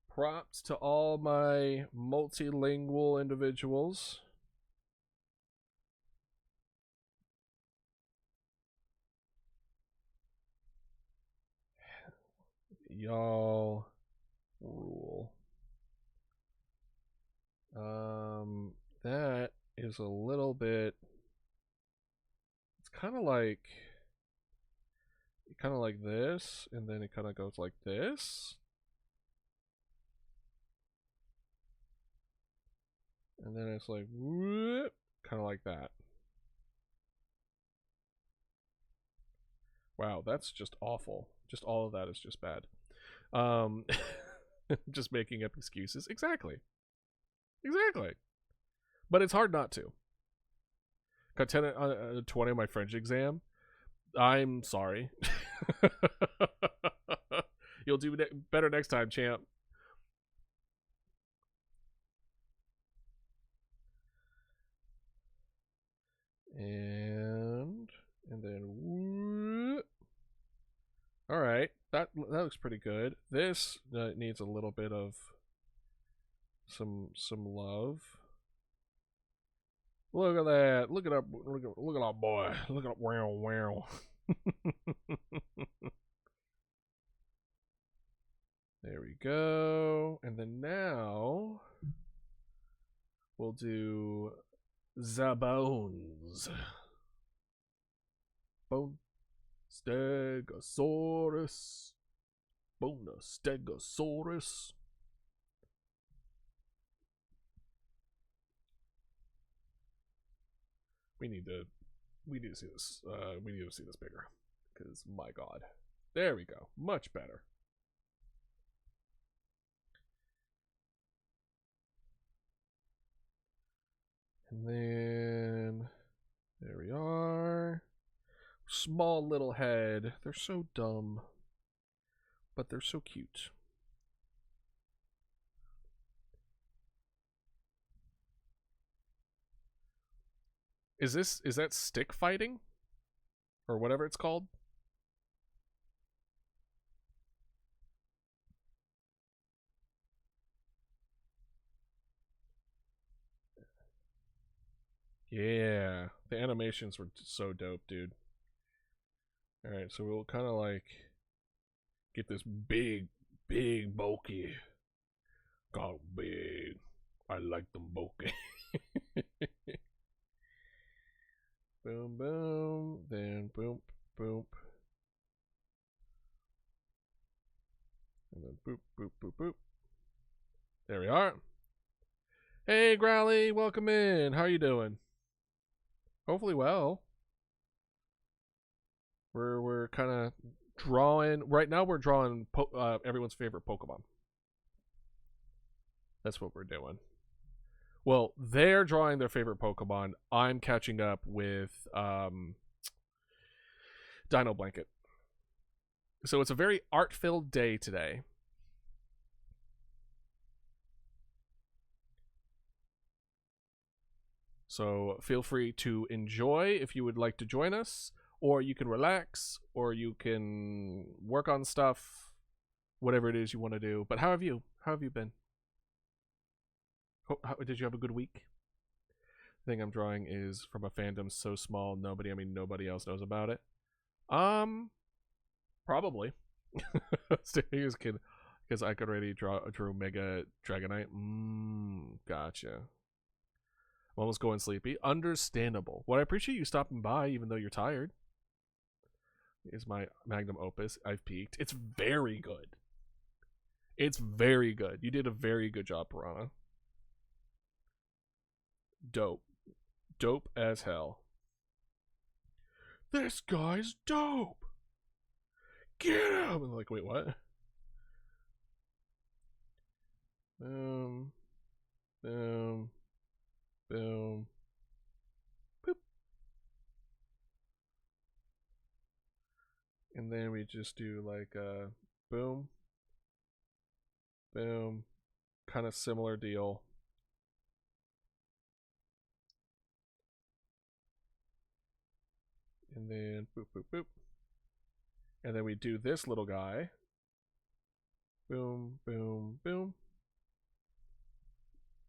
Props to all my multilingual individuals. Y'all rule. That is a little bit. It's kind of like this, and then it kind of goes like this, and then it's like whoop, kind of like that. Wow, that's just awful. Just all of that is just bad. Just making up excuses. Exactly. But it's hard not to. Got 10 20 on my French exam. I'm sorry. You'll do better next time, champ. And then whoop. All right, that looks pretty good. This needs a little bit of some love. Look at that! Look at our boy! Look at wow! There we go. And then now we'll do the bones. Bone Stegosaurus. Bona Stegosaurus. We need to see this. We need to see this bigger, because my God, there we go, much better. And then there we are. Small little head. They're so dumb, but they're so cute. Is that stick fighting? Or whatever it's called? Yeah, the animations were so dope, dude. Alright, so we'll kind of like get this big, bulky. God, big. I like them bulky. Boom, boom, then boom, boom. And then boop, boop, boop, boop. There we are. Hey, Growly, welcome in. How are you doing? Hopefully well. We're kind of drawing right now. We're drawing everyone's favorite Pokemon. That's what we're doing. Well, they're drawing their favorite Pokemon. I'm catching up with Dino Blanket. So it's a very art-filled day today. So feel free to enjoy if you would like to join us, or you can relax, or you can work on stuff, whatever it is you want to do. But how have you been? Did you have a good week? The thing I'm drawing is from a fandom so small nobody else knows about it. Probably. Because I could already drew Mega Dragonite. Gotcha. I'm almost going sleepy. Understandable. Well, I appreciate you stopping by even though you're tired. Is my magnum opus. I've peaked. It's very good. It's very good. You did a very good job, Piranha. Dope. Dope as hell. This guy's dope. Get him! I'm like, wait, what? Boom. Boom. Boom. Boop. And then we just do like a boom. Boom. Kind of similar deal. And then boop, boop, boop. And then we do this little guy. Boom, boom, boom.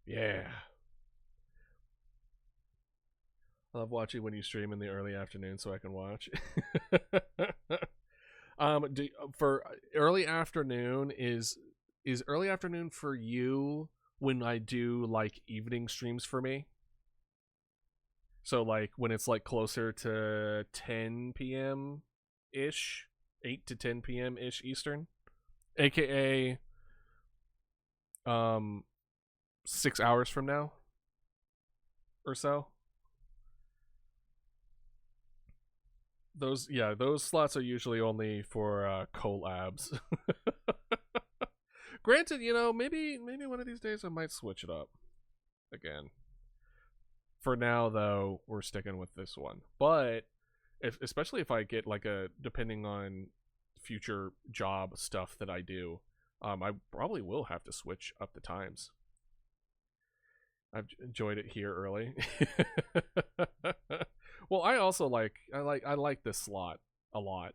Yeah. I love watching when you stream in the early afternoon so I can watch. For early afternoon, is early afternoon for you when I do like evening streams for me? So like when it's like closer to 10 p.m. ish, 8 to 10 p.m. ish Eastern, aka 6 hours from now or so. Those slots are usually only for collabs. Granted, maybe one of these days I might switch it up again. For now, though, we're sticking with this one. But especially if I get like depending on future job stuff that I do, I probably will have to switch up the times. I've enjoyed it here early. Well, I also like this slot a lot.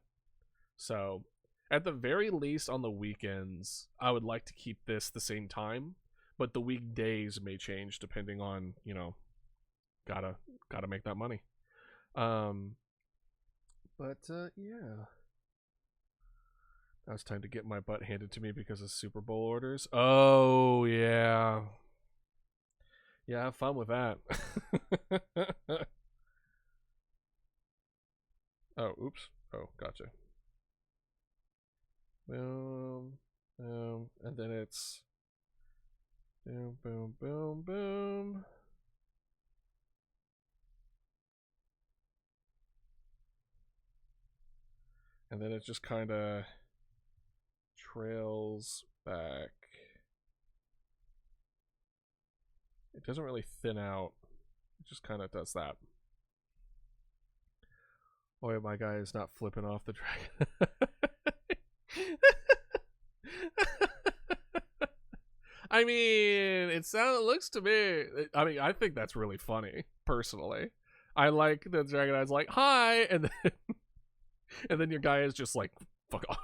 So, at the very least on the weekends, I would like to keep this the same time, but the weekdays may change depending on, gotta make that money. Yeah. Now it's time to get my butt handed to me because of Super Bowl orders. Oh, yeah. Yeah, have fun with that. Oh, oops. Oh, gotcha. Boom, boom, and then it's boom, boom, boom, boom. And then it just kind of trails back. It doesn't really thin out. It just kind of does that. Oh, yeah, my guy is not flipping off the dragon. I mean, it looks to me. I mean, I think that's really funny, personally. I like the Dragonite's like, hi, and then your guy is just like, fuck off.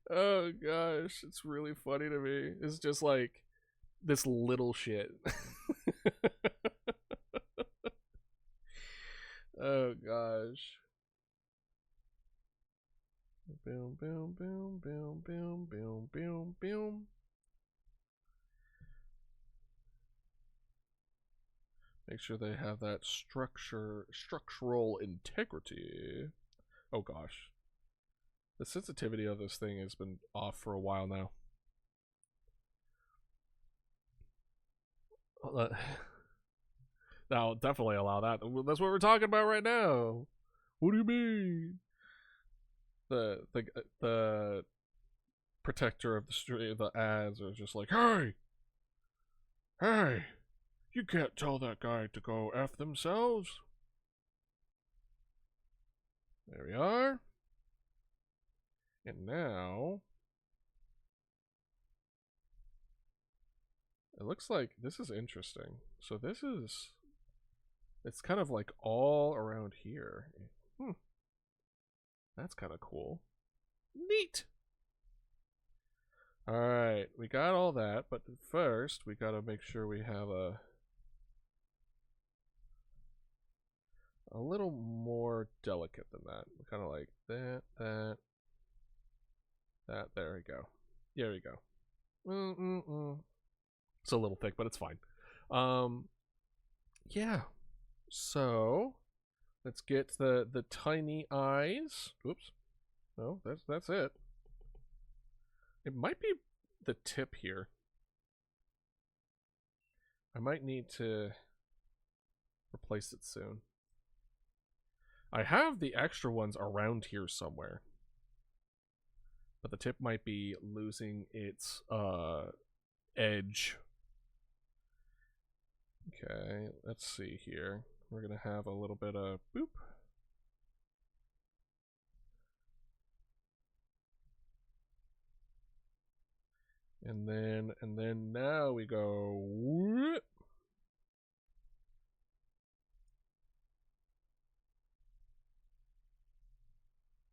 Oh gosh, it's really funny to me. It's just like this little shit. Oh gosh. Boom, boom, boom, boom, boom, boom, boom, boom. Make sure they have that structural integrity. Oh gosh. The sensitivity of this thing has been off for a while now. Now, definitely allow that. That's what we're talking about right now. What do you mean? The protector of the street, the ads are just like, hey, you can't tell that guy to go F themselves. There we are. And now, it looks like this is interesting. So this is, it's kind of like all around here. That's kind of cool. Neat. All right, we got all that, but first we got to make sure we have a little more delicate than that. Kind of like that. There we go. There we go. It's a little thick, but it's fine. Yeah. So let's get the tiny eyes. Oops. No, that's it. It might be the tip here. I might need to replace it soon. I have the extra ones around here somewhere. But the tip might be losing its edge. Okay, let's see here. We're gonna have a little bit of boop. And then now we go whoop.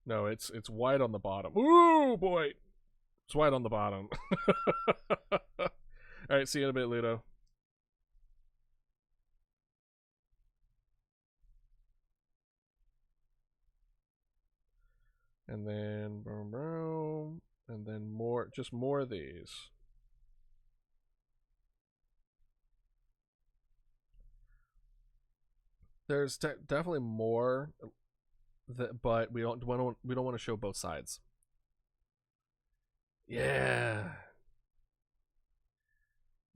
No, it's white on the bottom. Ooh boy. It's white on the bottom. Alright, see you in a bit, Ludo. And then boom boom. And then more, just more of these. There's definitely more, but we don't want to show both sides. Yeah,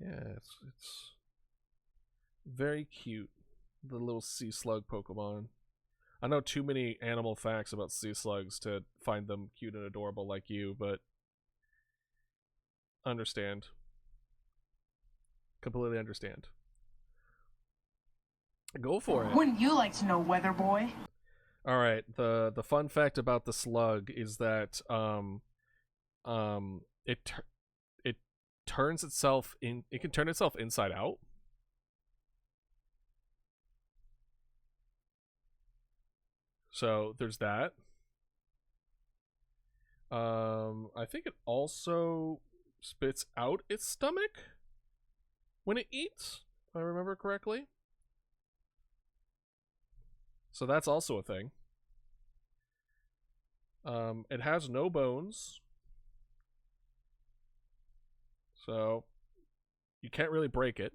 it's very cute. The little sea slug Pokemon. I know too many animal facts about sea slugs to find them cute and adorable like you, but understand. Completely understand. Go for it. Wouldn't you like to know, weather boy? All right. The fun fact about the slug is that it turns itself in. It can turn itself inside out. So there's that. I think it also spits out its stomach when it eats, if I remember correctly. So that's also a thing. It has no bones. So you can't really break it.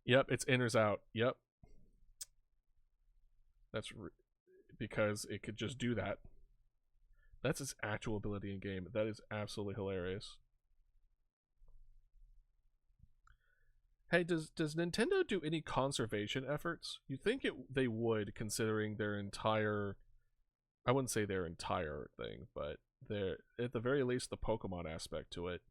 Yep, its inner's out. Yep. That's because it could just do that. That's its actual ability in game. That is absolutely hilarious. Hey, does Nintendo do any conservation efforts? You'd think they would, considering their entire, I wouldn't say their entire thing, but their, at the very least, the Pokemon aspect to it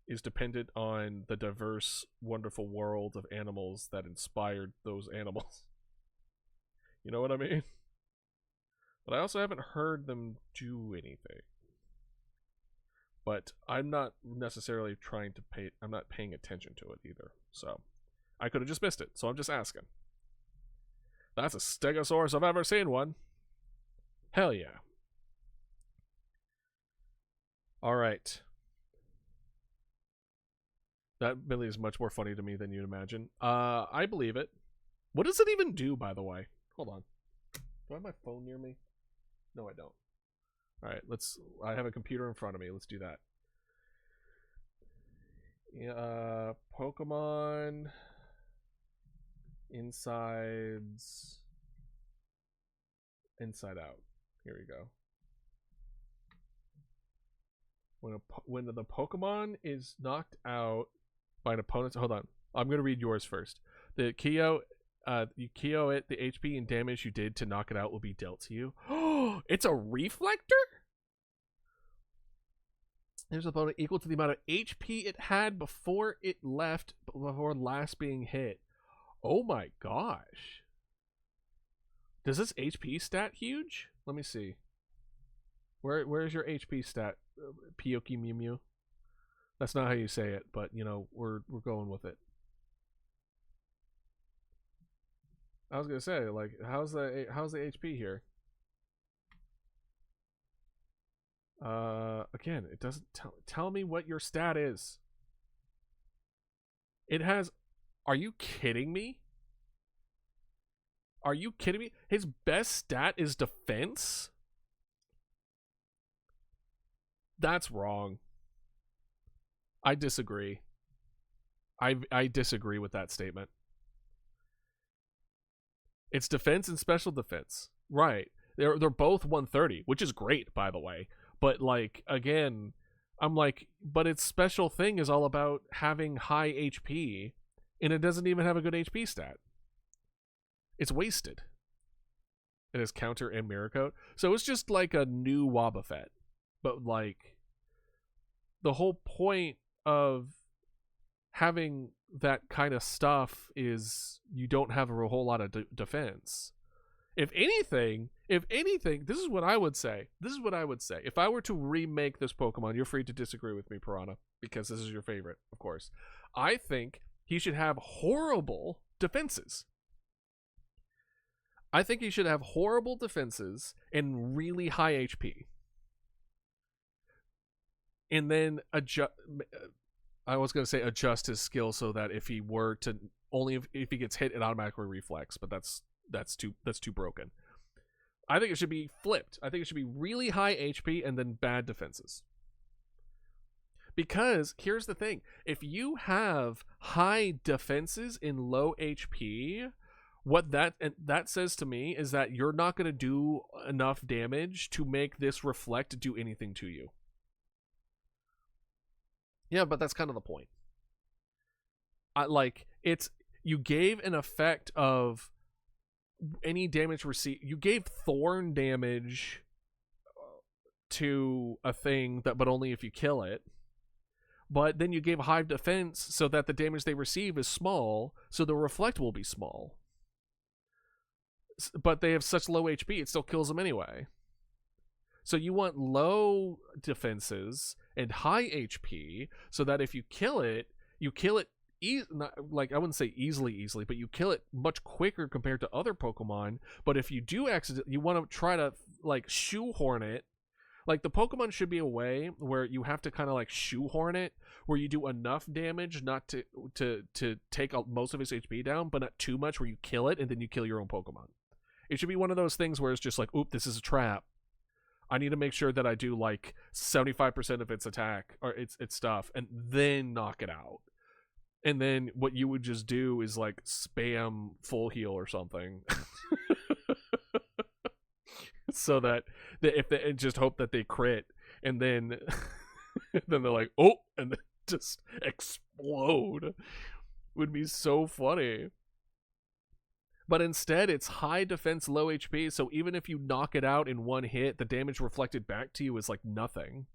is dependent on the diverse, wonderful world of animals that inspired those animals. You know what I mean? But I also haven't heard them do anything. But I'm not necessarily trying to pay, I'm not paying attention to it either. So, I could have just missed it, so I'm just asking. That's a Stegosaurus if I've ever seen one. Hell yeah. Alright. That really is much more funny to me than you'd imagine. I believe it. What does it even do, by the way? Hold on. Do I have my phone near me? No, I don't. All right, I have a computer in front of me. Let's do that. Pokemon Insides Inside Out. Here we go. When the Pokemon is knocked out by an opponent's... Hold on. I'm going to read yours first. You KO it, the HP and damage you did to knock it out will be dealt to you. Oh, it's a reflector? There's an opponent equal to the amount of HP it had before last being hit. Oh my gosh. Does this HP stat huge? Let me see. Where's your HP stat, Pioki Mew Mew? That's not how you say it, but you know, we're going with it. I was gonna say, like, how's the HP here? Again, it doesn't tell me what your stat is. It has. Are you kidding me? Are you kidding me? His best stat is defense? That's wrong. I disagree. I disagree with that statement. It's defense and special defense. Right. They're both 130, which is great, by the way. But like, again, I'm like, but its special thing is all about having high HP, and it doesn't even have a good HP stat. It's wasted. It has counter and mirror coat. So it's just like a new Wobbuffet. But like, the whole point of having that kind of stuff is you don't have a whole lot of defense. If anything, this is what I would say. If I were to remake this Pokemon, you're free to disagree with me, Piranha, because this is your favorite, of course. I think he should have horrible defenses. I think he should have horrible defenses and really high HP. And then adjust his skill so that if he were to if he gets hit, it automatically reflects, but that's too broken. I think it should be flipped. I think it should be really high HP and then bad defenses. Because here's the thing. If you have high defenses in low HP, what that says to me is that you're not going to do enough damage to make this reflect do anything to you. Yeah, but that's kind of the point. You gave an effect of any damage received. You gave thorn damage to a thing but only if you kill it. But then you gave high defense so that the damage they receive is small, so the reflect will be small. But they have such low HP, it still kills them anyway. So you want low defenses and high HP so that if you kill it I wouldn't say easily, but you kill it much quicker compared to other Pokemon. But if you do you want to try to like shoehorn it. Like the Pokemon should be a way where you have to kind of like shoehorn it, where you do enough damage not to take most of its HP down, but not too much where you kill it and then you kill your own Pokemon. It should be one of those things where it's just like, oop, this is a trap. I need to make sure that I do like 75% of its attack or its stuff and then knock it out. And then what you would just do is like spam full heal or something. So that if they just hope that they crit and then then they're like, oh, and then just explode. Would be so funny. But instead, it's high defense, low HP, so even if you knock it out in one hit, the damage reflected back to you is like nothing.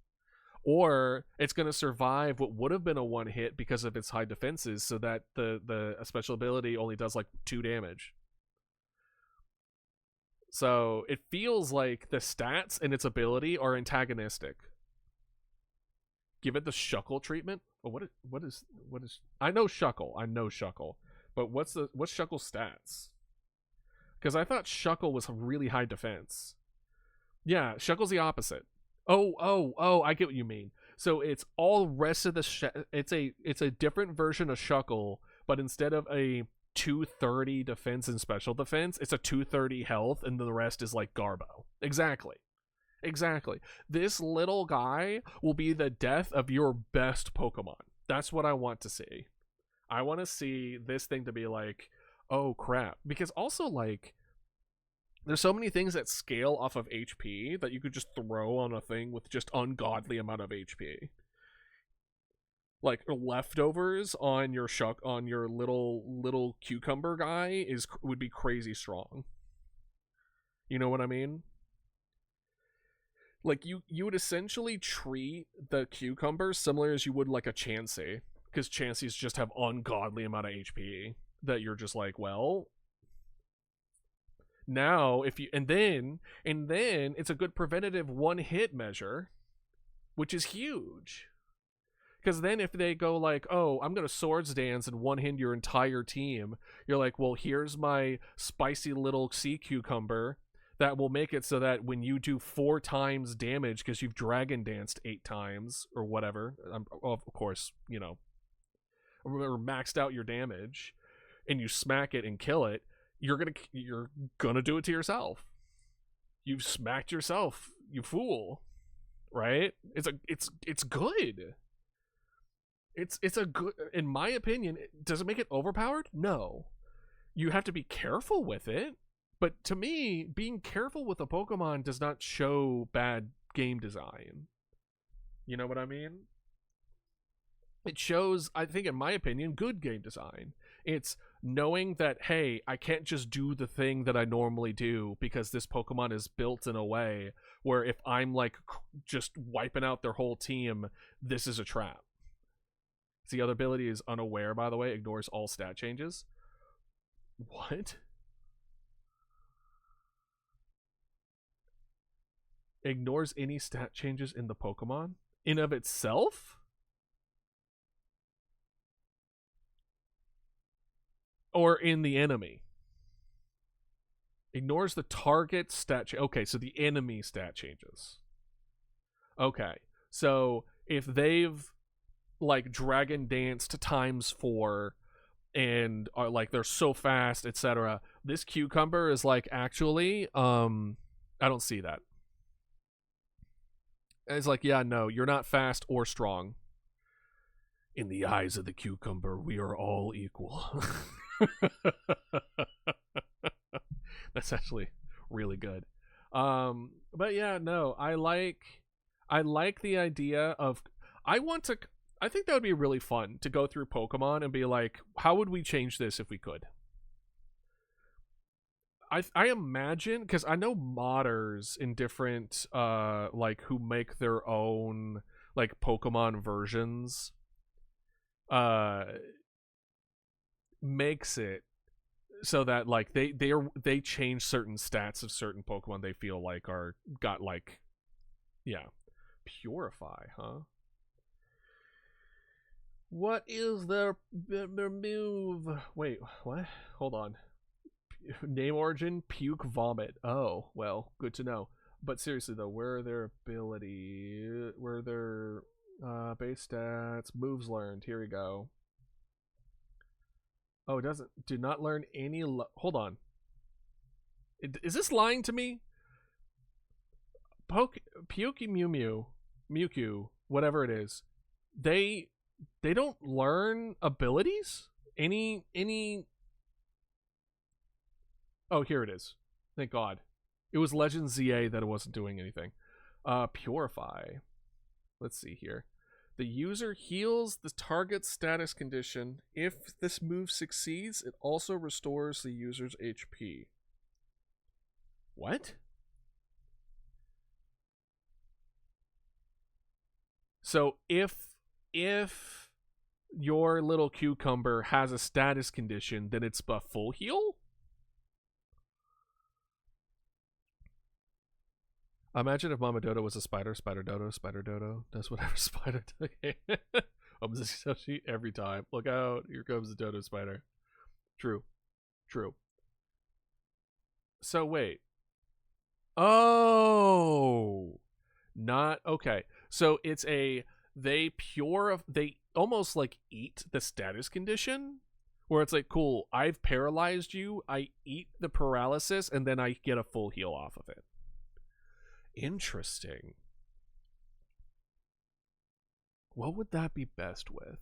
Or it's going to survive what would have been a one hit because of its high defenses, so that the special ability only does like 2 damage. So it feels like the stats and its ability are antagonistic. Give it the Shuckle treatment? Oh, what is I know Shuckle. But what's Shuckle's stats? Because I thought Shuckle was really high defense. Yeah, Shuckle's the opposite. Oh, I get what you mean. So it's all rest of the it's a different version of Shuckle, but instead of a 230 defense and special defense, it's a 230 health, and the rest is like Garbo. Exactly. This little guy will be the death of your best Pokemon. That's what I want to see. I want to see this thing to be like, oh crap. Because also, like, there's so many things that scale off of HP that you could just throw on a thing with just ungodly amount of HP. Like leftovers on your little cucumber guy would be crazy strong. You know what I mean? Like you would essentially treat the cucumber similar as you would like a Chansey, because Chanseys just have ungodly amount of HP that you're just like, well, now if you and then it's a good preventative one hit measure, which is huge. Because then if they go like, oh, I'm gonna swords dance and one hit your entire team, you're like, well, here's my spicy little sea cucumber that will make it so that when you do 4 times damage because you've dragon danced 8 times or whatever, of course, you know, or maxed out your damage, and you smack it and kill it, you're gonna do it to yourself. You've smacked yourself, you fool, right? It's good. It's a good, in my opinion. Does it make it overpowered? No. You have to be careful with it. But to me, being careful with a Pokemon does not show bad game design. You know what I mean? It shows, I think, in my opinion, good game design. It's knowing that, hey, I can't just do the thing that I normally do because this Pokemon is built in a way where if I'm, like, just wiping out their whole team, this is a trap. The other ability is Unaware, by the way, ignores all stat changes. What? Ignores any stat changes in the Pokemon in of itself, or in the enemy. Ignores the target stat okay, so the enemy stat changes. Okay, so if they've like dragon danced times 4 and are like they're so fast, etc., this cucumber is like, actually I don't see that. And it's like, yeah, no, you're not fast or strong. In the eyes of the cucumber, we are all equal. That's actually really good. But yeah, no, I like the idea of, I think that would be really fun to go through Pokemon and be like, how would we change this if we could? I imagine, because I know modders in different like who make their own like Pokemon versions makes it so that like they change certain stats of certain Pokemon they feel like are got like, yeah, Purify, huh? What is their move? Wait, what? Hold on. Name origin, puke, vomit. Oh, well, good to know. But seriously though, where are their ability? Where are their base stats? Moves learned. Here we go. Oh, it doesn't. Do not learn any. Hold on. Is this lying to me? Pukey Mewtwo, whatever it is. They don't learn abilities? Any Oh, here it is. Thank God. It was Legend ZA that it wasn't doing anything. Purify. Let's see here. The user heals the target's status condition. If this move succeeds, it also restores the user's HP. What? So if your little cucumber has a status condition, then it's a full heal? Imagine if Mama Dodo was a spider. Spider Dodo does whatever spider does. Every time. Look out, here comes the Dodo spider. True. So wait. Oh, not okay. So it's a they almost like eat the status condition, where it's like, cool, I've paralyzed you, I eat the paralysis, and then I get a full heal off of it. Interesting. What would that be best with?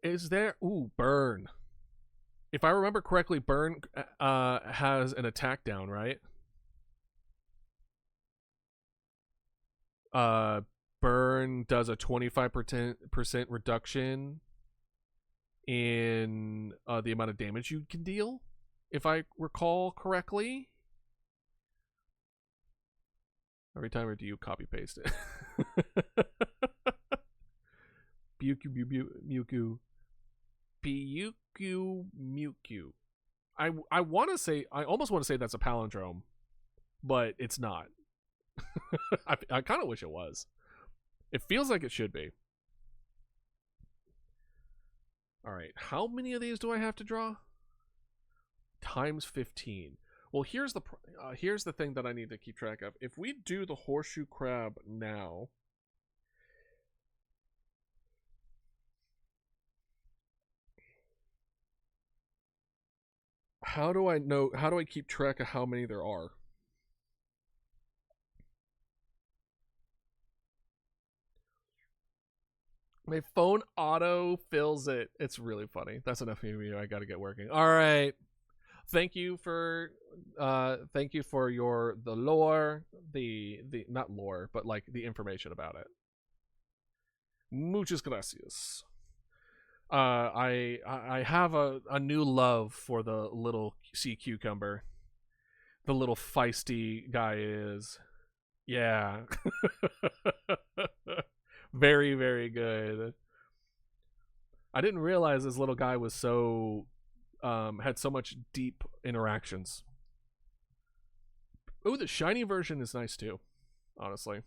Is there... Ooh, burn. If I remember correctly, burn has an attack down, right? Burn does a 25% reduction in the amount of damage you can deal, if I recall correctly. Every time, or do you copy paste it? Mewku. Mewku. I want to say, I almost want to say that's a palindrome, but it's not. I kind of wish it was. It feels like it should be. All right, how many of these do I have to draw? Times 15. Well, here's the thing that I need to keep track of. If we do the horseshoe crab now, how do I keep track of how many there are? My phone auto fills it. It's really funny. That's enough of you. I got to get working. All right. Thank you for the lore, the not lore, but like the information about it. Muchas gracias. I have a new love for the little sea cucumber. The little feisty guy is. Yeah. Very, very good. I didn't realize this little guy was so had so much deep interactions. Oh, the shiny version is nice too, honestly.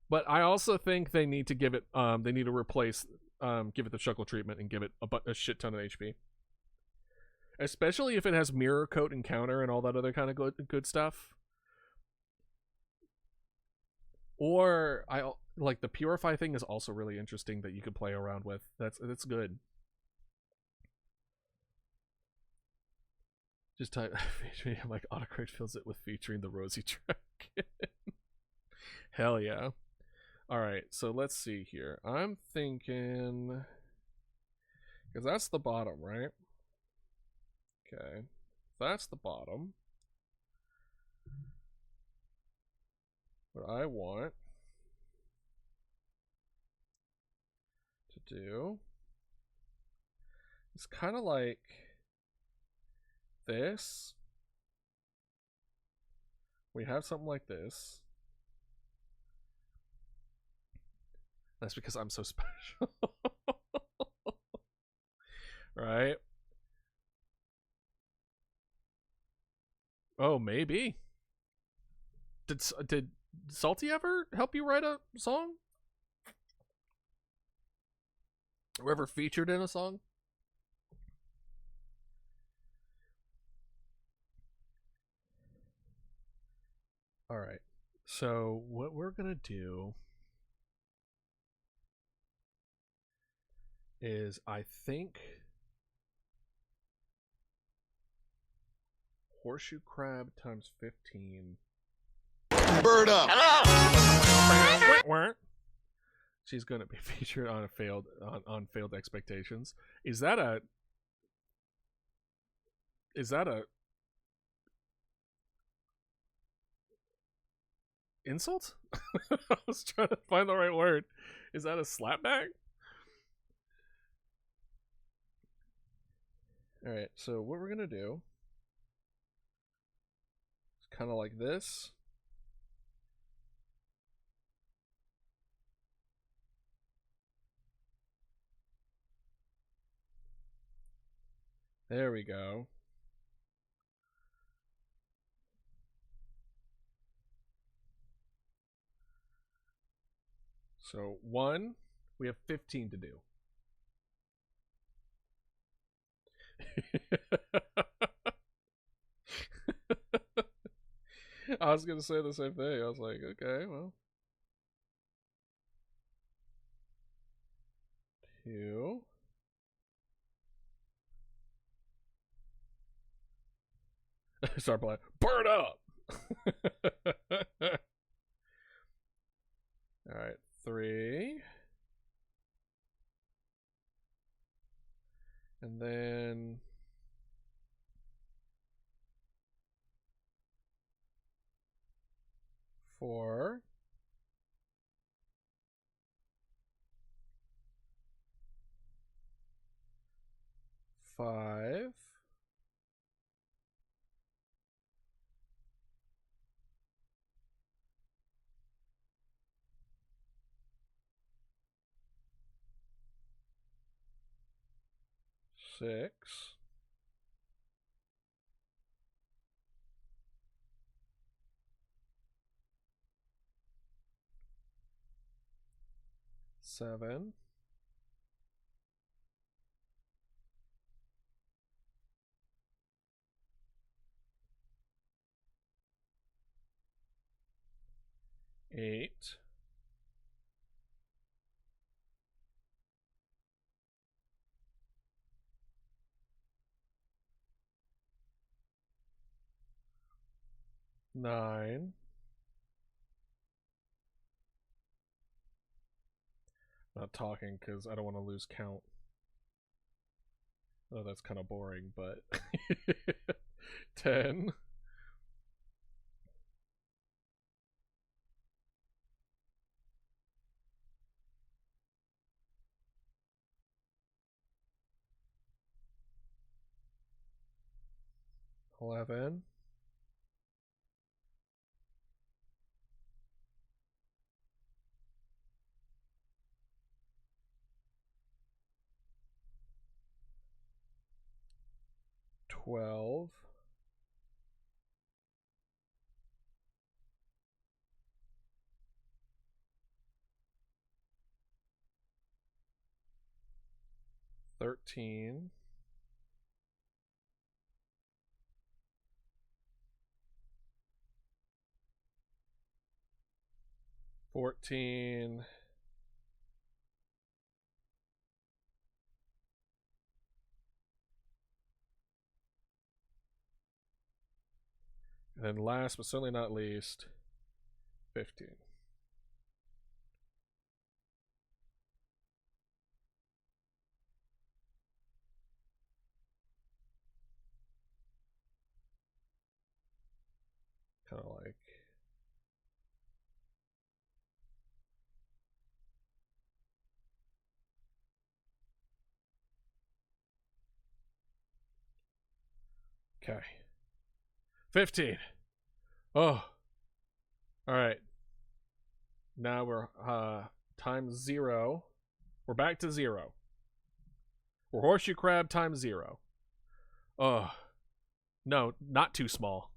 But I also think they need to give it they need to replace give it the Shuckle treatment and give it a shit ton of HP. Especially if it has mirror coat and counter and all that other kind of good stuff. Or I like the purify thing is also really interesting that you could play around with. That's good. Just type featuring like autocorrect fills it with featuring the rosy dragon. Hell yeah. All right, so let's see here. I'm thinking because that's the bottom, right? Okay, that's the bottom. What I want to do is kind of like this. We have something like this. That's because I'm so special. Right? Oh, maybe. Did Salty ever help you write a song? Or ever featured in a song? Alright. So what we're gonna do is I think horseshoe crab times 15. Bird up. She's going to be featured on on failed expectations. Is that a insult? I was trying to find the right word. Is that a slapback? All right, so what we're going to do is kind of like this. There we go. So 1, we have 15 to do. I was gonna say the same thing. I was like, okay, well. 2. Start playing. Burn up! Alright, 3. And then... 4. 5. 6. 7. 8. 9. Not talking because I don't want to lose count. Oh, that's kind of boring, but 10. 11. 12. 13. 14. 'And then last but certainly not least, 15. Kind of like... Okay. 15. Oh. Alright. Now we're times 0. We're back to 0. We're horseshoe crab times 0. Oh. No, not too small.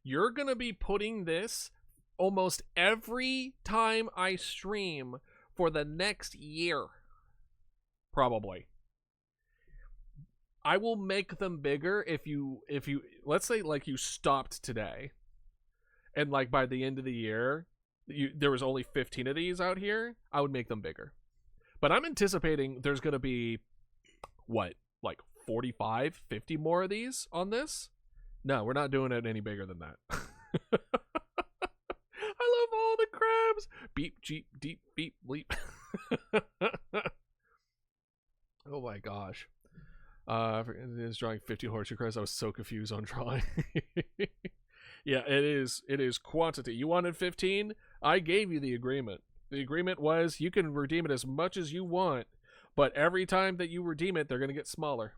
You're gonna be putting this almost every time I stream for the next year. Probably. I will make them bigger if you let's say like you stopped today and like by the end of the year there was only 15 of these out here, I would make them bigger. But I'm anticipating there's going to be what, like 45, 50 more of these on this? No, we're not doing it any bigger than that. I love all the crabs. Beep, jeep, deep, beep, bleep. Oh my gosh. It's drawing 50 horseshoe crabs. I was so confused on drawing. Yeah, it is quantity. You wanted 15? I gave you the agreement. The agreement was you can redeem it as much as you want, but every time that you redeem it, they're going to get smaller.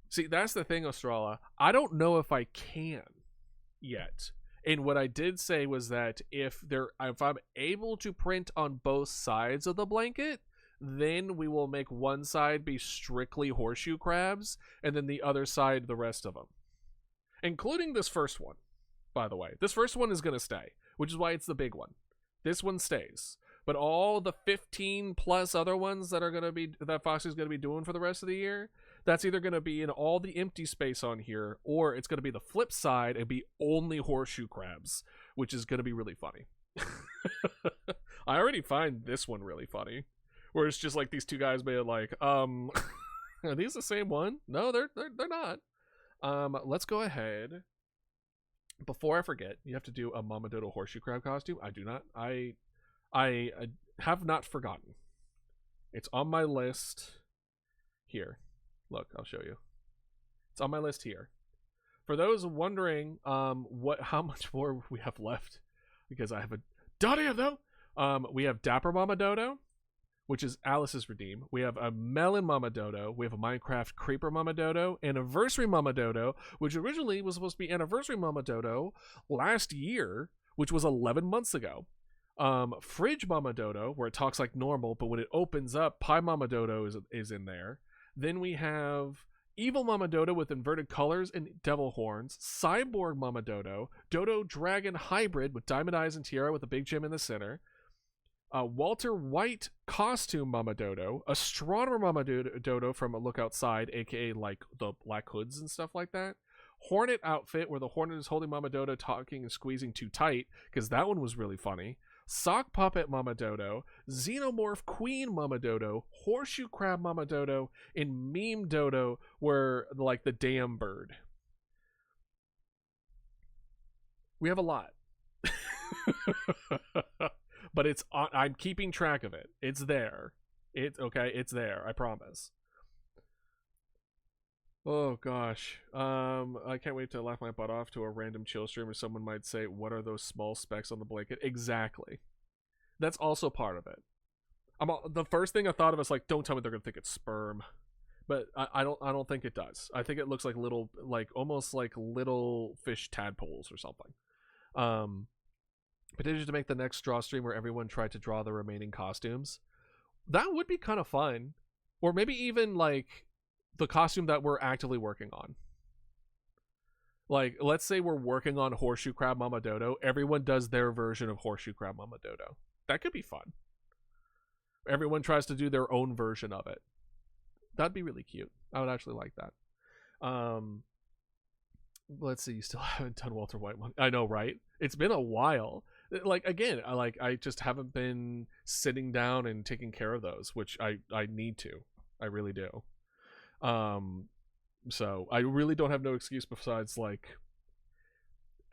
See, that's the thing, Australa. I don't know if I can yet. And what I did say was that if I'm able to print on both sides of the blanket, then we will make one side be strictly horseshoe crabs, and then the other side the rest of them. Including this first one, by the way. This first one is going to stay, which is why it's the big one. This one stays. But all the 15 plus other ones that are going to be, that Foxy's going to be doing for the rest of the year, that's either going to be in all the empty space on here, or it's going to be the flip side and be only horseshoe crabs, which is going to be really funny. I already find this one really funny, where it's just like these two guys being like, are these the same one? No, they're not. Let's go ahead. Before I forget, you have to do a Mama Dodo horseshoe crab costume. I do not. I have not forgotten. It's on my list here. Look, I'll show you. It's on my list here. For those wondering how much more we have left, because I have a dotty of them. We have Dapper Mama Dodo, which is Alice's Redeem. We have a Melon Mama Dodo. We have a Minecraft Creeper Mama Dodo. Anniversary Mama Dodo, which originally was supposed to be Anniversary Mama Dodo last year, which was 11 months ago. Fridge Mama Dodo, where it talks like normal, but when it opens up, Pie Mama Dodo is in there. Then we have Evil Mama Dodo with inverted colors and devil horns, Cyborg Mama Dodo, Dodo Dragon Hybrid with diamond eyes and tiara with a big gem in the center, Walter White Costume Mama Dodo, Astronomer Mama Dodo from A Look Outside, aka like the Black Hoods and stuff like that, Hornet outfit where the Hornet is holding Mama Dodo talking and squeezing too tight, because that one was really funny, Sock Puppet Mama Dodo, Xenomorph Queen Mama Dodo, Horseshoe Crab Mama Dodo, and Meme Dodo were like the damn bird. We have a lot. But it's on, I'm keeping track of it. It's there. It's okay, it's there, I promise. Oh gosh. I can't wait to laugh my butt off to a random chill stream where someone might say, "What are those small specks on the blanket?" Exactly. That's also part of it. The first thing I thought of was like, don't tell me they're gonna think it's sperm. But I don't think it does. I think it looks like little, like almost like little fish tadpoles or something. Potentially to make the next draw stream where everyone tried to draw the remaining costumes. That would be kind of fun. Or maybe even like the costume that we're actively working on. Like, let's say we're working on Horseshoe Crab Mama Dodo. Everyone does their version of Horseshoe Crab Mama Dodo. That could be fun. Everyone tries to do their own version of it. That'd be really cute. I would actually like that. Let's see. You still haven't done Walter White one. I know, right? It's been a while. Like, again, I just haven't been sitting down and taking care of those, which I need to. I really do. So I really don't have no excuse besides, like,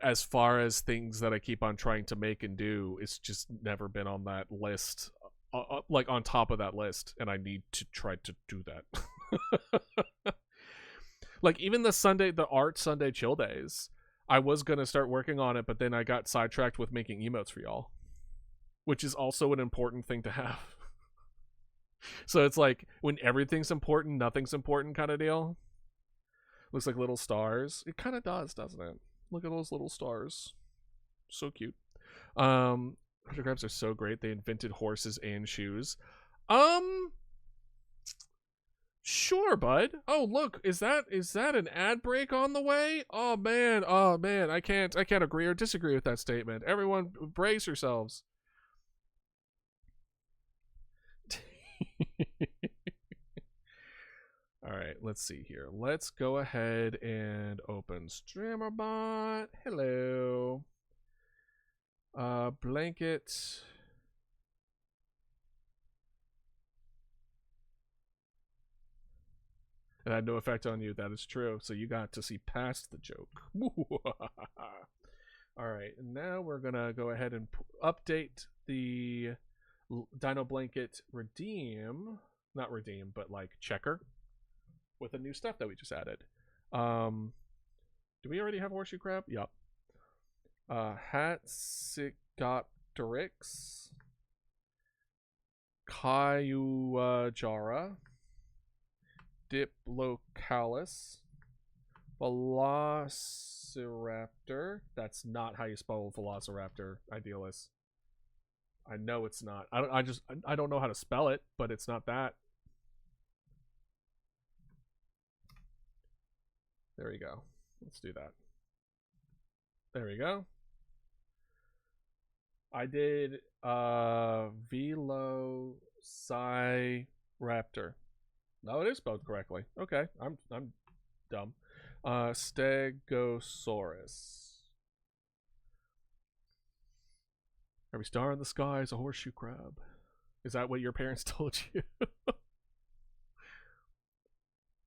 as far as things that I keep on trying to make and do, it's just never been on that list, like on top of that list, and I need to try to do that. Like, even the art Sunday chill days, I was gonna start working on it, but then I got sidetracked with making emotes for y'all, which is also an important thing to have. So it's like, when everything's important, nothing's important kind of deal. Looks like little stars. It kind of does, doesn't it? Look at those little stars. So cute. Autographs are so great. They invented horses and shoes. Sure, bud. Oh, look, is that an ad break on the way? Oh man, I can't agree or disagree with that statement. Everyone brace yourselves. All right, let's see here. Let's go ahead and open StreamerBot. Hello. Blanket. It had no effect on you. That is true. So you got to see past the joke. All right, and now we're gonna go ahead and update the Dino Blanket not redeem, but like checker, with the new stuff that we just added. Do we already have Horseshoe Crab? Yup. Hatsigotrix, Jara, Diplocalus, Velociraptor. That's not how you spell Velociraptor, Idealist. I know it's not. I don't know how to spell it, but it's not that. There we go. Let's do that. There we go. I did Velociraptor. No, it is spelled correctly. Okay, I'm dumb. Stegosaurus. Every star in the sky is a horseshoe crab. Is that what your parents told you?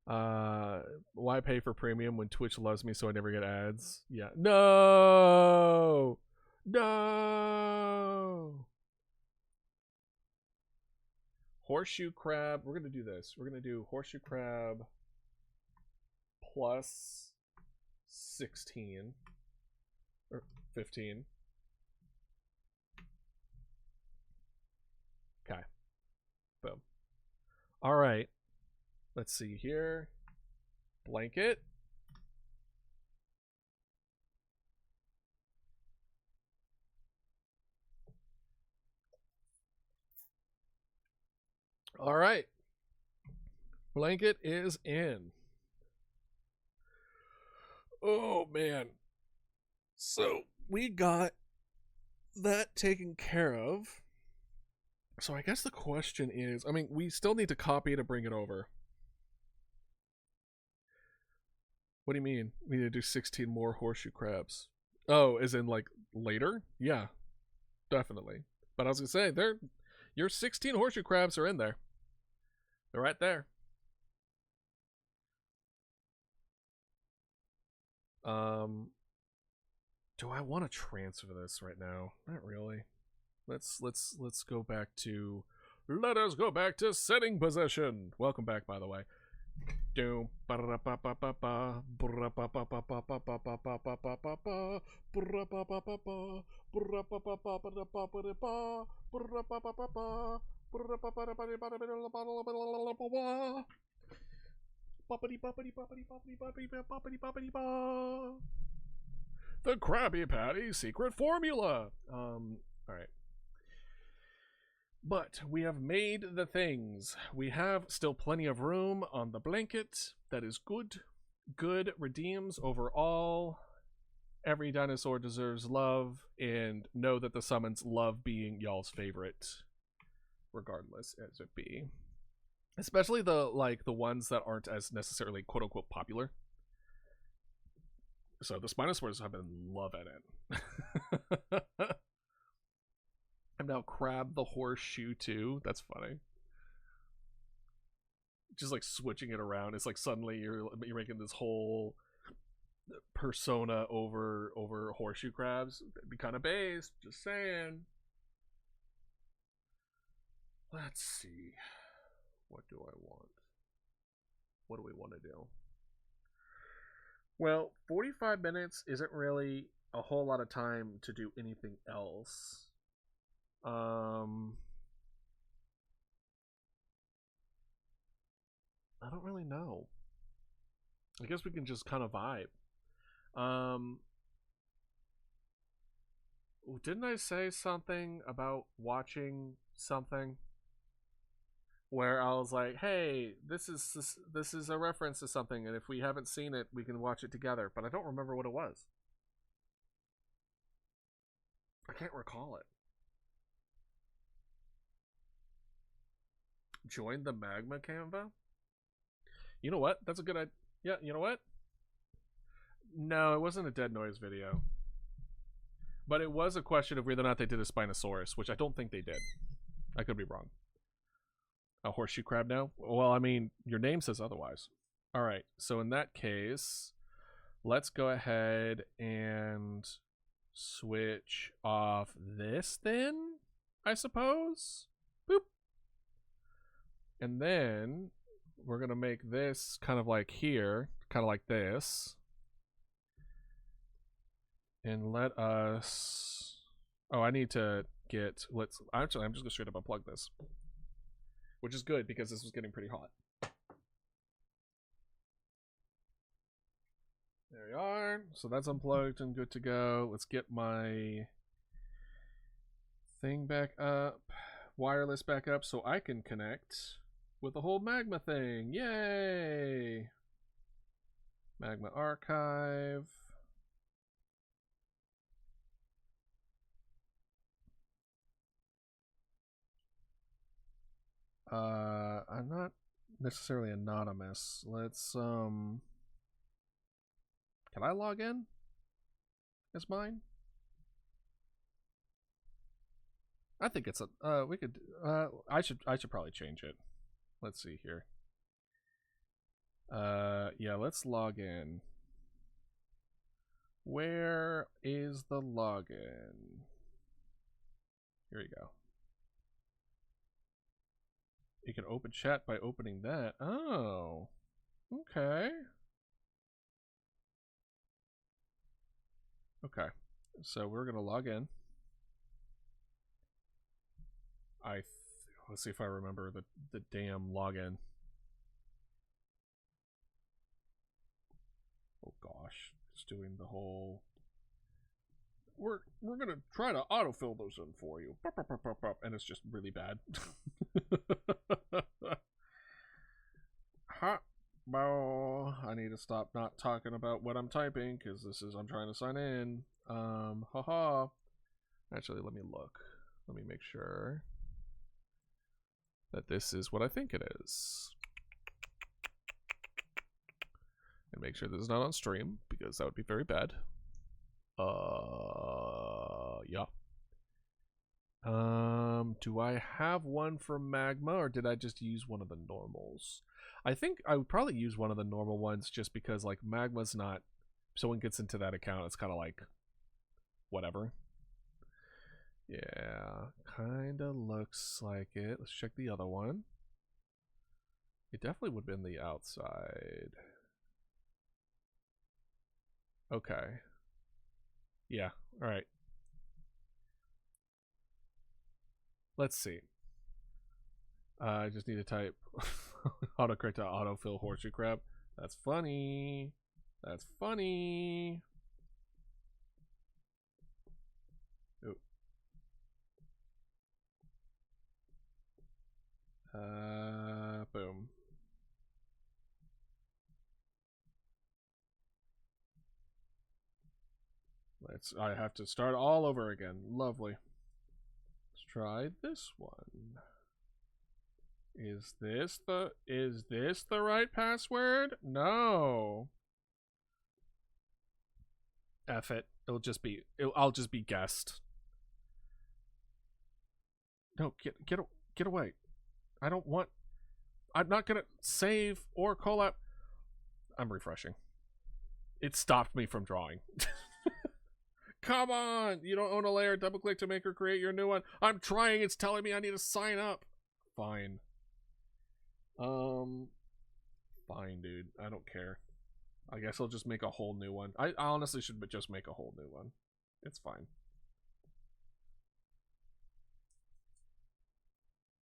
Why pay for premium when Twitch loves me so I never get ads? Yeah. No! No! Horseshoe crab. We're going to do this. We're going to do horseshoe crab plus 16 or 15. Okay. Boom. All right. Let's see here. Blanket. All right. Blanket is in. Oh, man. So we got that taken care of. So I guess the question is, I mean, we still need to copy to bring it over. What do you mean? We need to do 16 more horseshoe crabs. Oh, as in like later? Yeah, definitely. But I was gonna say, your 16 horseshoe crabs are in there. They're right there. Do I want to transfer this right now? Not really. Let's go back to. Let us go back to setting position. Welcome back, by the way. Doom. The Krabby Patty secret formula. All right. But we have made the things. We have still plenty of room on the blanket. That is good. Good redeems overall. Every dinosaur deserves love, and know that the summons love being y'all's favorite, regardless as it be. Especially the ones that aren't as necessarily quote unquote popular. So the Spinosaurs have been loving it. I'm now Crab the Horseshoe too. That's funny. Just like switching it around. It's like suddenly you're making this whole persona over horseshoe crabs. That'd be kind of based. Just saying. Let's see. What do I want? What do we want to do? Well, 45 minutes isn't really a whole lot of time to do anything else. I don't really know. I guess we can just kind of vibe. Didn't I say something about watching something where I was like, "Hey, this is a reference to something, and if we haven't seen it, we can watch it together." But I don't remember what it was. I can't recall it. Join the magma Canva? You know what? That's a good idea. Yeah, you know what? No, it wasn't a Dead Noise video. But it was a question of whether or not they did a Spinosaurus, which I don't think they did. I could be wrong. A horseshoe crab now? Well, I mean, your name says otherwise. All right, so in that case, let's go ahead and switch off this then, I suppose. Boop. And then we're going to make this kind of like here, kind of like this. And let us... Oh, I need to get... Actually, I'm just going to straight up unplug this. Which is good, because this was getting pretty hot. There we are. So that's unplugged and good to go. Let's get my thing back up. Wireless back up so I can connect with the whole magma thing. Yay! Magma archive. I'm not necessarily anonymous. Let's can I log in as mine? I think it's a we could I should probably change it. Let's see here. Yeah, let's log in. Where is the login? Here we go. You can open chat by opening that. Oh. Okay. Okay. So we're going to log in. Let's see if I remember the damn login. Oh gosh. It's doing the whole... We're gonna try to autofill those in for you. And it's just really bad. I need to stop not talking about what I'm typing because I'm trying to sign in. Haha. Actually, let me look. Let me make sure that this is what I think it is. And make sure this is not on stream because that would be very bad. Yeah. Do I have one for Magma or did I just use one of the normals? I think I would probably use one of the normal ones just because like Magma's not, if someone gets into that account, it's kind of like whatever. Yeah, kind of looks like it. Let's check the other one. It definitely would have been the outside. Okay. Yeah, alright. Let's see. I just need to type autocorrect to autofill horseshoe crab. That's funny. That's funny. Oh. Boom. I have to start all over again. Lovely. Let's try this one. Is this the right password? No. F it. I'll just be guessed. No, get away. I'm not gonna save or call out. I'm refreshing. It stopped me from drawing. Come on! You don't own a layer. Double click to make or create your new one. I'm trying. It's telling me I need to sign up. Fine. Fine, dude. I don't care. I guess I'll just make a whole new one. I honestly should just make a whole new one. It's fine.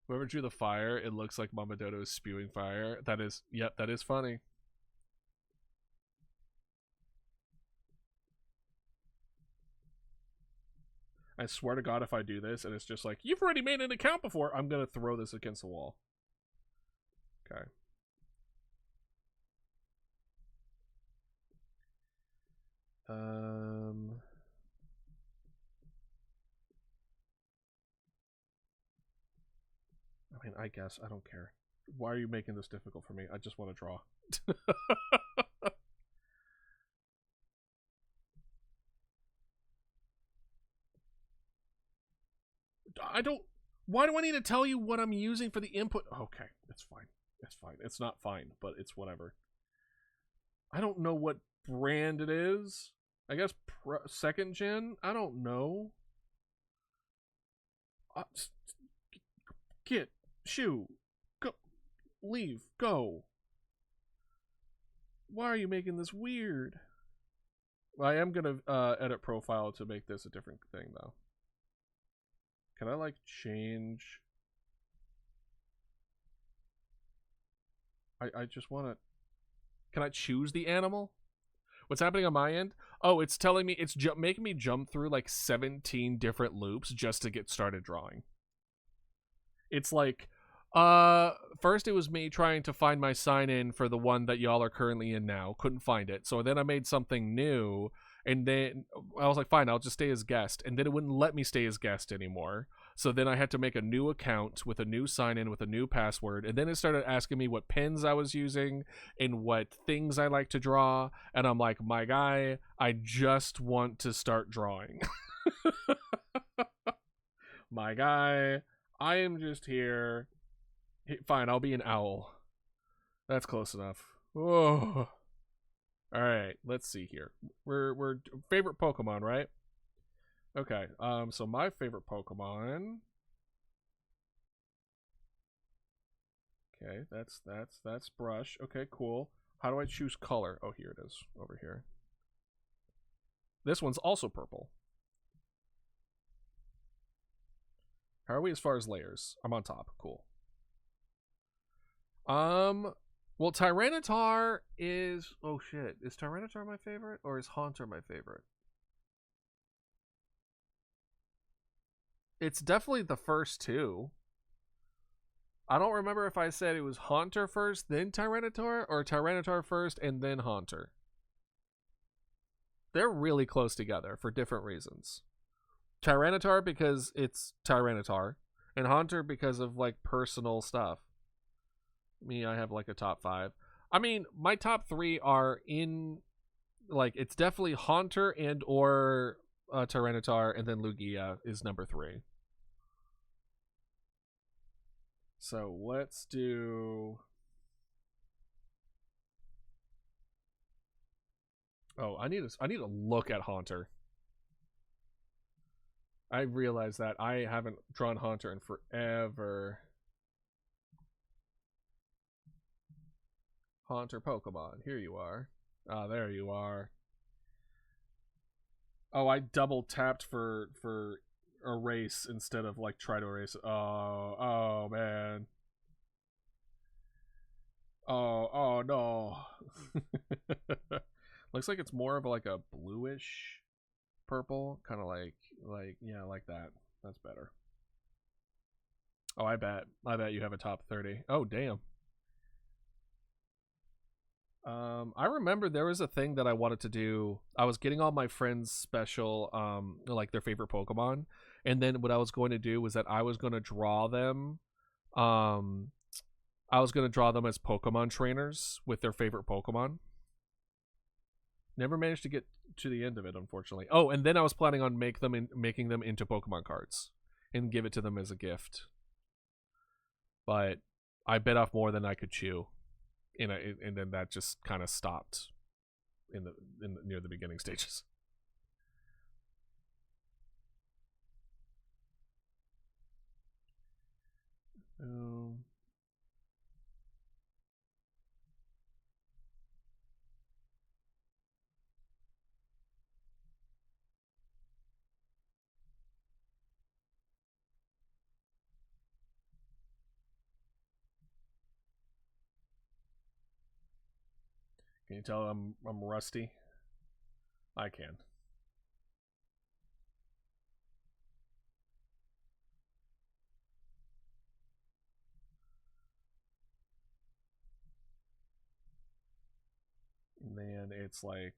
Whoever drew the fire, it looks like Mama Dodo is spewing fire. Yep, that is funny. I swear to God, if I do this and it's just like, you've already made an account before, I'm going to throw this against the wall. Okay. I mean, I guess. I don't care. Why are you making this difficult for me? I just want to draw. Why do I need to tell you what I'm using for the input? Okay, it's fine. It's fine. It's not fine, but it's whatever. I don't know what brand it is. I guess second gen? I don't know. Get, shoo, go, leave, go. Why are you making this weird? Well, I am going to edit profile to make this a different thing, though. Can I, like, change? I just want to... Can I choose the animal? What's happening on my end? Oh, it's telling me... It's making me jump through, like, 17 different loops just to get started drawing. It's like... first it was me trying to find my sign-in for the one that y'all are currently in now. Couldn't find it. So then I made something new... And then I was like, fine, I'll just stay as guest. And then it wouldn't let me stay as guest anymore. So then I had to make a new account with a new sign-in with a new password, and then it started asking me what pens I was using and what things I like to draw, and I'm like, my guy, I just want to start drawing. My guy, I am just here. Fine, I'll be an owl. That's close enough. Oh. All right, let's see here. We're favorite Pokemon, right? Okay. So my favorite Pokemon. Okay, that's brush. Okay, cool. How do I choose color? Oh, here it is, over here. This one's also purple. How are we as far as layers? I'm on top. Cool. Well, Tyranitar is... Oh, shit. Is Tyranitar my favorite? Or is Haunter my favorite? It's definitely the first two. I don't remember if I said it was Haunter first, then Tyranitar, or Tyranitar first, and then Haunter. They're really close together for different reasons. Tyranitar because it's Tyranitar, and Haunter because of, like, personal stuff. Me, I have like a top 5. I mean, my top 3 are in, like, it's definitely Haunter and or Tyranitar, and then Lugia is number 3. So let's do... Oh, I need to look at Haunter. I realize that I haven't drawn Haunter in forever. Haunter Pokemon. Here you are. Ah, there you are. Oh, I double tapped for erase instead of like try to erase. Oh man. Oh no. Looks like it's more of like a bluish purple, kind of like yeah, like that. That's better. Oh, I bet you have a top 30. Oh, damn. I remember there was a thing that I wanted to do. I was getting all my friends special, like their favorite Pokemon, and then what I was going to do was that I was going to draw them, I was going to draw them as Pokemon trainers with their favorite Pokemon. Never managed to get to the end of it, unfortunately. Oh, and then I was planning on making them into Pokemon cards and give it to them as a gift. But I bit off more than I could chew. And then that just kind of stopped near the beginning stages. Can you tell I'm rusty? I can. And then it's like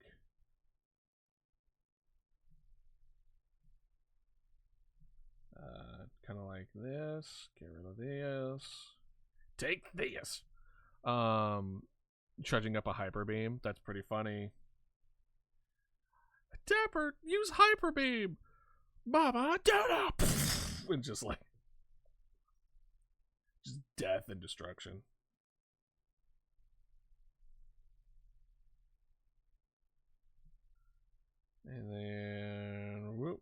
kind of like this. Get rid of this. Take this. Charging up a hyper beam. That's pretty funny. Dapper, use hyper beam. Mama, Dada. And just like just death and destruction. And then whoop.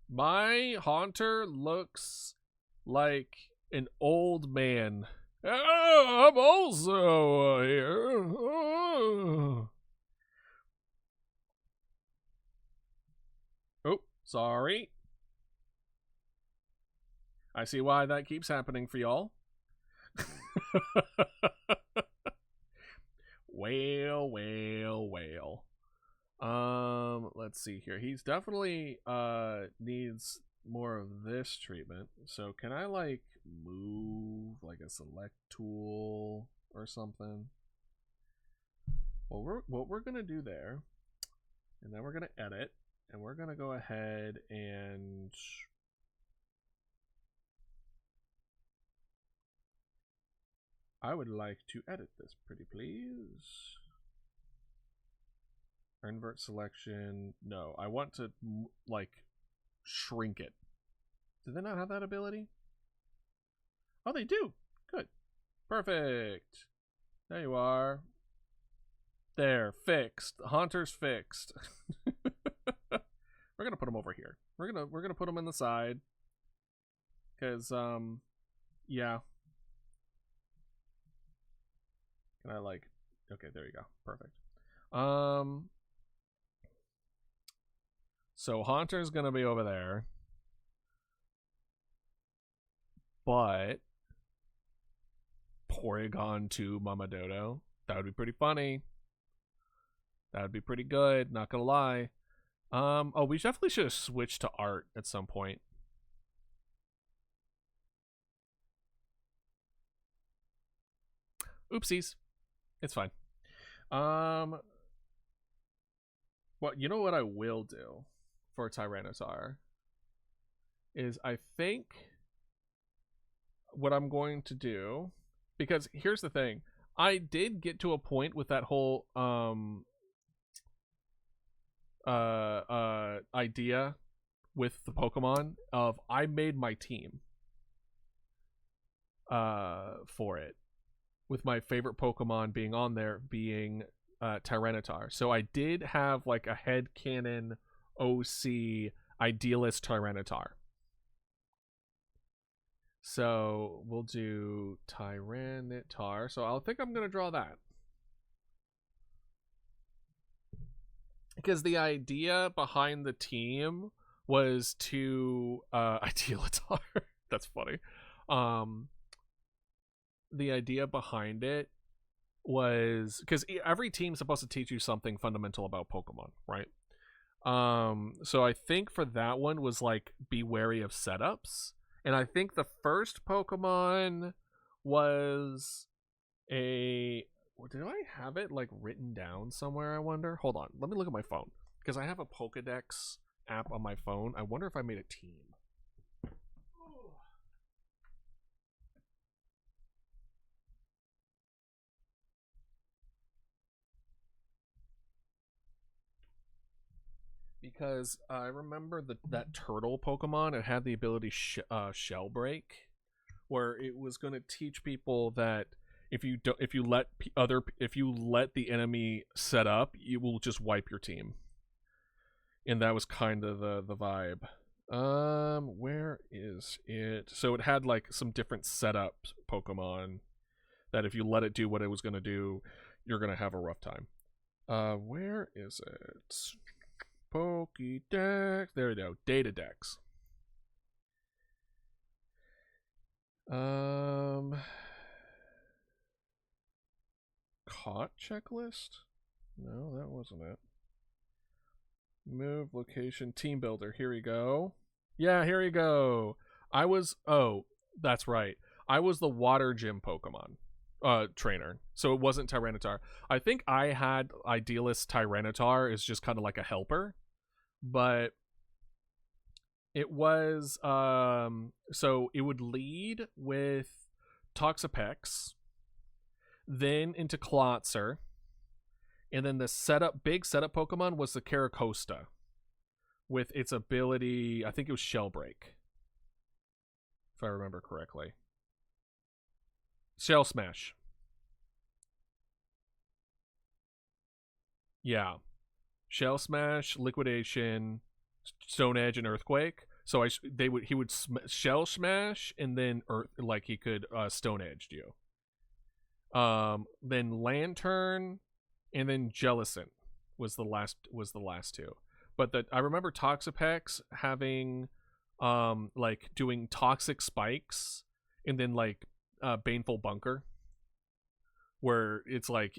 My Haunter looks like an old man. Oh, I'm also here. Oh, sorry. I see why that keeps happening for y'all. Well. Let's see here. He's definitely needs more of this treatment. So can I like move like a select tool or something? Well, what we're gonna do there, and then we're gonna edit, and we're gonna go ahead and I would like to edit this, pretty please. Invert selection. No, I want to like shrink it. Do they not have that ability? Oh, they do. Good. Perfect. There you are. There, fixed. Haunter's fixed. We're gonna put them over here. We're gonna put them in the side. Cause yeah. Can I like? Okay, there you go. Perfect. So Haunter's gonna be over there, but Porygon to Mama Dodo. That would be pretty funny. That would be pretty good, not gonna lie. Oh, we definitely should have switched to art at some point. Oopsies. It's fine. Well, you know what I will do for Tyranitar is I think what I'm going to do, because here's the thing, I did get to a point with that whole idea with the Pokemon of I made my team for it, with my favorite Pokemon being on there being Tyranitar. So I did have like a headcanon OC idealist Tyranitar. So we'll do Tyranitar. So I think I'm going to draw that. Because the idea behind the team was to Idealitar. That's funny. The idea behind it was because every team's supposed to teach you something fundamental about Pokemon, right? So I think for that one was like be wary of setups. And I think the first Pokemon was a... Did I have it like written down somewhere, I wonder? Hold on, let me look at my phone. Because I have a Pokedex app on my phone. I wonder if I made a team. Because I remember that turtle Pokemon, it had the ability Shell Break, where it was going to teach people that if you let the enemy set up, you will just wipe your team. And that was kind of the vibe. Where is it? So it had like some different setup Pokemon that if you let it do what it was going to do, you're going to have a rough time. Where is it? Pokédex. There we go. Data Dex. Caught checklist? No, that wasn't it. Move, location, team builder. Here we go. Yeah, here we go. Oh, that's right. I was the water gym Pokemon trainer. So it wasn't Tyranitar. I think I had Idealist Tyranitar is just kind of like a helper. But it was so it would lead with Toxapex, then into Klotzer, and then the big setup Pokemon was the Caracosta with its ability, I think it was Shell Break, if I remember correctly. Shell Smash. Yeah. Shell Smash, Liquidation, Stone Edge, and Earthquake. So he would Shell Smash, and then he could Stone Edge you. Then Lantern, and then Jellicent was the last two. But I remember Toxapex having like doing toxic spikes, and then like Baneful Bunker, where it's like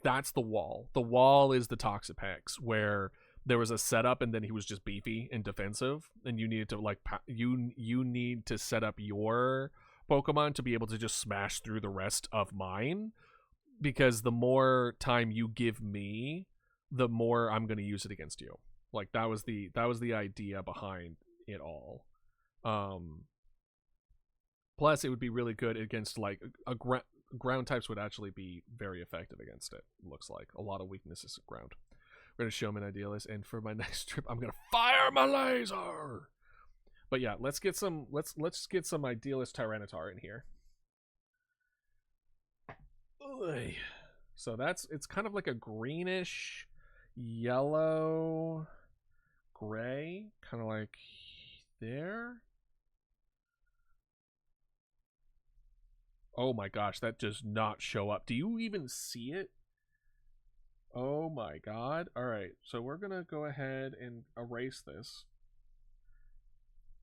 that's the wall. The wall is the Toxapex, where there was a setup and then he was just beefy and defensive, and you needed to like you need to set up your Pokemon to be able to just smash through the rest of mine. because the more time you give me, the more I'm going to use it against you. Like that was the idea behind it all. Plus, it would be really good against like ground types would actually be very effective against it. Looks like a lot of weaknesses of ground. We're gonna show him an idealist, and for my next trip, I'm gonna fire my laser. But yeah, let's get some idealist Tyranitar in here. Oy. So it's kind of like a greenish, yellow, gray, kind of like there. Oh my gosh, that does not show up. Do you even see it? Oh my god. Alright, so we're gonna go ahead and erase this.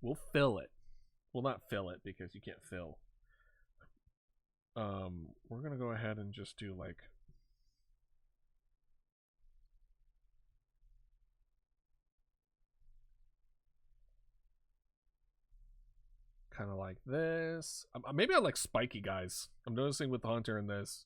We'll fill it. Well, not fill it, because you can't fill. We're gonna go ahead and just do like... kind of like this. Maybe I like spiky guys. I'm noticing with the hunter in this.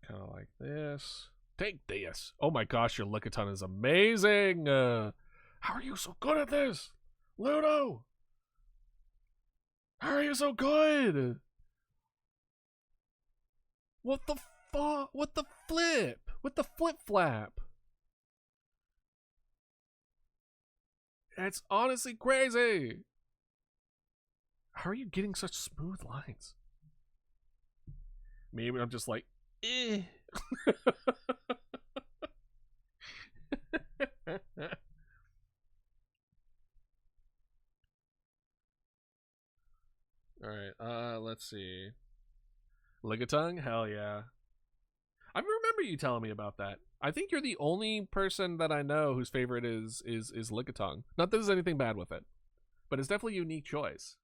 Kind of like this. Take this. Oh my gosh, your Lickitung is amazing. How are you so good at this? Ludo! How are you so good? What the fuck? What the flip? What the flip flap? It's honestly crazy. How are you getting such smooth lines? Maybe I'm just like, eh. Alright, let's see. Lickitung? Hell yeah. I remember you telling me about that. I think you're the only person that I know whose favorite is Lickitung. Not that there's anything bad with it, but it's definitely a unique choice.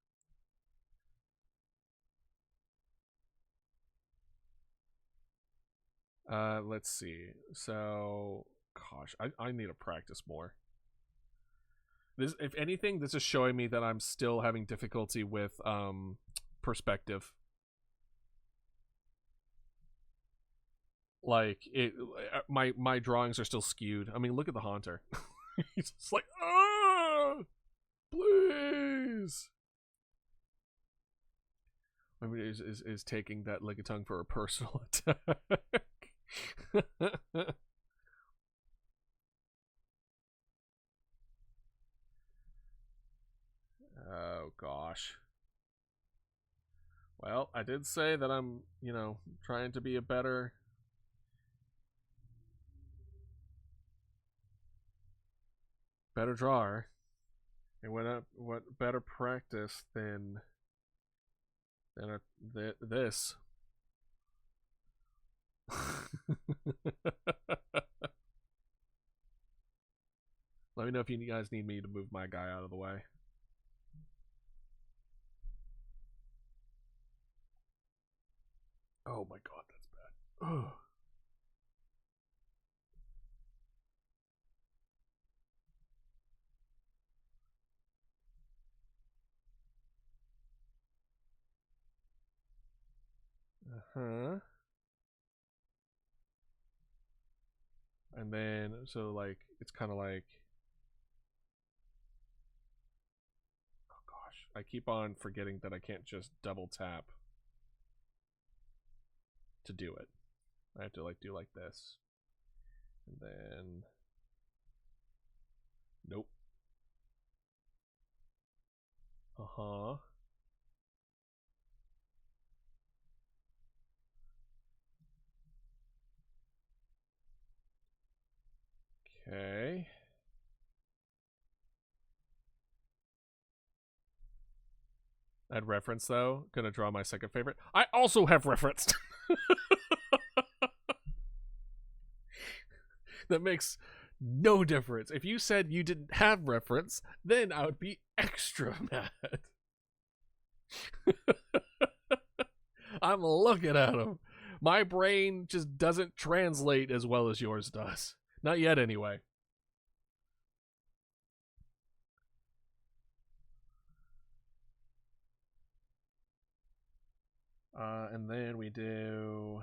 Let's see. So, gosh, I need to practice more. This, if anything, this is showing me that I'm still having difficulty with perspective. Like my drawings are still skewed. I mean, look at the Haunter. He's just like, ah, please. I mean, is taking that Lickitung for a personal attack. Oh gosh. Well, I did say that I'm, trying to be a better drawer. And what better practice than this? Let me know if you guys need me to move my guy out of the way. Oh my god, that's bad. Ugh. Uh-huh. And then, so like, it's kind of like, oh gosh, I keep on forgetting that I can't just double tap to do it. I have to like do like this. And then, nope. Uh-huh. Okay. Add reference though. Gonna draw my second favorite. I also have referenced. That makes no difference. If you said you didn't have reference, then I would be extra mad. I'm looking at him. My brain just doesn't translate as well as yours does. Not yet, anyway. And then we do...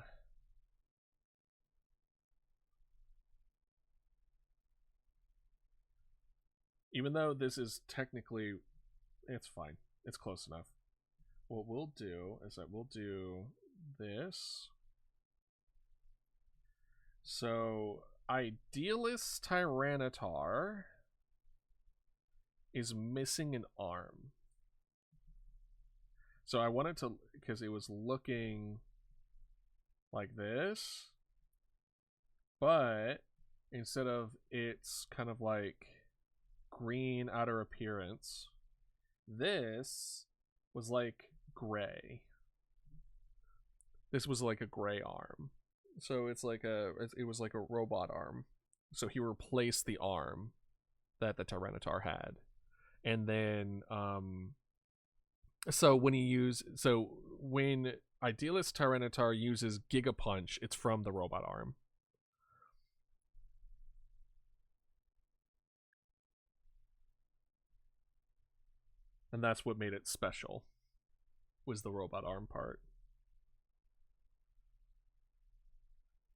Even though this is technically... It's fine. It's close enough. What we'll do is that we'll do this. So, Idealist Tyranitar is missing an arm. So I wanted to, because it was looking like this, but instead of its kind of like green outer appearance, this was like gray. This was like a gray arm. So it was like a robot arm. So he replaced the arm that the Tyranitar had. And then so when Idealist Tyranitar uses Giga Punch, it's from the robot arm. And that's what made it special, was the robot arm part.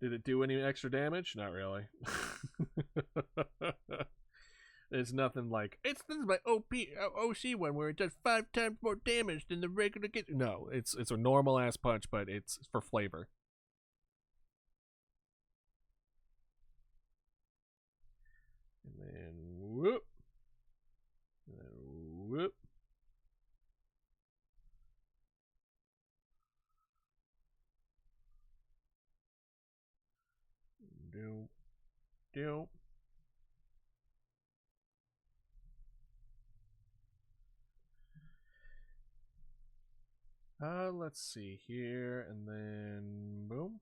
Did it do any extra damage? Not really. There's nothing like, this is my OC one where it does 5 times more damage than the regular kit. No, it's a normal ass punch, but it's for flavor. And then whoop. And then whoop. Do. Let's see here, and then boom.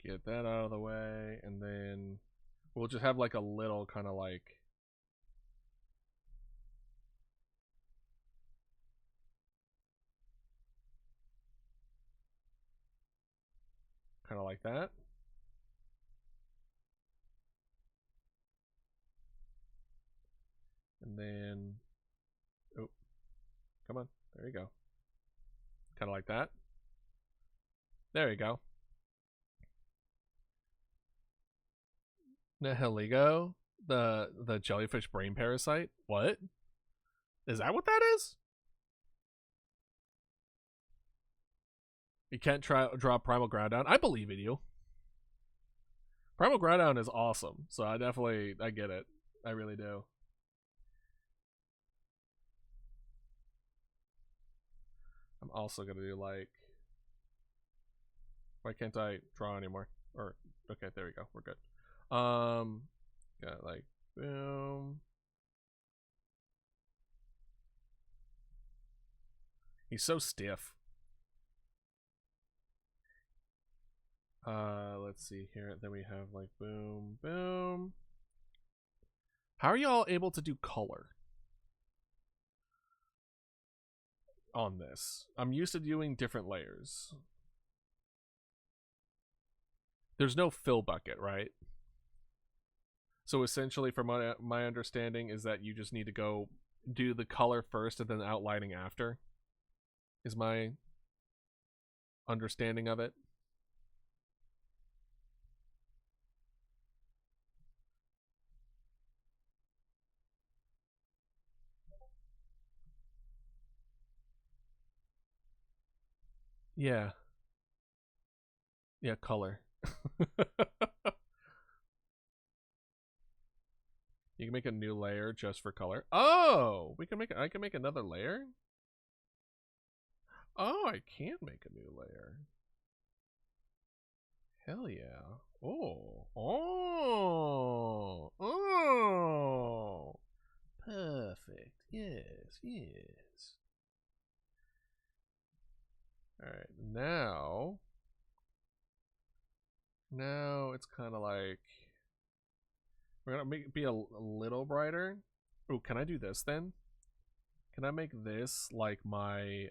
Get that out of the way, and then we'll just have like a little kind of like that. And then, oh, come on, there you go. Kind of like that. There you go. Nihiligo, the jellyfish brain parasite. What? Is that what that is? You can't draw Primal Groundhound. I believe in you. Primal Groundhound is awesome, so I get it. I really do. I'm also gonna do like, why can't I draw anymore? Or okay, there we go. We're good. Got like boom. He's so stiff. Let's see here. Then we have like boom, boom. How are y'all able to do color on this? I'm used to doing different layers. There's no fill bucket, right? So essentially, from my understanding, is that you just need to go do the color first and then outlining after, is my understanding of it. Yeah. Yeah, color. You can make a new layer just for color. Oh, I can make another layer? Oh, I can make a new layer. Hell yeah. Oh. Oh. Oh. Perfect. Yes, yes. Alright, now it's kind of like, we're gonna be a little brighter. Oh, can I do this then? Can I make this like my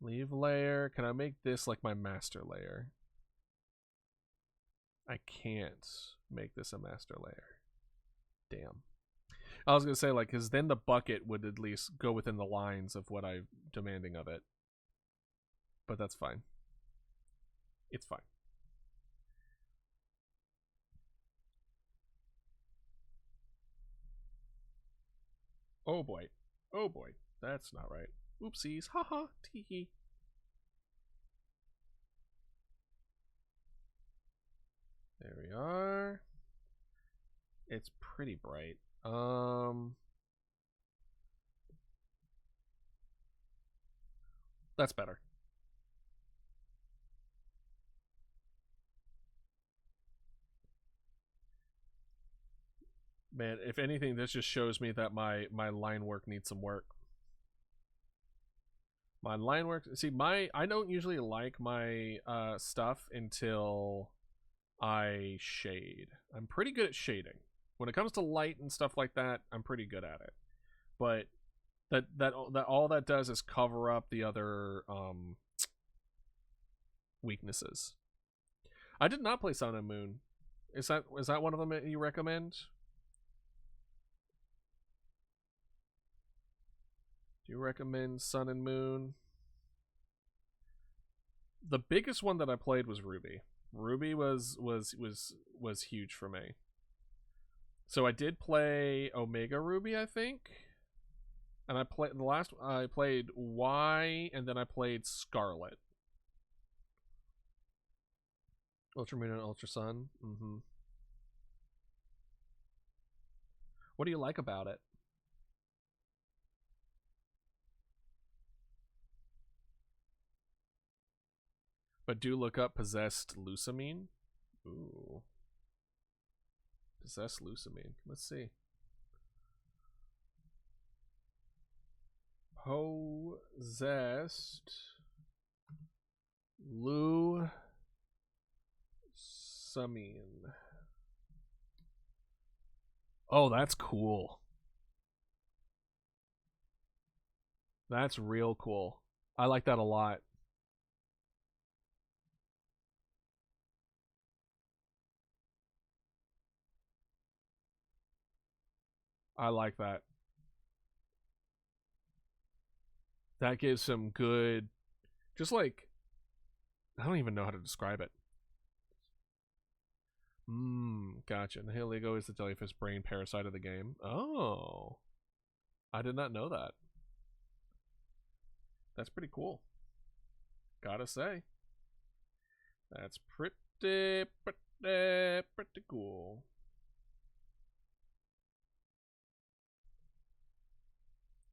leave layer? Can I make this like my master layer? I can't make this a master layer. Damn. I was gonna say, like, because then the bucket would at least go within the lines of what I'm demanding of it. But that's fine. It's fine. Oh boy. Oh boy. That's not right. Oopsies. Haha. Teehee. There we are. It's pretty bright. That's better. Man, if anything, this just shows me that my line work needs some work. My line work. See, I don't usually like my stuff until I shade. I'm pretty good at shading. When it comes to light and stuff like that, I'm pretty good at it. But that all that does is cover up the other weaknesses. I did not play Sun and Moon. Is that one of them that you recommend? Do you recommend Sun and Moon? The biggest one that I played was Ruby. Ruby was huge for me. So I did play Omega Ruby, I think. And I played Y, and then I played Scarlet. Ultra Moon and Ultra Sun. Mm-hmm. What do you like about it? But do look up Possessed Lusamine. Ooh. Possessed Lusamine. Let's see. Possessed Lusamine. Oh, that's cool. That's real cool. I like that a lot. I like that. That gives some good, just like, I don't even know how to describe it. Gotcha. And Heligo is the jellyfish brain parasite of the game. Oh. I did not know that. That's pretty cool. Gotta say. That's pretty cool.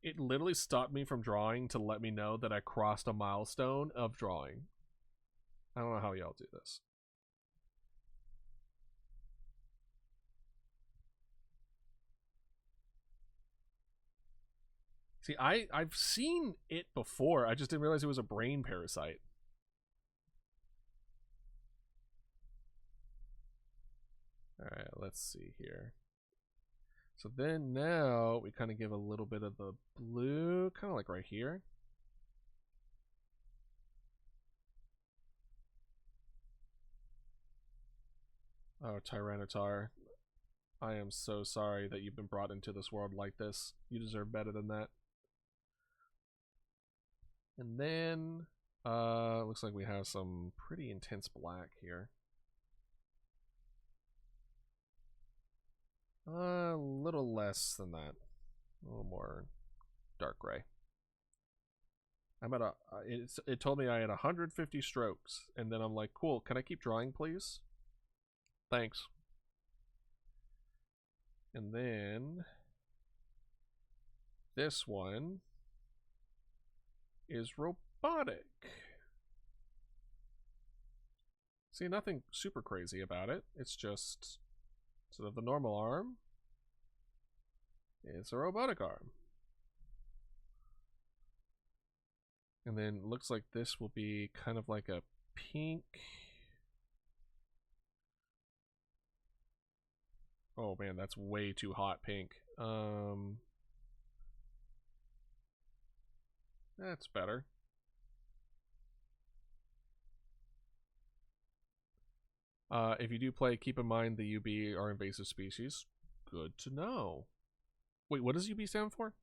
It literally stopped me from drawing to let me know that I crossed a milestone of drawing. I don't know how y'all do this. See, I've seen it before. I just didn't realize it was a brain parasite. Alright, let's see here. So then now we kind of give a little bit of the blue, kind of like right here. Oh, Tyranitar. I am so sorry that you've been brought into this world like this. You deserve better than that. And then, looks like we have some pretty intense black here. A little less than that. A little more dark gray. I'm at it told me I had 150 strokes, and then I'm like, cool, can I keep drawing, please? Thanks. And then this one is robotic. See, nothing super crazy about it. It's just sort of the normal arm. It's a robotic arm. And then looks like this will be kind of like a pink. Oh man, that's way too hot pink. That's better. If you do play, keep in mind the UB are invasive species. Good to know. Wait, what does UB stand for?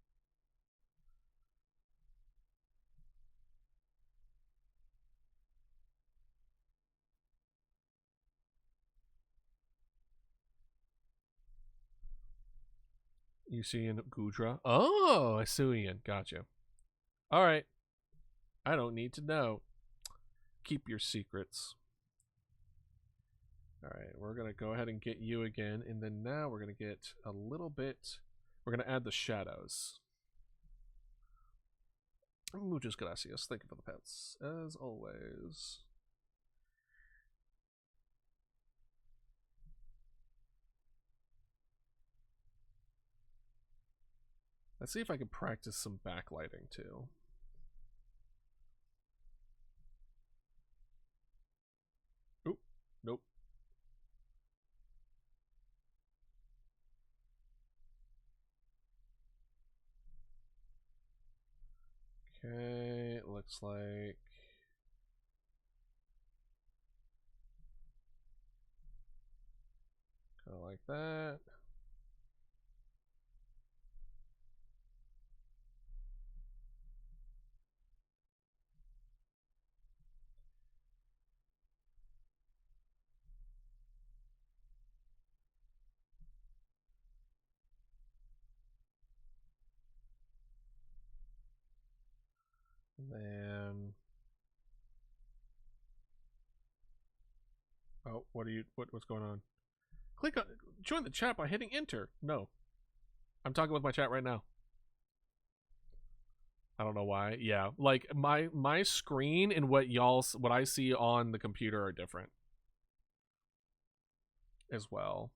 Usian Gudra. Oh, Asuian. Gotcha. All right. I don't need to know. Keep your secrets. All right, we're going to go ahead and get you again, and then now we're going to get a little bit... We're going to add the shadows. Muchas gracias. Thank you for the pets, as always. Let's see if I can practice some backlighting, too. Oop, nope. Okay, looks like... kind of like that. And then... Oh, what's going on? Click on, join the chat by hitting enter. No. I'm talking with my chat right now. I don't know why. Yeah, like my screen and what I see on the computer are different as well.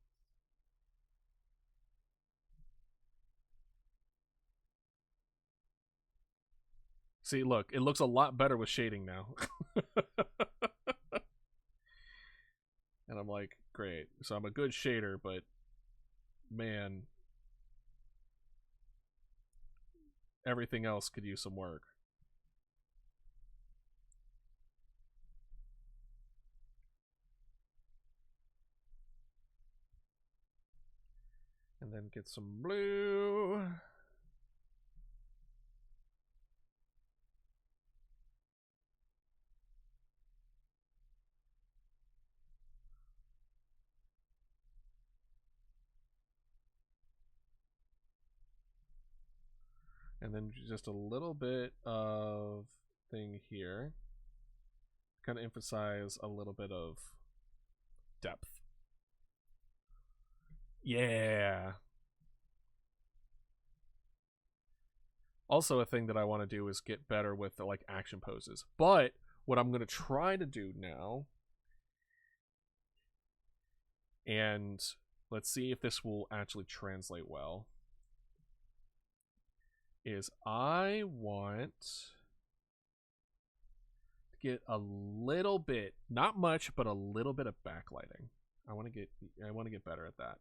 See, look, it looks a lot better with shading now. And I'm like, great. So I'm a good shader, but man, everything else could use some work. And then get some blue. And then just a little bit of thing here. Kind of emphasize a little bit of depth. Yeah. Also, a thing that I want to do is get better with the, like, action poses. But what I'm going to try to do now, and let's see if this will actually translate well, is I want to get a little bit, not much, but a little bit of backlighting. I want to get better at that.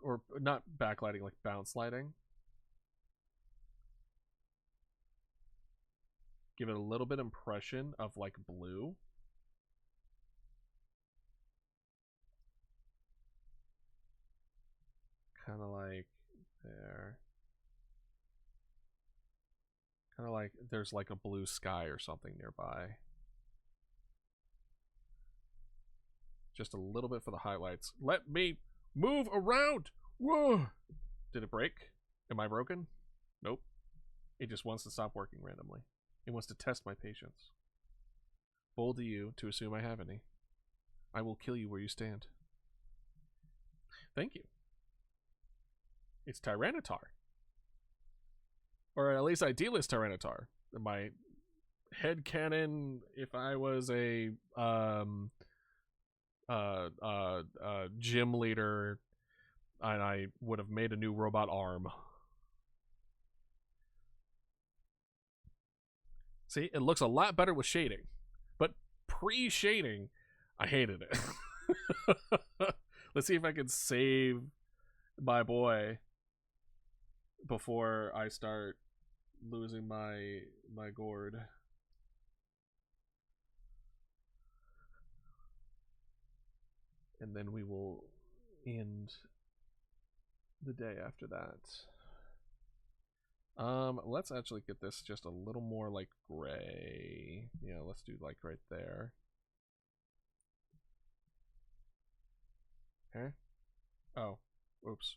Or not backlighting, like bounce lighting. Give it a little bit impression of like blue. Kind of like there. Kind of like there's like a blue sky or something nearby. Just a little bit for the highlights. Let me move around! Whoa! Did it break? Am I broken? Nope. It just wants to stop working randomly. It wants to test my patience. Bold to you to assume I have any. I will kill you where you stand. Thank you. It's Tyranitar. Or at least idealist Tyranitar. My headcanon, if I was a gym leader and I would have made a new robot arm. See, it looks a lot better with shading. But pre-shading, I hated it. Let's see if I can save my boy before I start losing my gourd. and then we will end the day after that. Let's actually get this just a little more like gray. Yeah, let's do like right there. Okay. Oh, oops.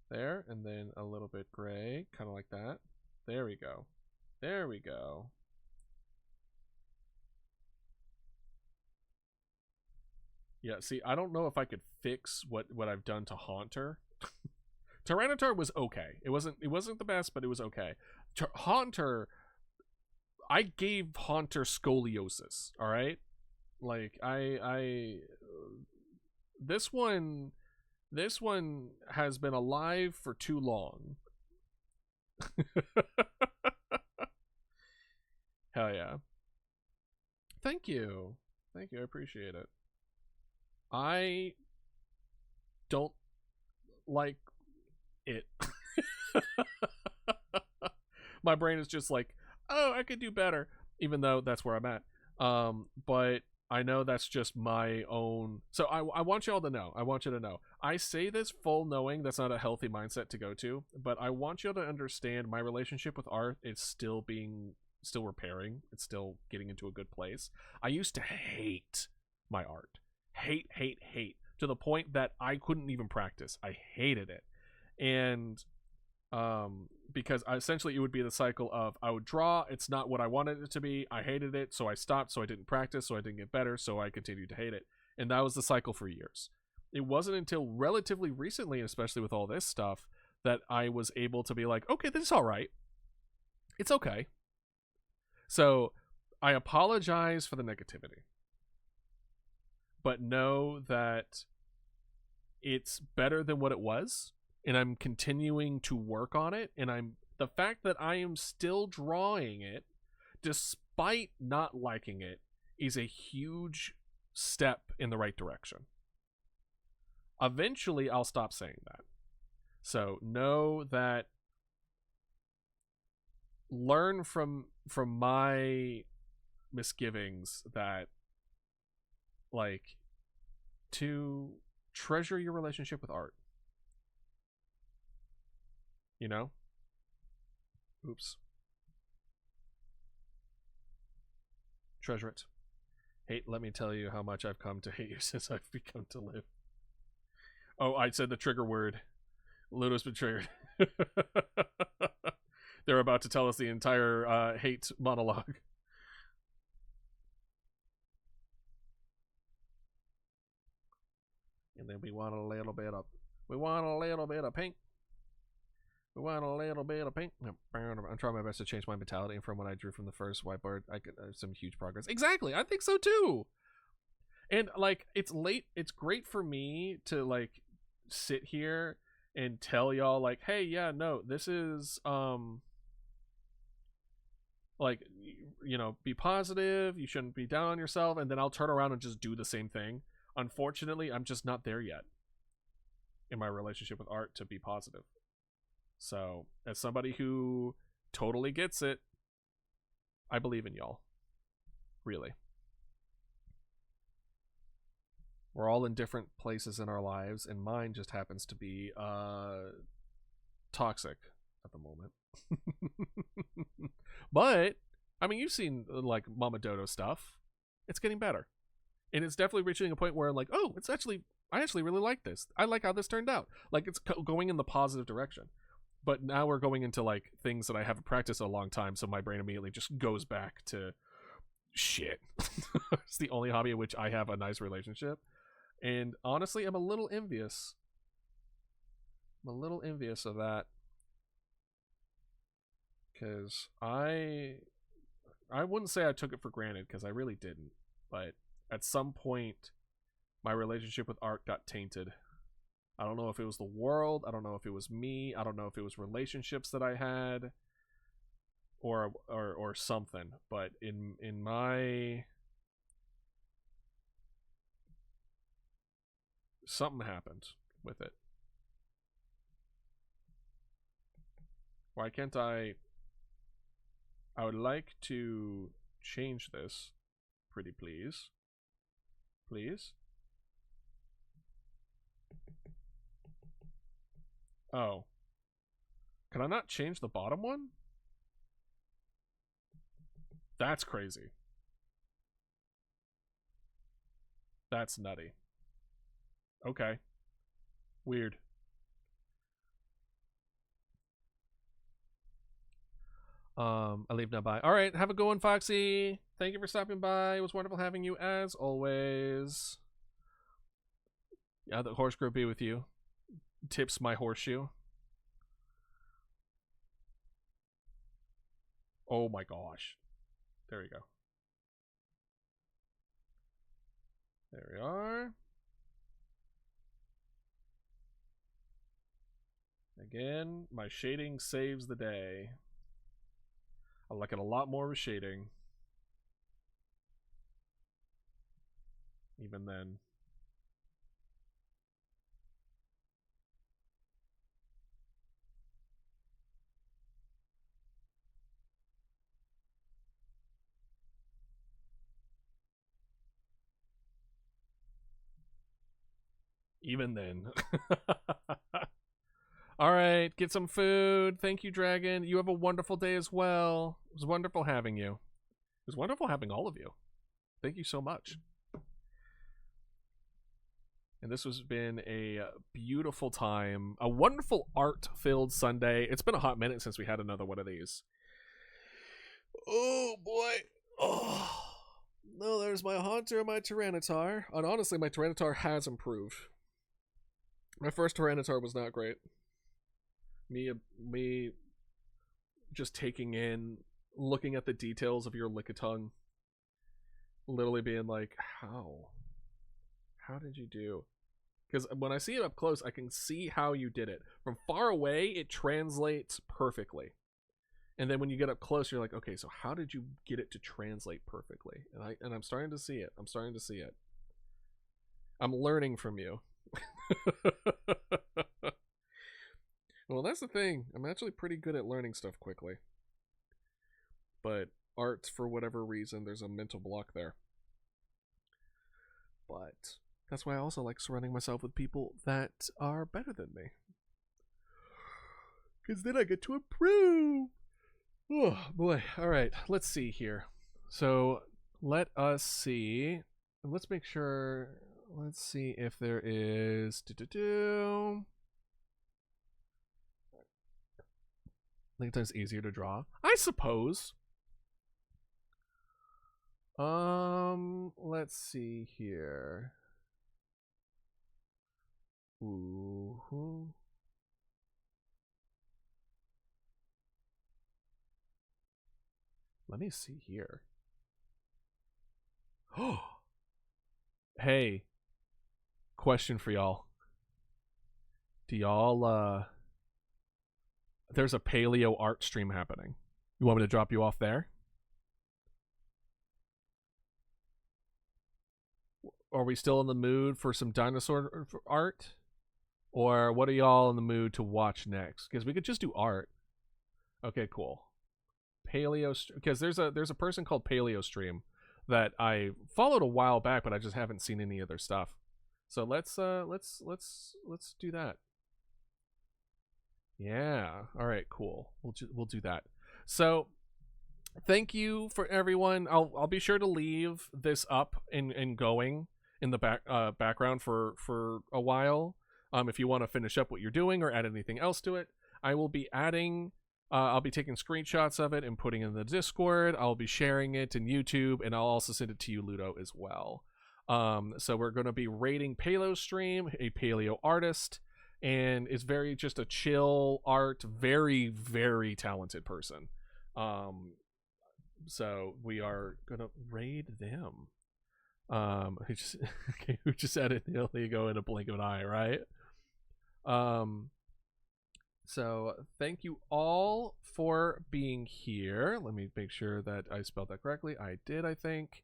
There, and then a little bit gray, kind of like that. There we go. There we go. Yeah, see, I don't know if I could fix what I've done to Haunter. Tyranitar was okay. It wasn't the best, but it was okay. Haunter, I gave Haunter scoliosis, all right? Like this one has been alive for too long. Hell yeah. Thank you. Thank you. I appreciate it. I don't like it. My brain is just like, oh, I could do better, even though that's where I'm at. But I know that's just my own. So I want y'all to know. I want you to know. I say this full knowing that's not a healthy mindset to go to, but I want you to understand my relationship with art is still repairing. It's still getting into a good place. I used to hate my art. Hate to the point that I couldn't even practice. I hated it. And because essentially it would be the cycle of I would draw, it's not what I wanted it to be, I hated it, so I stopped, so I didn't practice, so I didn't get better, so I continued to hate it. And that was the cycle for years. It wasn't until relatively recently, especially with all this stuff, that I was able to be like, okay, this is all right. It's okay. So I apologize for the negativity, but know that it's better than what it was, and I'm continuing to work on it, and the fact that I am still drawing it despite not liking it is a huge step in the right direction. Eventually I'll stop saying that. So know that, learn from my misgivings, that like to treasure your relationship with art. You know? Oops. Treasure it. Hate, let me tell you how much I've come to hate you since I've begun to live. Oh, I said the trigger word. Ludo's been triggered. They're about to tell us the entire hate monologue. And then we want a little bit of pink. We want a little bit of pink. I'm trying my best to change my mentality, and from what I drew from the first whiteboard, I could some huge progress. Exactly, I think so too. And like, it's late. It's great for me to like sit here and tell y'all like, hey, yeah, no, this is like, you know, be positive. You shouldn't be down on yourself. And then I'll turn around and just do the same thing. Unfortunately, I'm just not there yet in my relationship with art to be positive. So, as somebody who totally gets it, I believe in y'all. Really. We're all in different places in our lives, and mine just happens to be toxic at the moment. But, I mean, you've seen like Mama Dodo stuff. It's getting better. And it's definitely reaching a point where I'm like, oh, I actually really like this. I like how this turned out. Like, it's going in the positive direction. But now we're going into like things that I haven't practiced in a long time, so my brain immediately just goes back to shit. It's the only hobby in which I have a nice relationship. And honestly, I'm a little envious. I'm a little envious of that. Because I wouldn't say I took it for granted, because I really didn't. But at some point, my relationship with art got tainted. I don't know if it was the world. I don't know if it was me. I don't know if it was relationships that I had, or something. But in my, something happened with it. Why can't I would like to change this pretty please. Please. Oh. Can I not change the bottom one? That's crazy. That's nutty. Okay. Weird. I leave now. Bye. All right. Have a good one, Foxy. Thank you for stopping by. It was wonderful having you as always. Yeah, the horse group be with you. Tips my horseshoe. Oh my gosh. There we go. There we are. Again, my shading saves the day. I like it a lot more with shading. Even then. Even then. All right, get some food. Thank you, Dragon. You have a wonderful day as well. It was wonderful having you. It was wonderful having all of you. Thank you so much. And this has been a beautiful time. A wonderful art-filled Sunday. It's been a hot minute since we had another one of these. Oh, boy. Oh. No, there's my Haunter and my Tyranitar. And honestly, my Tyranitar has improved. My first Tyranitar was not great. Me just taking in, looking at the details of your Lickitung. Literally being like, how? How did you do? Because when I see it up close, I can see how you did it. From far away, it translates perfectly. And then when you get up close, you're like, okay, so how did you get it to translate perfectly? And I'm starting to see it. I'm starting to see it. I'm learning from you. Well, that's the thing. I'm actually pretty good at learning stuff quickly. But art, for whatever reason, there's a mental block there. But that's why I also like surrounding myself with people that are better than me. Because then I get to improve. Oh, boy. All right. Let's see here. So, let us see. Let's make sure. Let's see if there is. I think it's easier to draw, I suppose. Let's see here. Ooh. Let me see here. Oh. Hey. Question for y'all. Do y'all there's a paleo art stream happening. You want me to drop you off there? Are we still in the mood for some dinosaur art? Or what are y'all in the mood to watch next? Because we could just do art. Okay, cool. Paleo, because there's a person called Paleo Stream that I followed a while back, but I just haven't seen any of their stuff. So let's do that. Yeah. All right. Cool. We'll do that. So, thank you for everyone. I'll be sure to leave this up and going in the background for a while. If you want to finish up what you're doing or add anything else to it, I will be adding. I'll be taking screenshots of it and putting it in the Discord. I'll be sharing it in YouTube, and I'll also send it to you, Ludo, as well. So we're going to be rating Paleo Stream, a paleo artist. And it's very just a chill art, very, very talented person. So we are gonna raid them. Who just added the Lego in a blink of an eye, right? So thank you all for being here. Let me make sure that I spelled that correctly. I did, I think.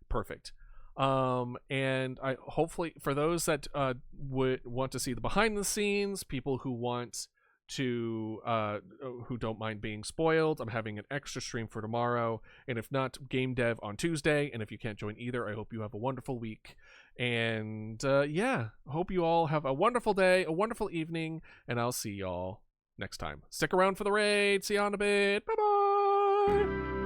Perfect. And I hopefully for those that would want to see the behind the scenes, people who want who don't mind being spoiled, I'm having an extra stream for tomorrow, and if not, game dev on Tuesday. And if you can't join either, I hope you have a wonderful week. And yeah, hope you all have a wonderful day, a wonderful evening, and I'll see y'all next time. Stick around for the raid. See you on a bit. Bye bye.